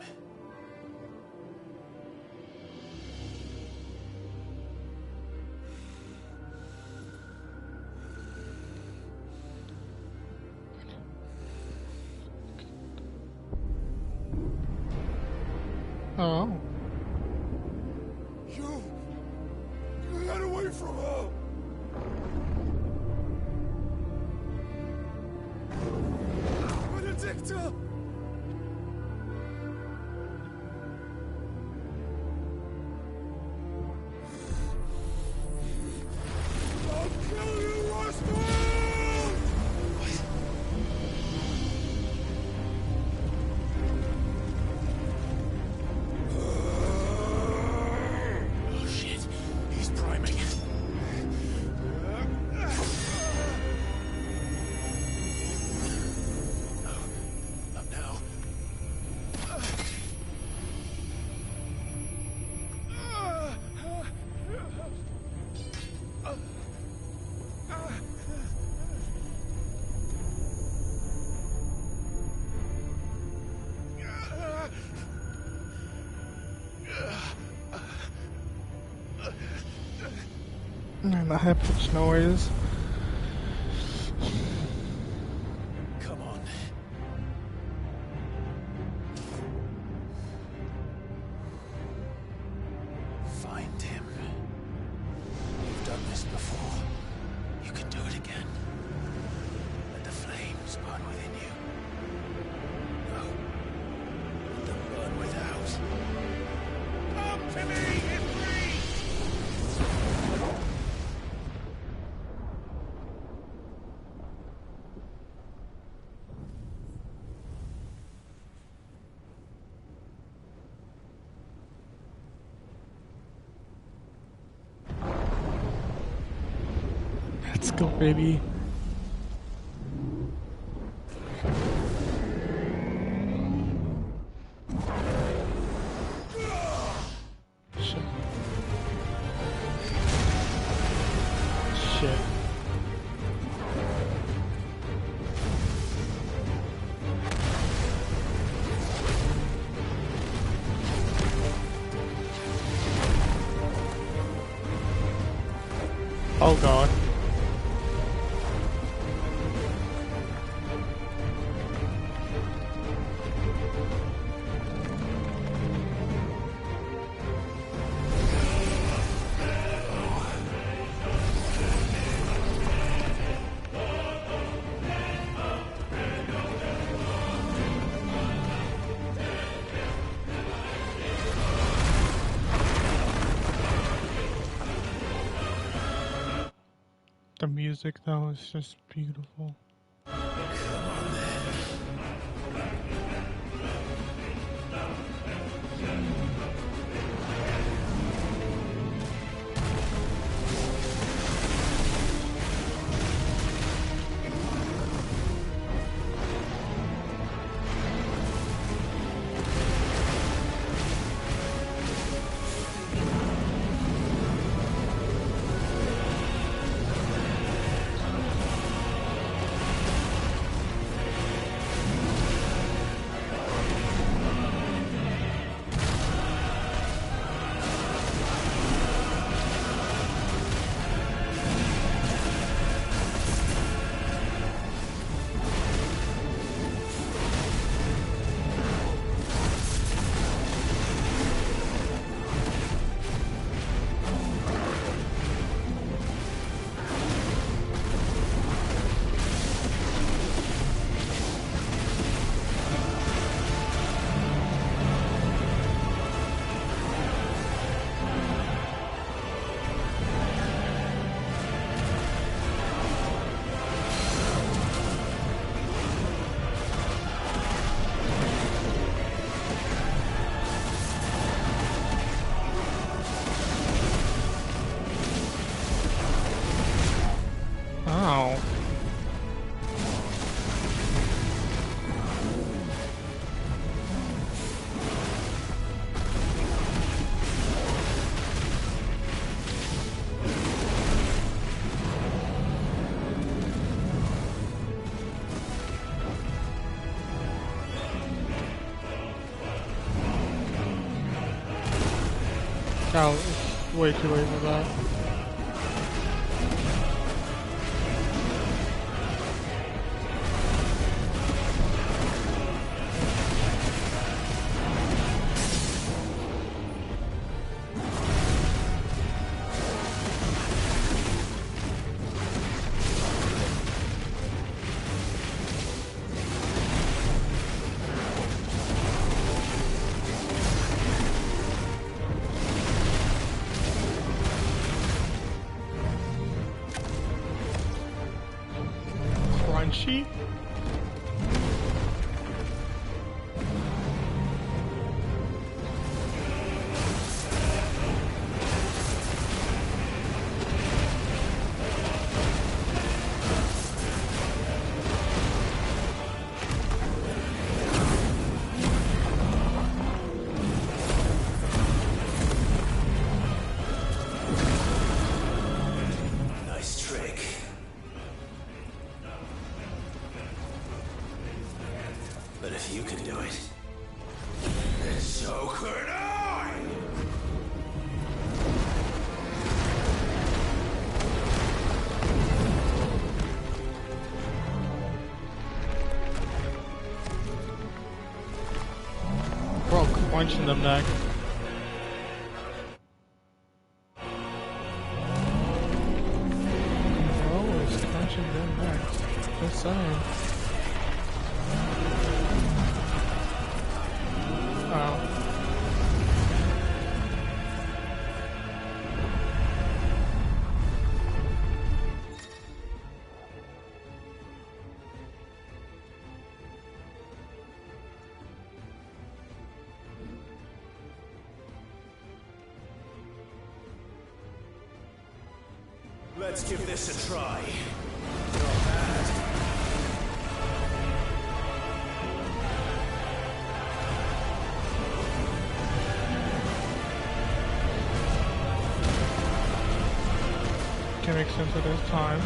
Oh. You got away from her. Benedikta! I'll kill you, Rostam! And the high pitched noise. Come on. Find him. this before. You can do it again. Let the flames burn within you. No. Let them burn without. Come to me, Ifrit! Let's go, baby. Shit. Shit. Oh god. The music though is just beautiful. Ow. Oh, it's way too late for that. Crunchy? Nice trick. But if you can do it, then so could I! Bro, crunching them neck. saying. Oh. Let's give this a try. Not bad. Can make sense of this time.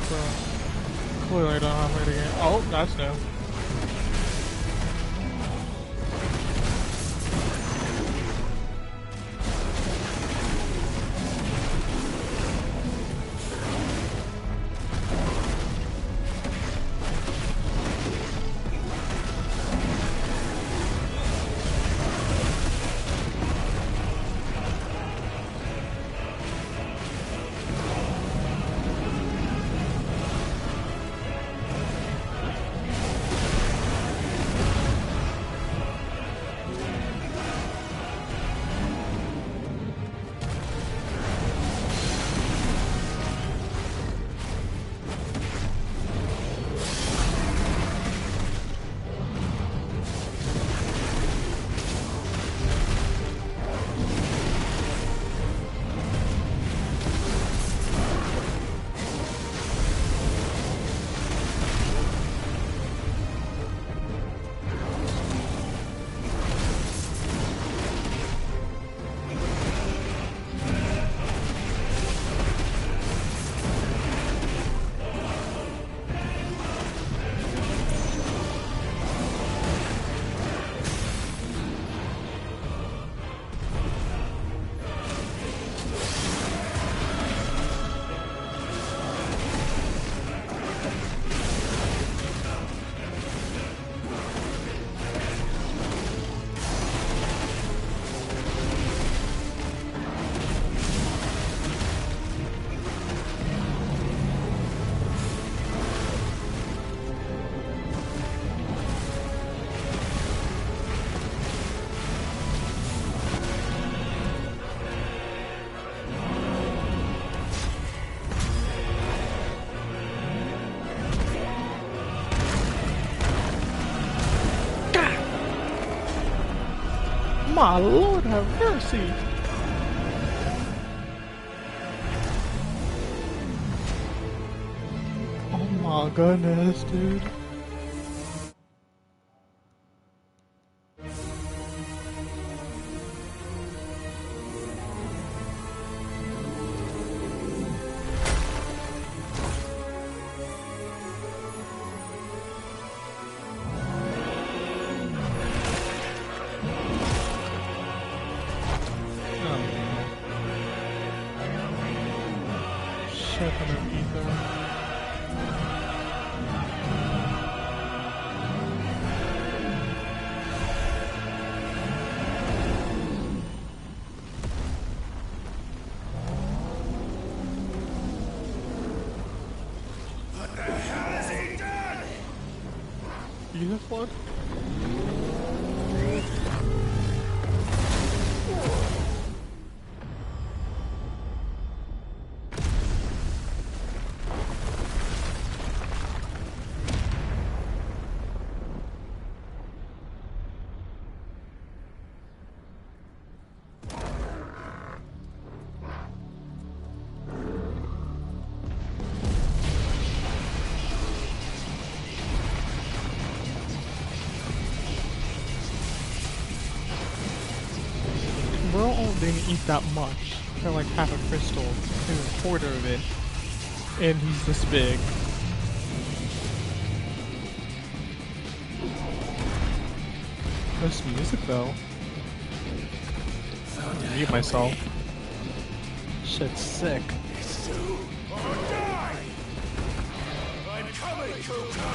So, clearly don't have a way to get. Oh, that's new. My Lord, have mercy! Oh my goodness, dude. Ether flood? Bro didn't eat that much. Got like half a crystal, maybe a quarter of it, and he's this big. This music though. I mute myself. Shit's sick. I'm coming, Kuka!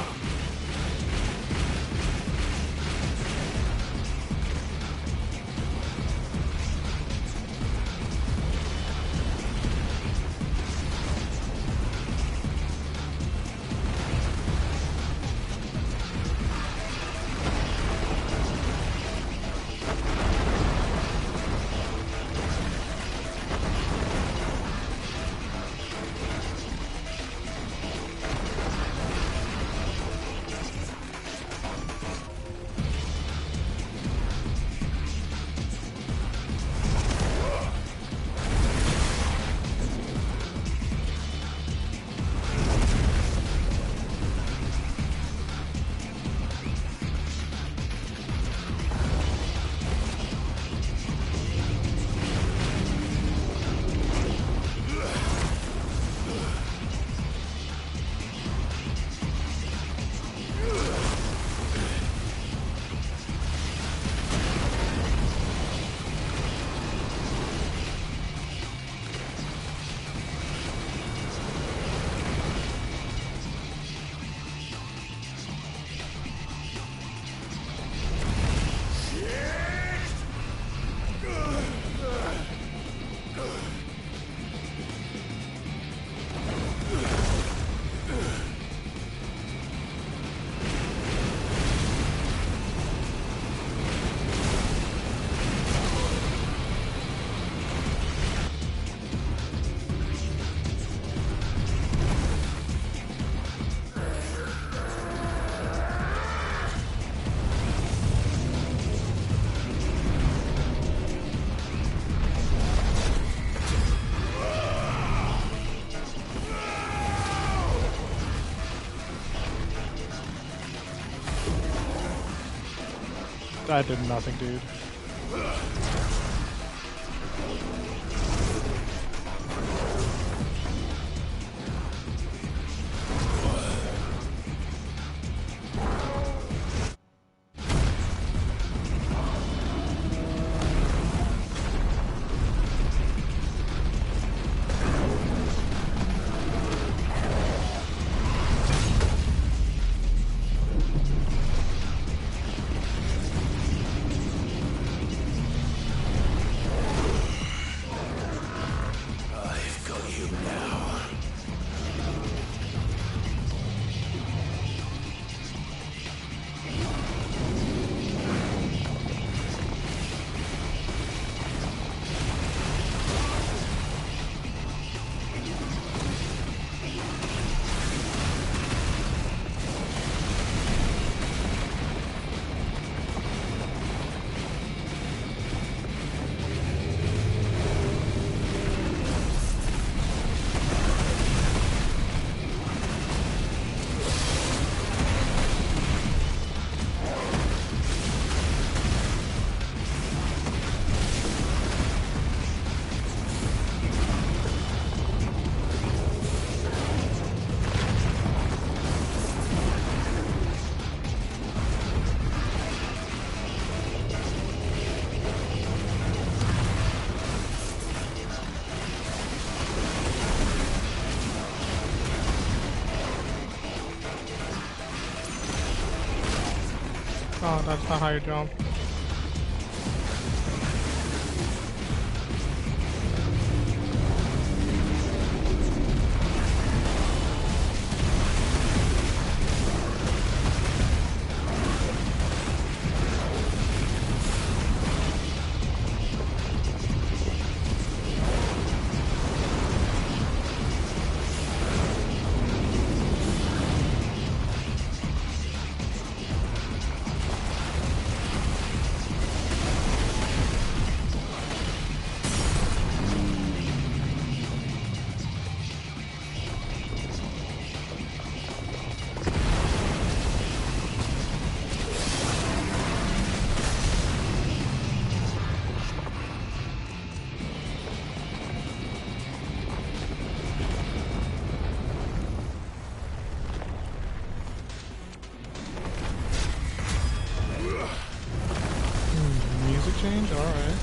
I did nothing, dude. Oh, that's not how you jump. Music change? Alright.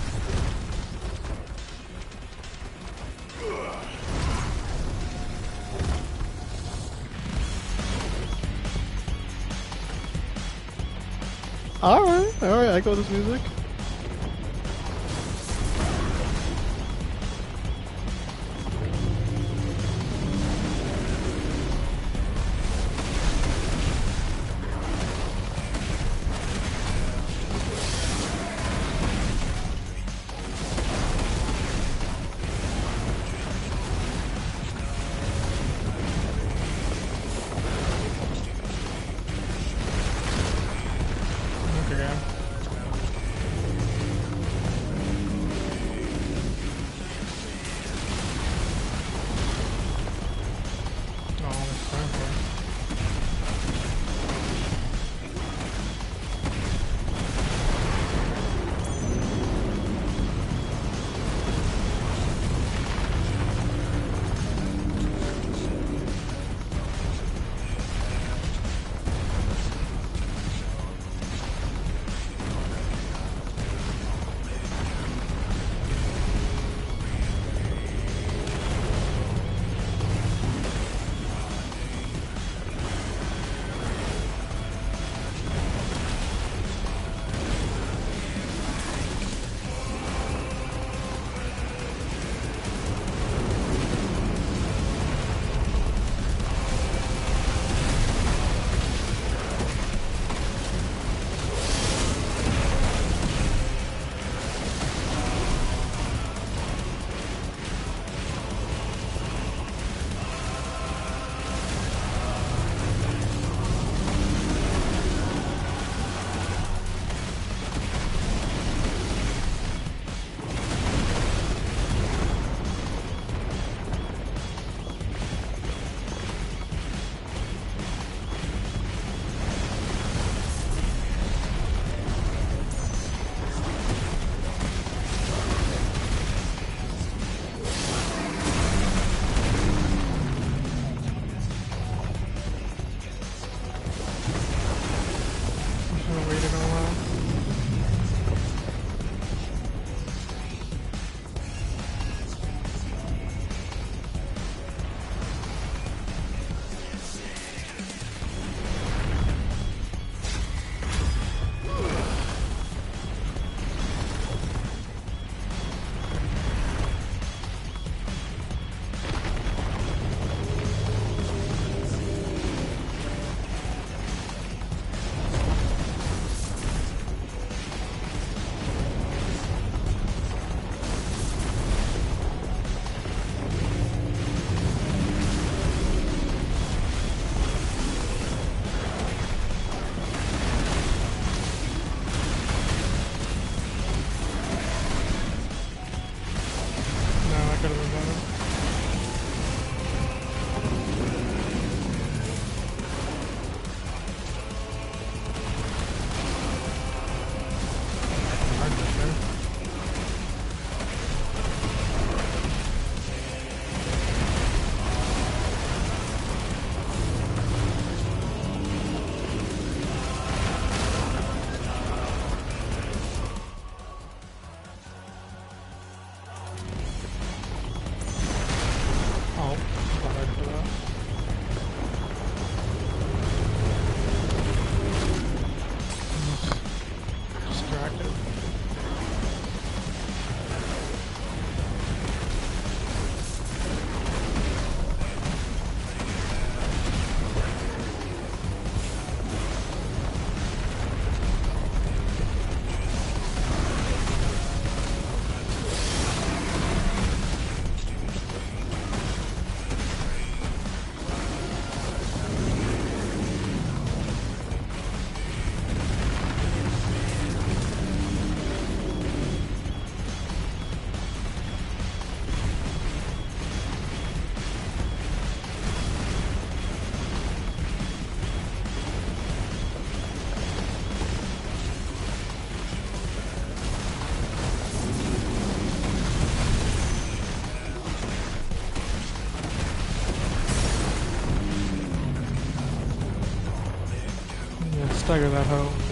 Alright, I go with this music. stagger that hoe.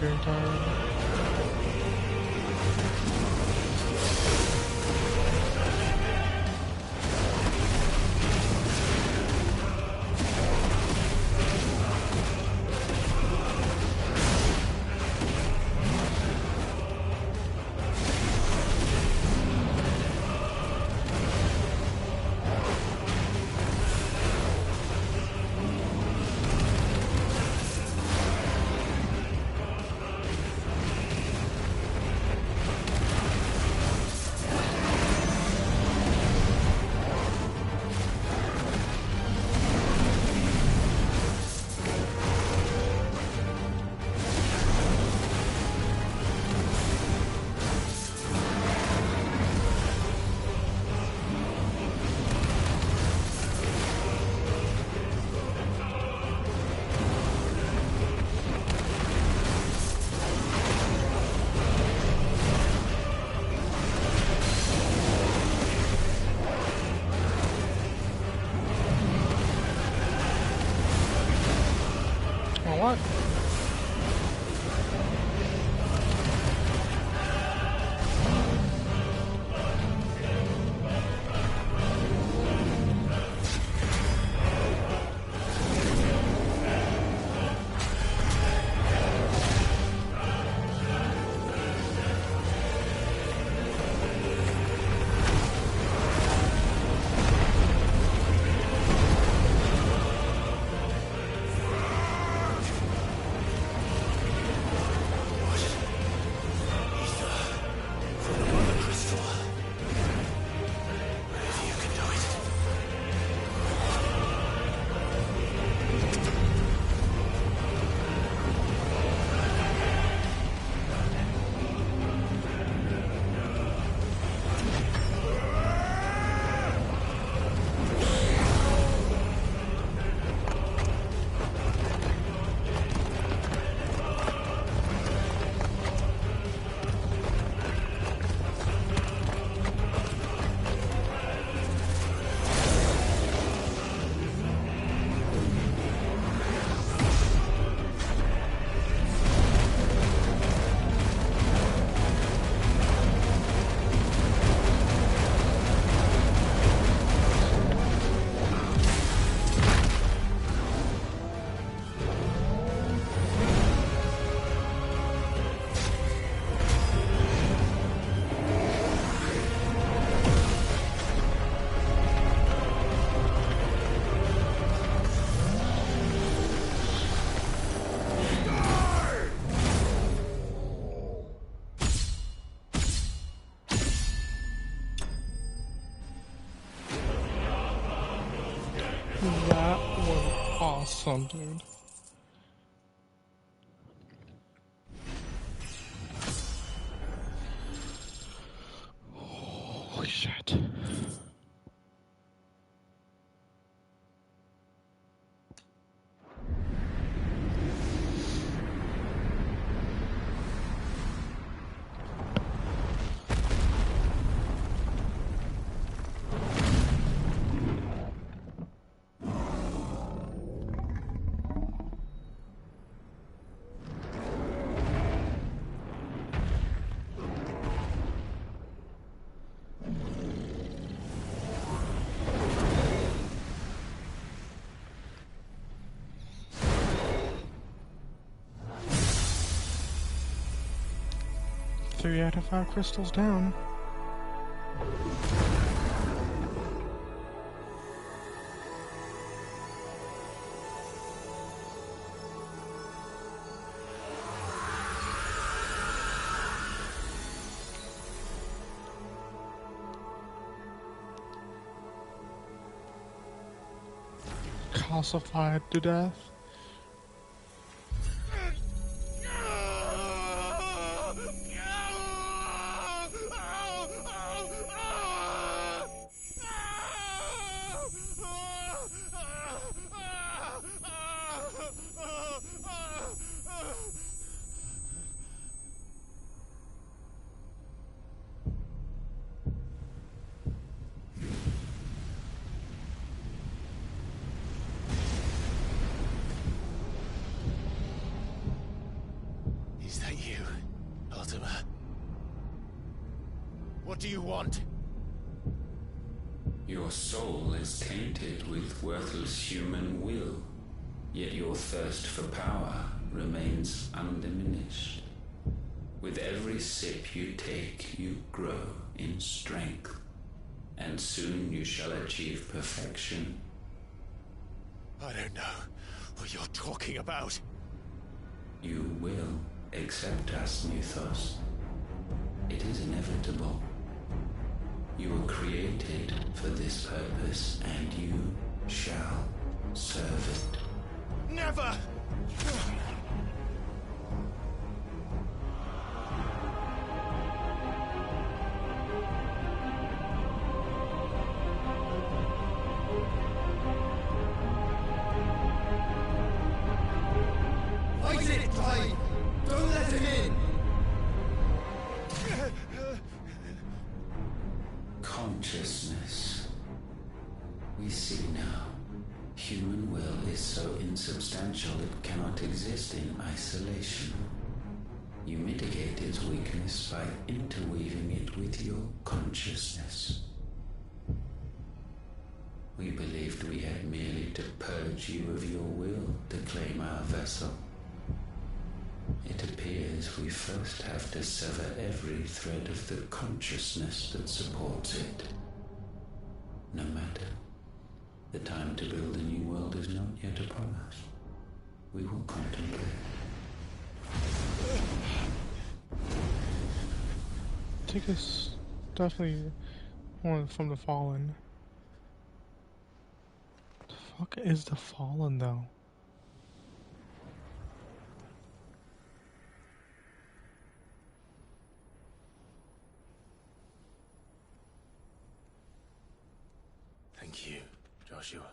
feeling tired. What? That was awesome, dude. Holy shit. Three out of 5 crystals down. Calcified to death. What do you want? Your soul is tainted with worthless human will, yet your thirst for power remains undiminished. With every sip you take, you grow in strength, and soon you shall achieve perfection. I don't know what you're talking about. You will accept us, Mythos. It is inevitable. You were created for this purpose, and you shall serve it. Never! Fight it, Clyde! Don't let him in! Consciousness. We see now. Human will is so insubstantial it cannot exist in isolation. You mitigate its weakness by interweaving it with your consciousness. We believed we had merely to purge you of your will to claim our vessel. It appears we first have to sever every thread of the consciousness that supports it. No matter. The time to build a new world is not yet upon us. We will contemplate. I think it's definitely one from the Fallen. The fuck is the Fallen, though? Thank you, Joshua.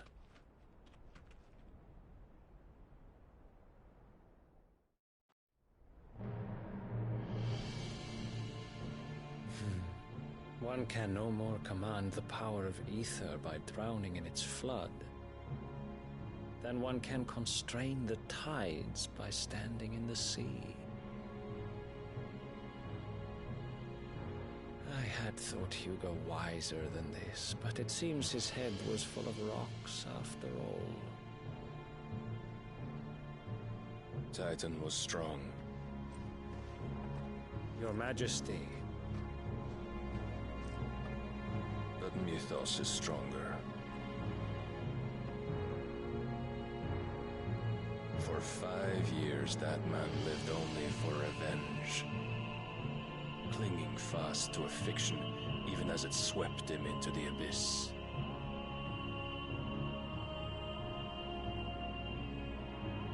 One can no more command the power of ether by drowning in its flood than one can constrain the tides by standing in the sea. I had thought Hugo wiser than this, but it seems his head was full of rocks after all. Titan was strong. Your Majesty. But Mythos is stronger. For 5 years, that man lived only for revenge. Clinging fast to a fiction, even as it swept him into the abyss.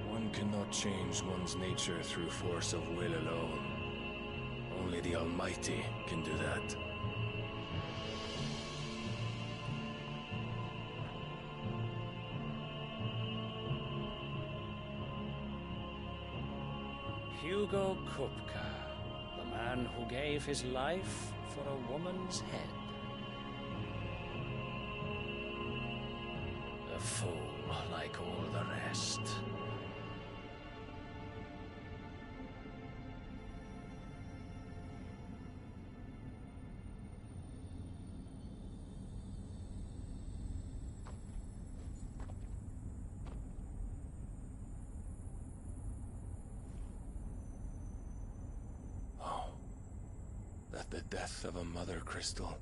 One cannot change one's nature through force of will alone. Only the Almighty can do that. Hugo Kupka, the man who gave his life for a woman's head. A fool like all the rest. That the death of a mother crystal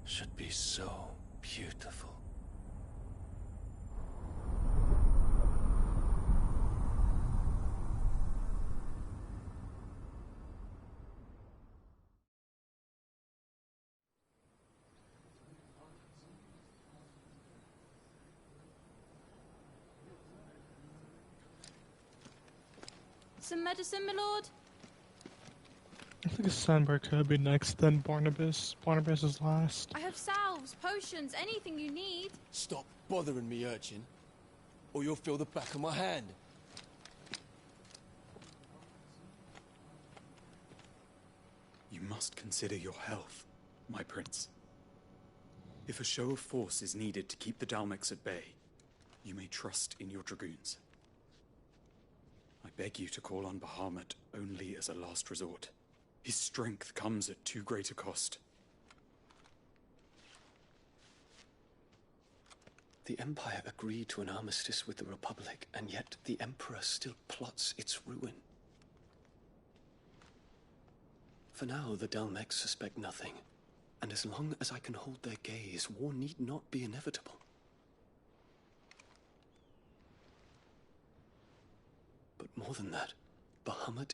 should be so beautiful. Some medicine, my lord? I think Sandberg could be next, then Barnabas. Barnabas is last. I have salves, potions, anything you need. Stop bothering me, urchin, or you'll feel the back of my hand. You must consider your health, my prince. If a show of force is needed to keep the Dalmex at bay, you may trust in your dragoons. I beg you to call on Bahamut only as a last resort. His strength comes at too great a cost. The Empire agreed to an armistice with the Republic, and yet the Emperor still plots its ruin. For now, the Dalmex suspect nothing, and as long as I can hold their gaze, war need not be inevitable. But more than that, Bahamut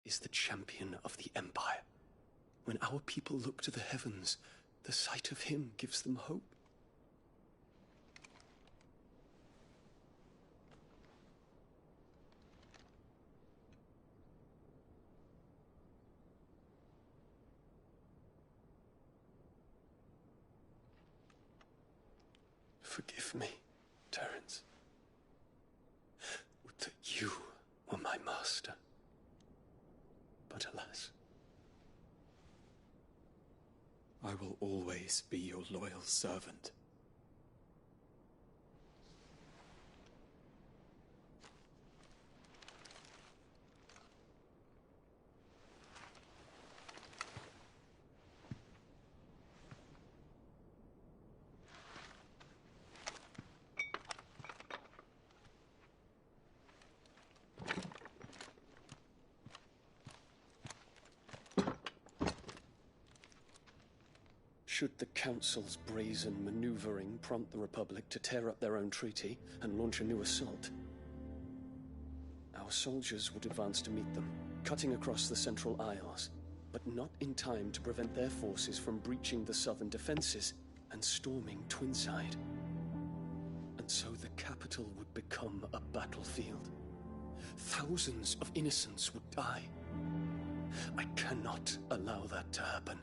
is the champion of the Empire. When our people look to the heavens, the sight of him gives them hope. Forgive me, Terence. Would that you were my master. But alas. I will always be your loyal servant. Should the Council's brazen maneuvering prompt the Republic to tear up their own treaty and launch a new assault, our soldiers would advance to meet them, cutting across the Central Isles, but not in time to prevent their forces from breaching the southern defenses and storming Twinside. And so the capital would become a battlefield. Thousands of innocents would die. I cannot allow that to happen.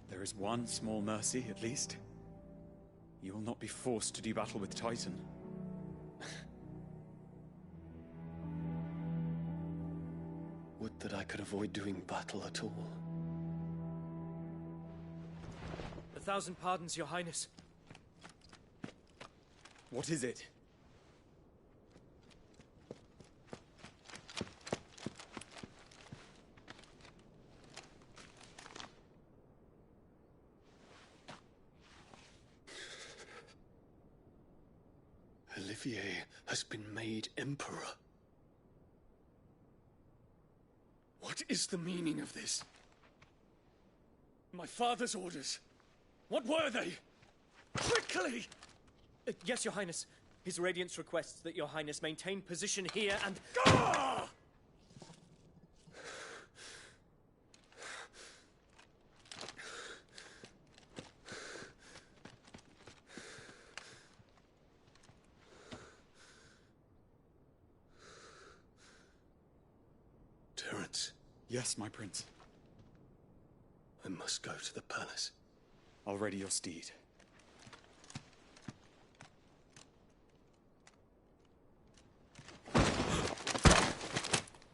There is one small mercy, at least. You will not be forced to do battle with Titan. Would that I could avoid doing battle at all. 1,000 pardons, Your Highness. What is it? Olivier has been made Emperor. What is the meaning of this? My father's orders. What were they? Quickly! Yes, Your Highness. His Radiance requests that Your Highness maintain position here and... Gah! Terence. Yes, my prince. I must go to the palace. I'll ready your steed.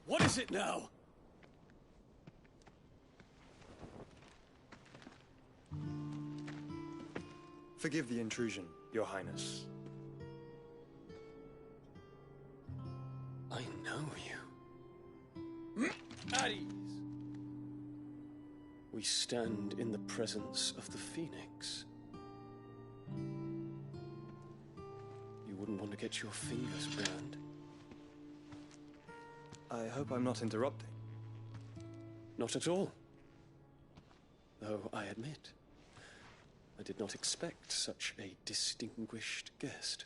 What is it now? Forgive the intrusion, Your Highness. I know you. At ease. We stand in the presence of the Phoenix. You wouldn't want to get your fingers burned. I hope I'm not interrupting. Not at all. Though I admit, I did not expect such a distinguished guest.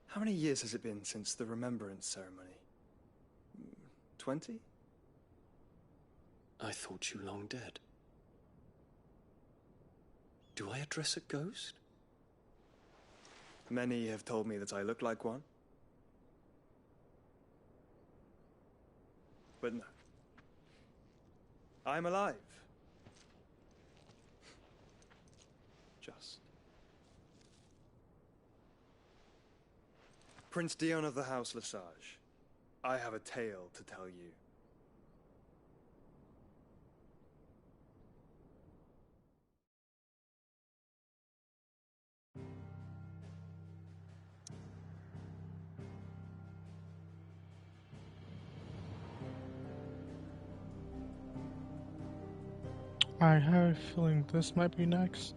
How many years has it been since the Remembrance ceremony? 20? I thought you long dead. Do I address a ghost? Many have told me that I look like one. But no. I'm alive. Just. Prince Dion of the House Lesage, I have a tale to tell you. I have a feeling this might be next,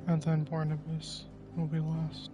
and then Barnabas will be last.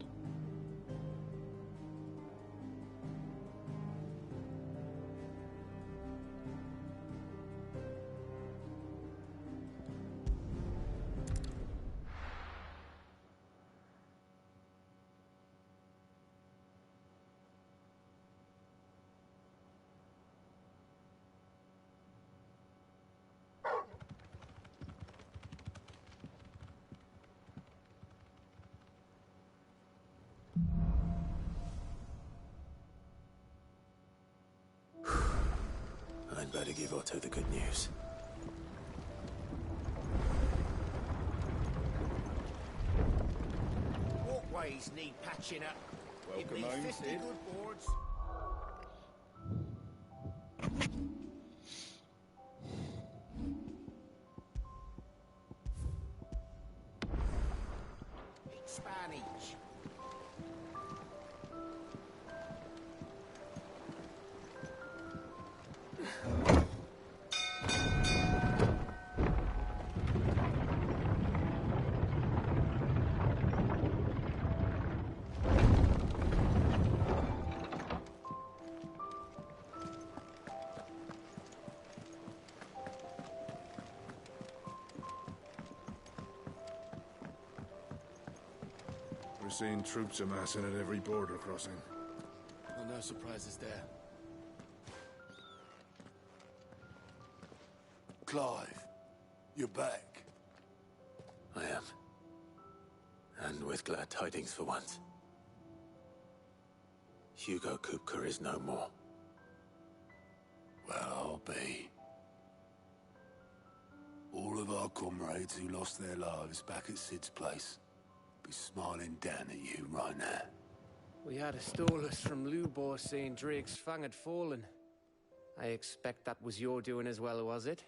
I'd better give Otto the good news. Walkways need patching up. Give me 50 good boards. It's Spanish. We're seeing troops amassing at every border crossing. Well, no surprises there. Clive, you're back. I am. And with glad tidings for once. Hugo Kupka is no more. Well, I'll be. All of our comrades who lost their lives back at Sid's place be smiling down at you right now. We had a stolus from Lubor saying Drake's Fang had fallen. I expect that was your doing as well, was it?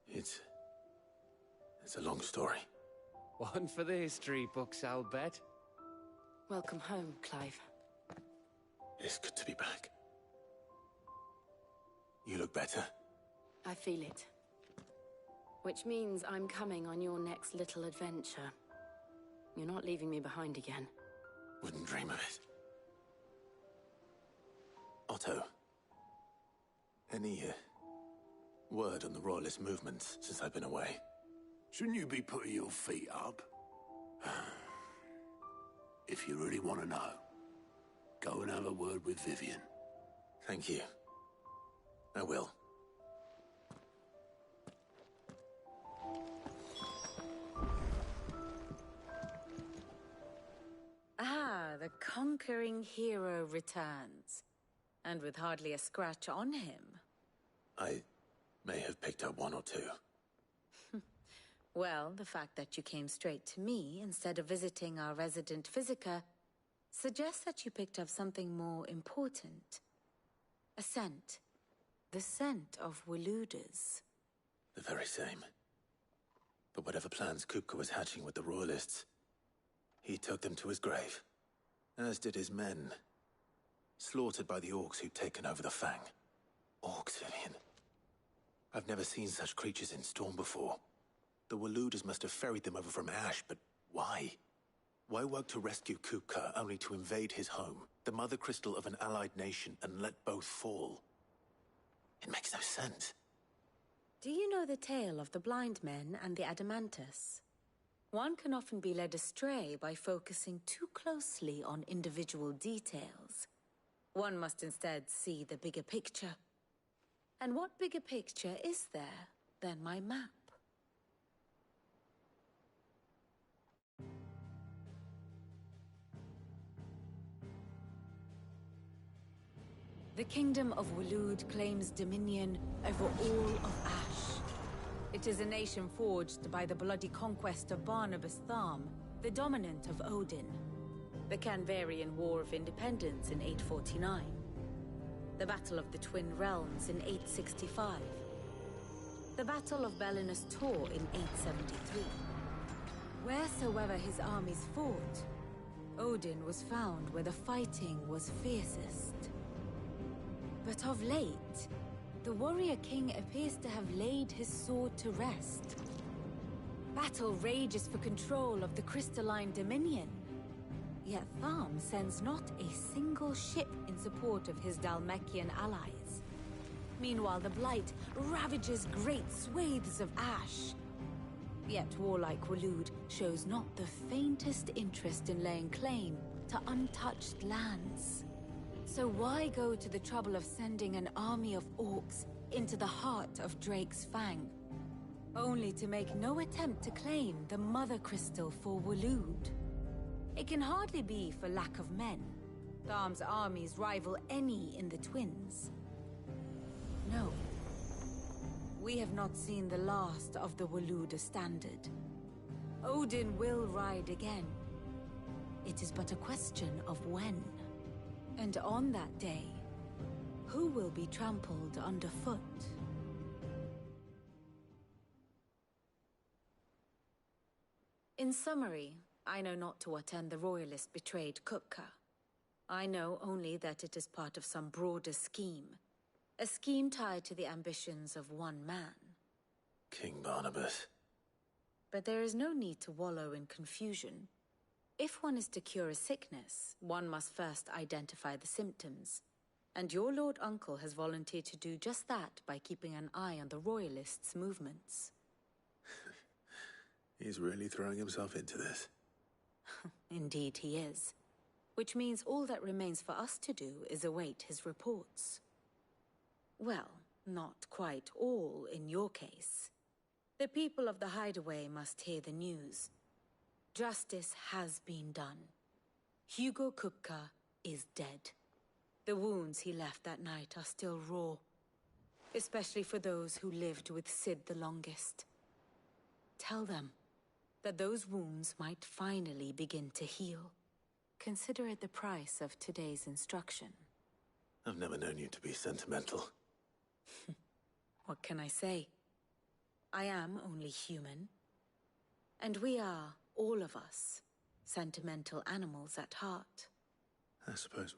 It's a long story. One for the history books, I'll bet. Welcome home, Clive. It's good to be back. You look better. I feel it. Which means I'm coming on your next little adventure. You're not leaving me behind again. Wouldn't dream of it. Otto, any word on the Royalist movements since I've been away? Shouldn't you be putting your feet up? If you really want to know, go and have a word with Vivian. Thank you. I will. Ah, the conquering hero returns. And with hardly a scratch on him. I may have picked up one or two. Well, the fact that you came straight to me instead of visiting our resident Physica suggests that you picked up something more important. A scent. The scent of Waloeders. The very same. But whatever plans Kupka was hatching with the Royalists, he took them to his grave. As did his men. Slaughtered by the Orcs who'd taken over the Fang. Orcs, Vivian. I've never seen such creatures in Storm before. The Waloeders must have ferried them over from Ash, but why? Why work to rescue Kupka only to invade his home, the mother crystal of an allied nation, and let both fall? It makes no sense. Do you know the tale of the blind men and the Adamantus? One can often be led astray by focusing too closely on individual details. One must instead see the bigger picture. And what bigger picture is there than my map? The Kingdom of Waloed claims dominion over all of Ash. It is a nation forged by the bloody conquest of Barnabas Tharm, the dominant of Odin. The Canvarian War of Independence in 849. The Battle of the Twin Realms in 865. The Battle of Belinus Tor in 873. Wheresoever his armies fought, Odin was found where the fighting was fiercest. But of late, the warrior king appears to have laid his sword to rest. Battle rages for control of the crystalline dominion. Yet Tharm sends not a single ship in support of his Dhalmekian allies. Meanwhile, the Blight ravages great swathes of ash. Yet warlike Waloed shows not the faintest interest in laying claim to untouched lands. So why go to the trouble of sending an army of orcs into the heart of Drake's Fang, only to make no attempt to claim the Mother Crystal for Waloed? It can hardly be for lack of men. Tharm's armies rival any in the Twins. No. We have not seen the last of the Waloed Standard. Odin will ride again. It is but a question of when. And on that day, who will be trampled underfoot? In summary, I know not to what end the Royalist betrayed Kupka. I know only that it is part of some broader scheme. A scheme tied to the ambitions of one man. King Barnabas. But there is no need to wallow in confusion. If one is to cure a sickness, one must first identify the symptoms. And your Lord Uncle has volunteered to do just that by keeping an eye on the Royalists' movements. He's really throwing himself into this. Indeed he is. Which means all that remains for us to do is await his reports. Well, not quite all in your case. The people of the Hideaway must hear the news. Justice has been done. Hugo Kupka is dead. The wounds he left that night are still raw, especially for those who lived with Cid the longest. Tell them that those wounds might finally begin to heal. Consider it the price of today's instruction. I've never known you to be sentimental. What can I say? I am only human. And we are, all of us, sentimental animals at heart. I suppose.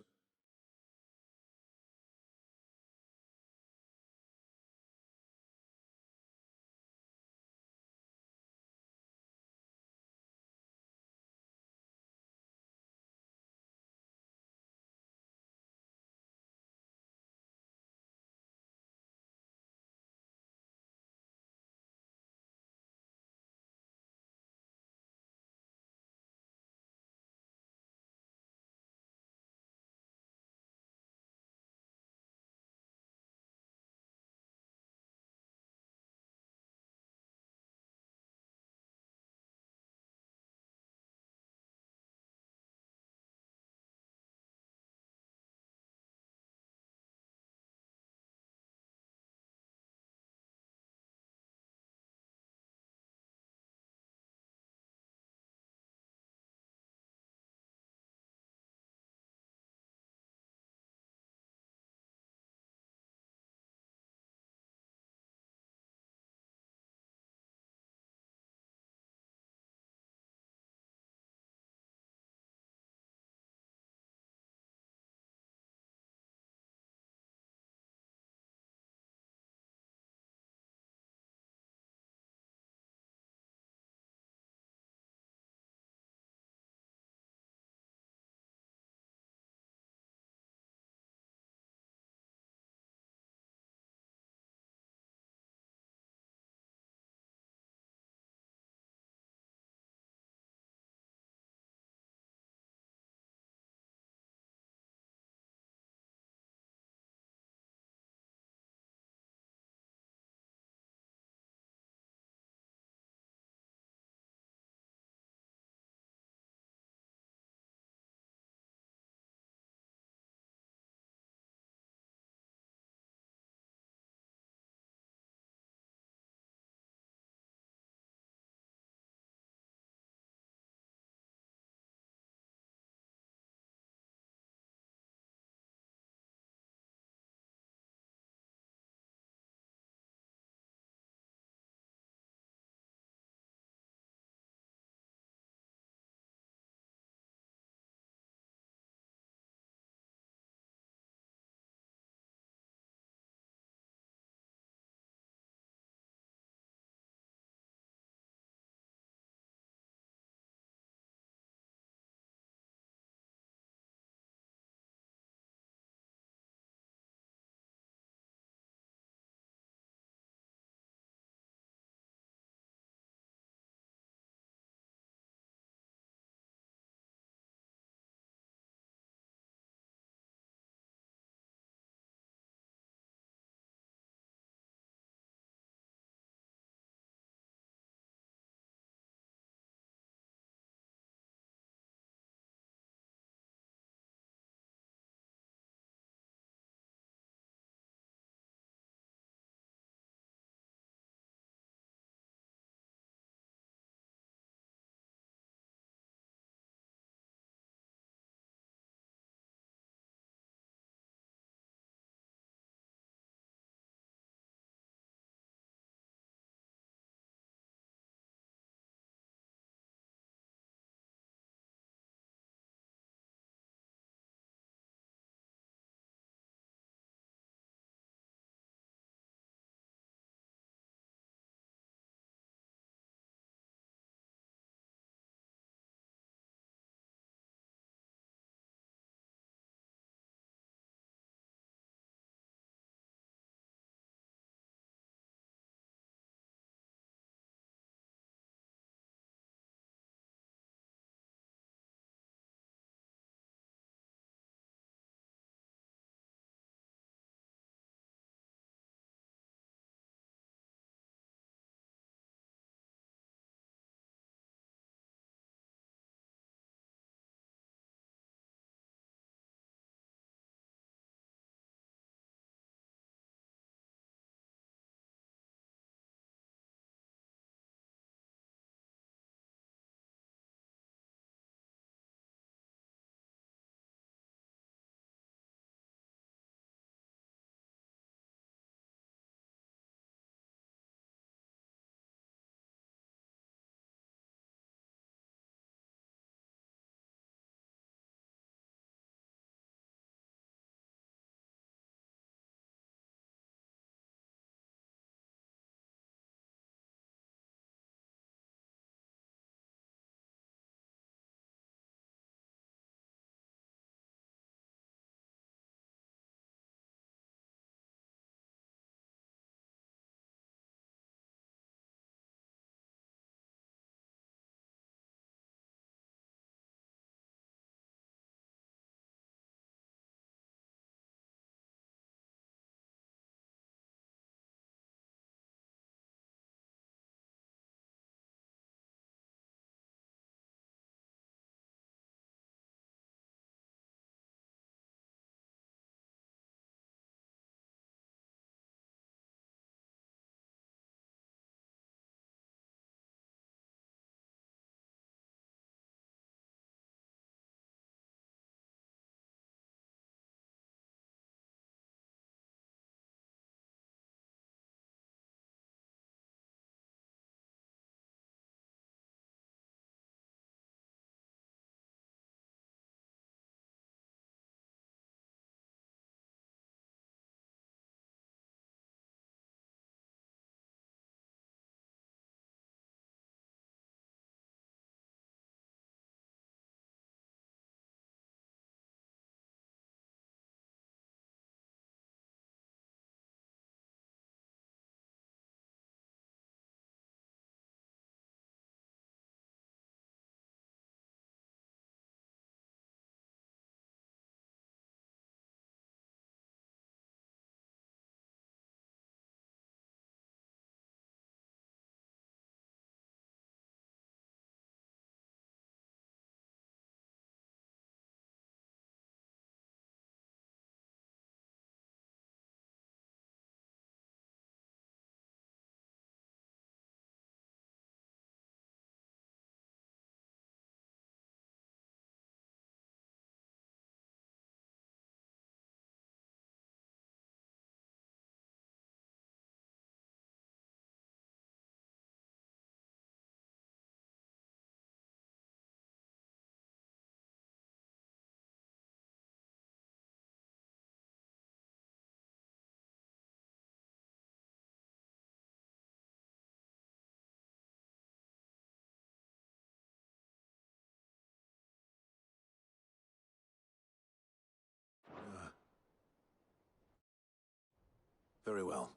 Very well.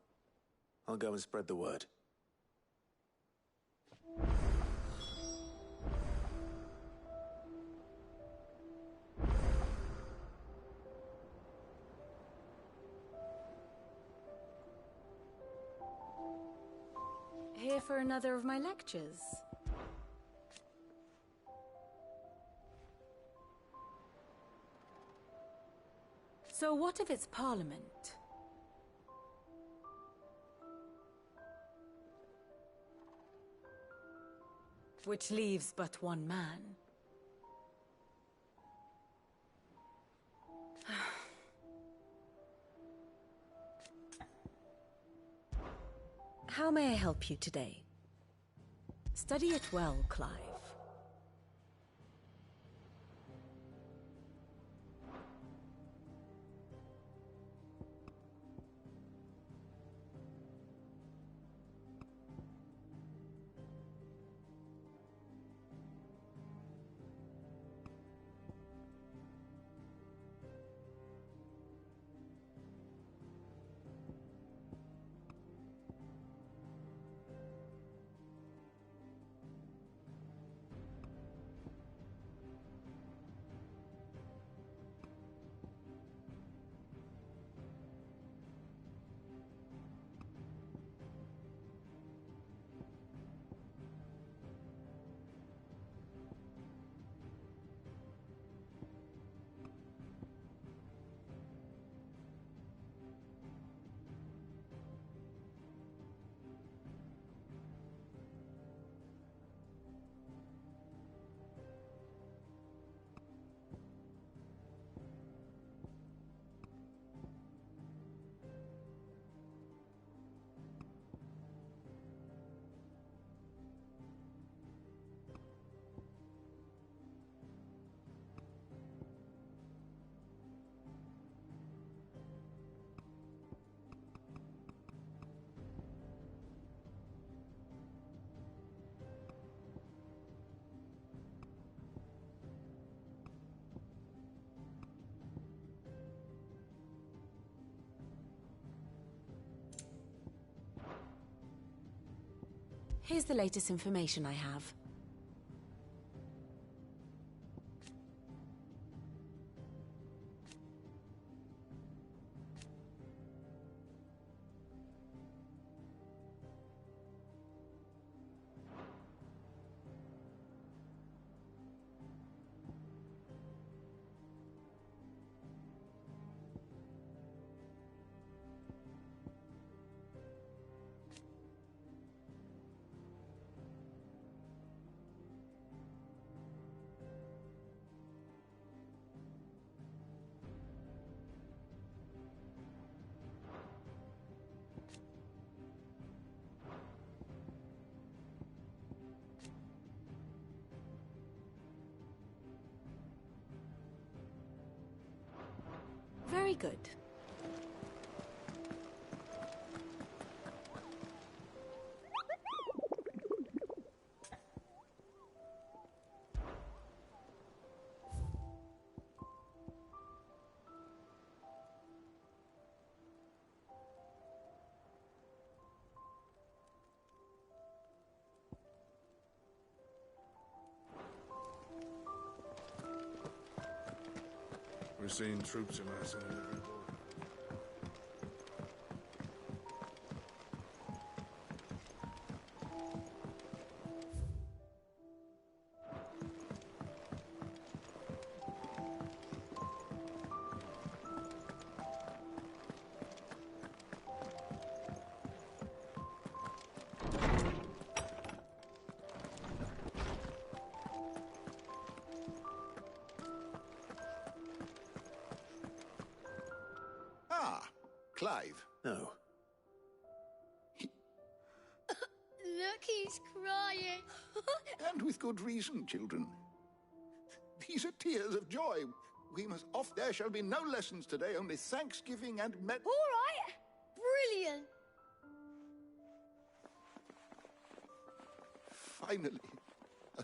I'll go and spread the word. Here for another of my lectures? So what of its parliament? Which leaves but one man. How may I help you today? Study it well, Clive. Here's the latest information I have. Very good. We're seeing troops amassing at every border. Clive? No. Look, he's crying. And with good reason, children. These are tears of joy. We must off. There shall be no lessons today, only Thanksgiving and All right. Brilliant. Finally,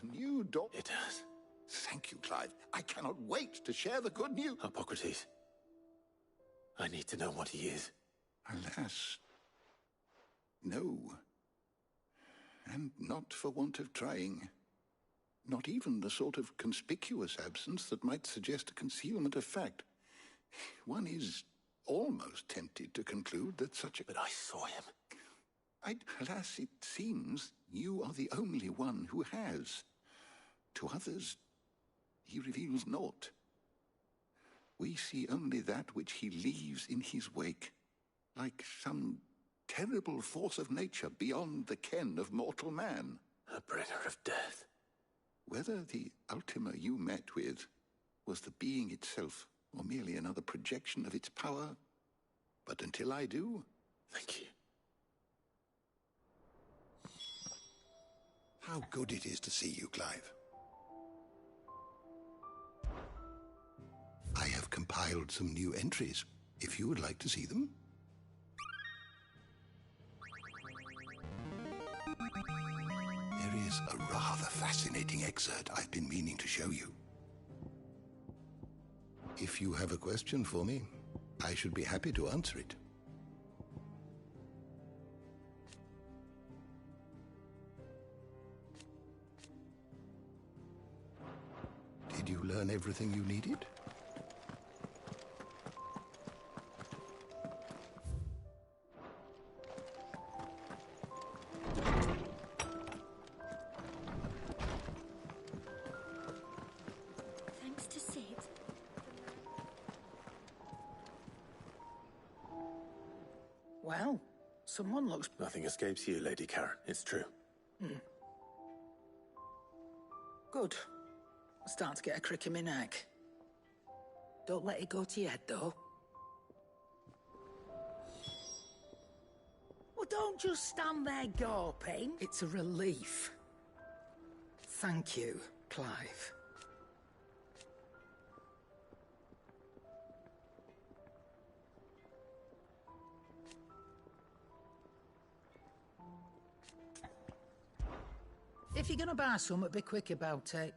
a new door. It does. Thank you, Clive. I cannot wait to share the good news. Hippocrates. I need to know what he is. Alas, no. And not for want of trying. Not even the sort of conspicuous absence that might suggest a concealment of fact. One is almost tempted to conclude that such a... But I saw him. Alas, it seems you are the only one who has. To others, he reveals naught. We see only that which he leaves in his wake, like some terrible force of nature beyond the ken of mortal man. A bringer of death. Whether the Ultima you met with was the being itself, or merely another projection of its power, but until I do... Thank you. How good it is to see you, Clive. I have compiled some new entries, if you would like to see them. There is a rather fascinating excerpt I've been meaning to show you. If you have a question for me, I should be happy to answer it. Did you learn everything you needed? Thanks to Sid. Well, someone looks... Nothing escapes you, Lady Karen. It's true. Good. I'm starting to get a crick in my neck. Don't let it go to your head, though. Well, don't just stand there gawping. It's a relief. Thank you, Clive. If you're gonna buy something, be quick about it.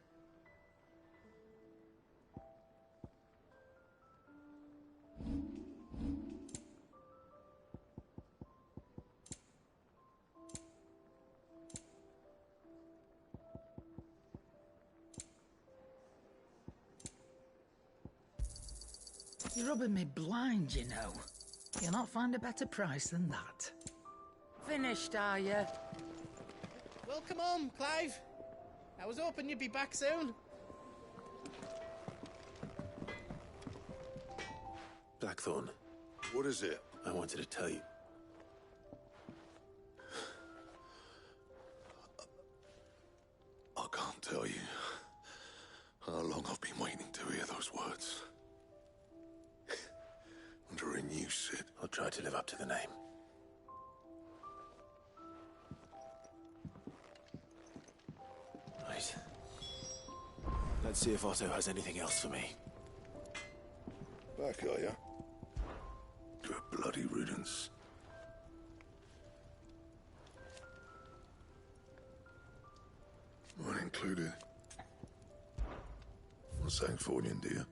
You're rubbing me blind, you know. You'll not find a better price than that. Finished, are you? Welcome home, Clive. I was hoping you'd be back soon. Blackthorn. What is it? I wanted to tell you. I can't tell you how long I've been waiting to hear those words. Under a new Sid. I'll try to live up to the name. Right. Let's see if Otto has anything else for me. Back, are ya? To a bloody riddance. Mine included. I'm saying Fornian, dear.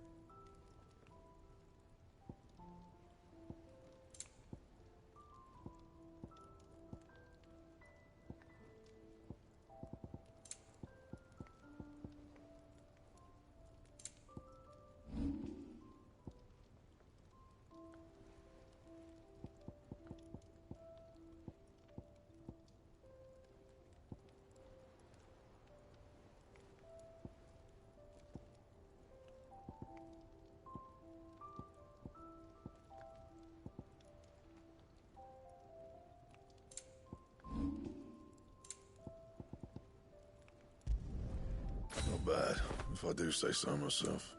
Not bad, if I do say so myself.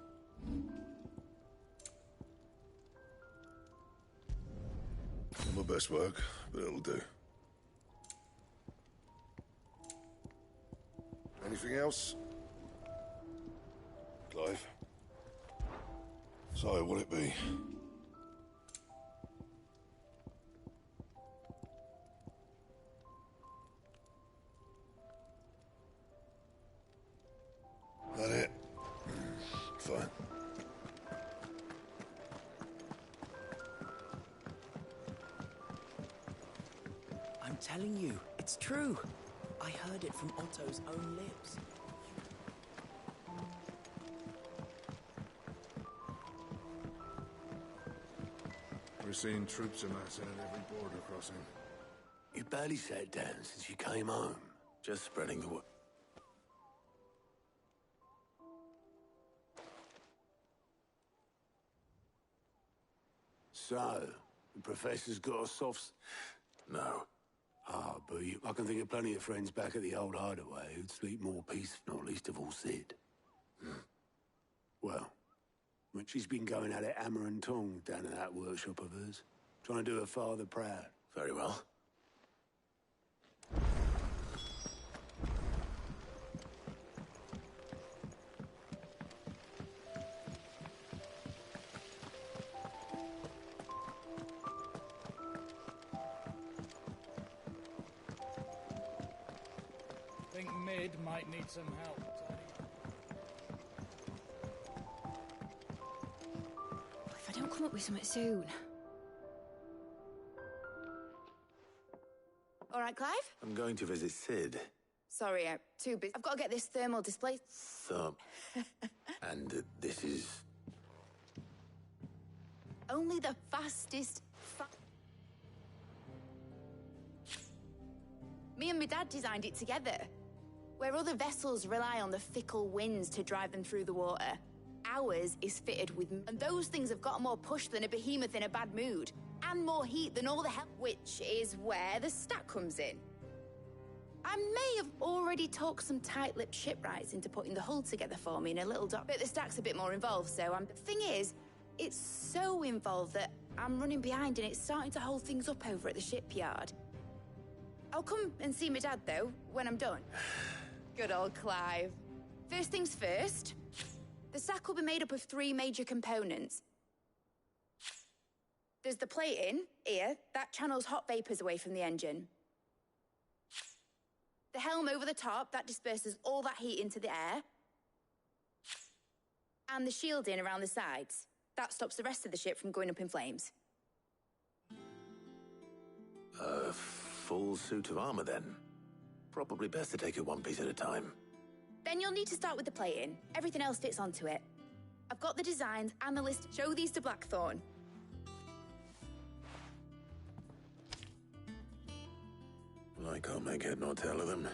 Not my best work, but it'll do. Anything else? Clive? So, what'll it be? That it? Fine. telling you, it's true. I heard it from Otto's own lips. We're seeing troops amassing at every border crossing. You barely sat down since you came home. Just spreading the word. So, the Professor's got a soft... No. Ah, but I can think of plenty of friends back at the old hideaway who'd sleep more peaceful, not least of all Cid. Well, when she's been going at it hammer and tongue down at that workshop of hers, trying to do her father proud. Very well. Think Mid might need some help. If I don't come up with something soon. All right, Clive? I'm going to visit Cid. Sorry, I'm too busy. I've got to get this thermal display. And this is... Only the fastest... Me and my dad designed it together. Where other vessels rely on the fickle winds to drive them through the water, ours is fitted with... And those things have got more push than a behemoth in a bad mood. And more heat than all the hell... Which is where the stack comes in. I may have already talked some tight-lipped shipwrights into putting the hull together for me in a little dock, but the stack's a bit more involved, so I'm... The thing is, it's so involved that I'm running behind and it's starting to hold things up over at the shipyard. I'll come and see my dad, though, when I'm done. Good old Clive. First things first, the stack will be made up of 3 major components. There's the plating, here, that channels hot vapors away from the engine. The helm over the top, that disperses all that heat into the air. And the shielding around the sides. That stops the rest of the ship from going up in flames. Full suit of armor, then. Probably best to take it one piece at a time. Then you'll need to start with the plating. Everything else fits onto it. I've got the designs and the list. Show these to Blackthorn. I can't make head nor tail of them.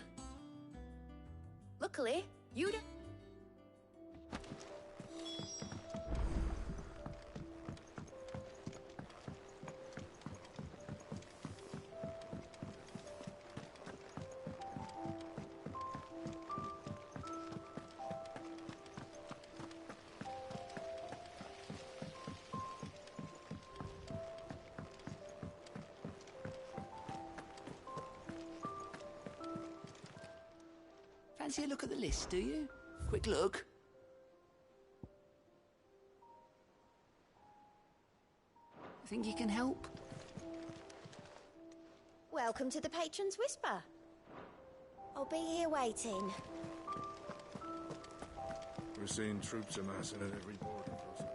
Luckily, you don't... Fancy a look at the list, do you? Quick look. Think you can help? Welcome to the Patron's Whisper. I'll be here waiting. We're seeing troops amassing at every border crossing.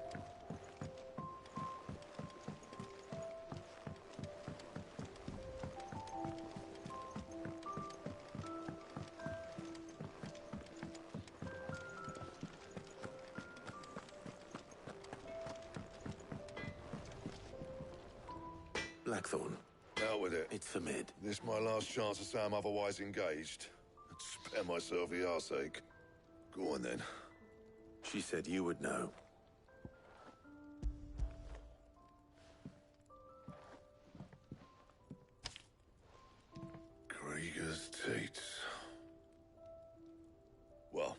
Blackthorn. Out with it. It's for Mid. This my last chance to say I'm otherwise engaged. I'd spare myself for your sake. Go on, then. She said you would know. Krieger's Teats. Well,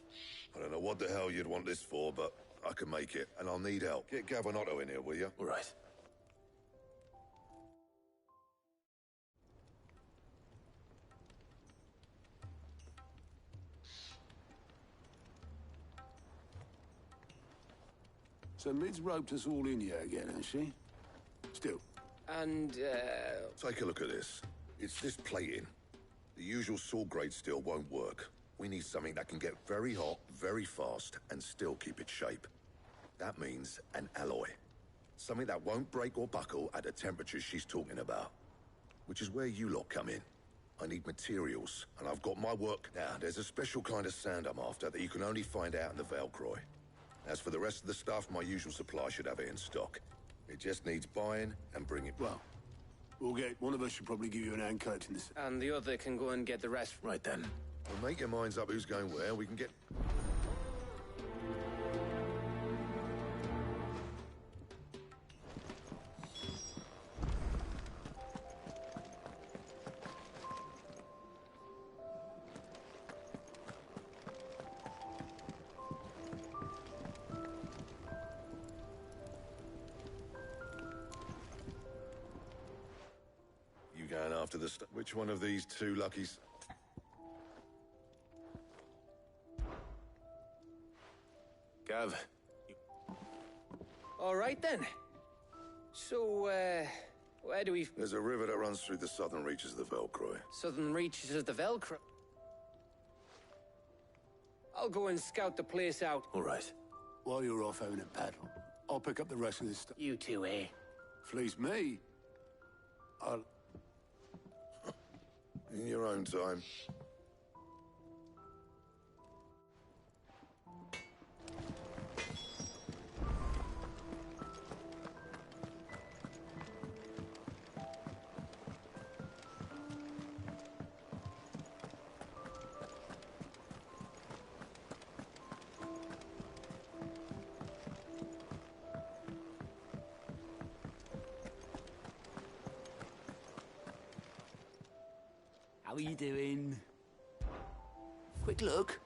I don't know what the hell you'd want this for, but I can make it, and I'll need help. Get Gavin Otto in here, will you? All right. So Mid's roped us all in here again, has she? Still. And, Take a look at this. It's this plating. The usual sword grade steel won't work. We need something that can get very hot, very fast, and still keep its shape. That means an alloy. Something that won't break or buckle at the temperatures she's talking about. Which is where you lot come in. I need materials, and I've got my work. Now, there's a special kind of sand I'm after that you can only find out in the Velcroy. As for the rest of the stuff, my usual supply should have it in stock. It just needs buying and bringing. Well, we'll get... One of us should probably give you an hand collecting this. And the other can go and get the rest. Right then. Well, make your minds up who's going where. We can get... Going after the which one of these two luckies? Gav. All right then. So, where do we... There's a river that runs through the southern reaches of the Velcroy. Southern reaches of the Velcro? I'll go and scout the place out. All right. While you're off having a paddle, I'll pick up the rest of this stuff. You two, eh? Fleece me. I'll... In your own time. How are you doing? Quick look.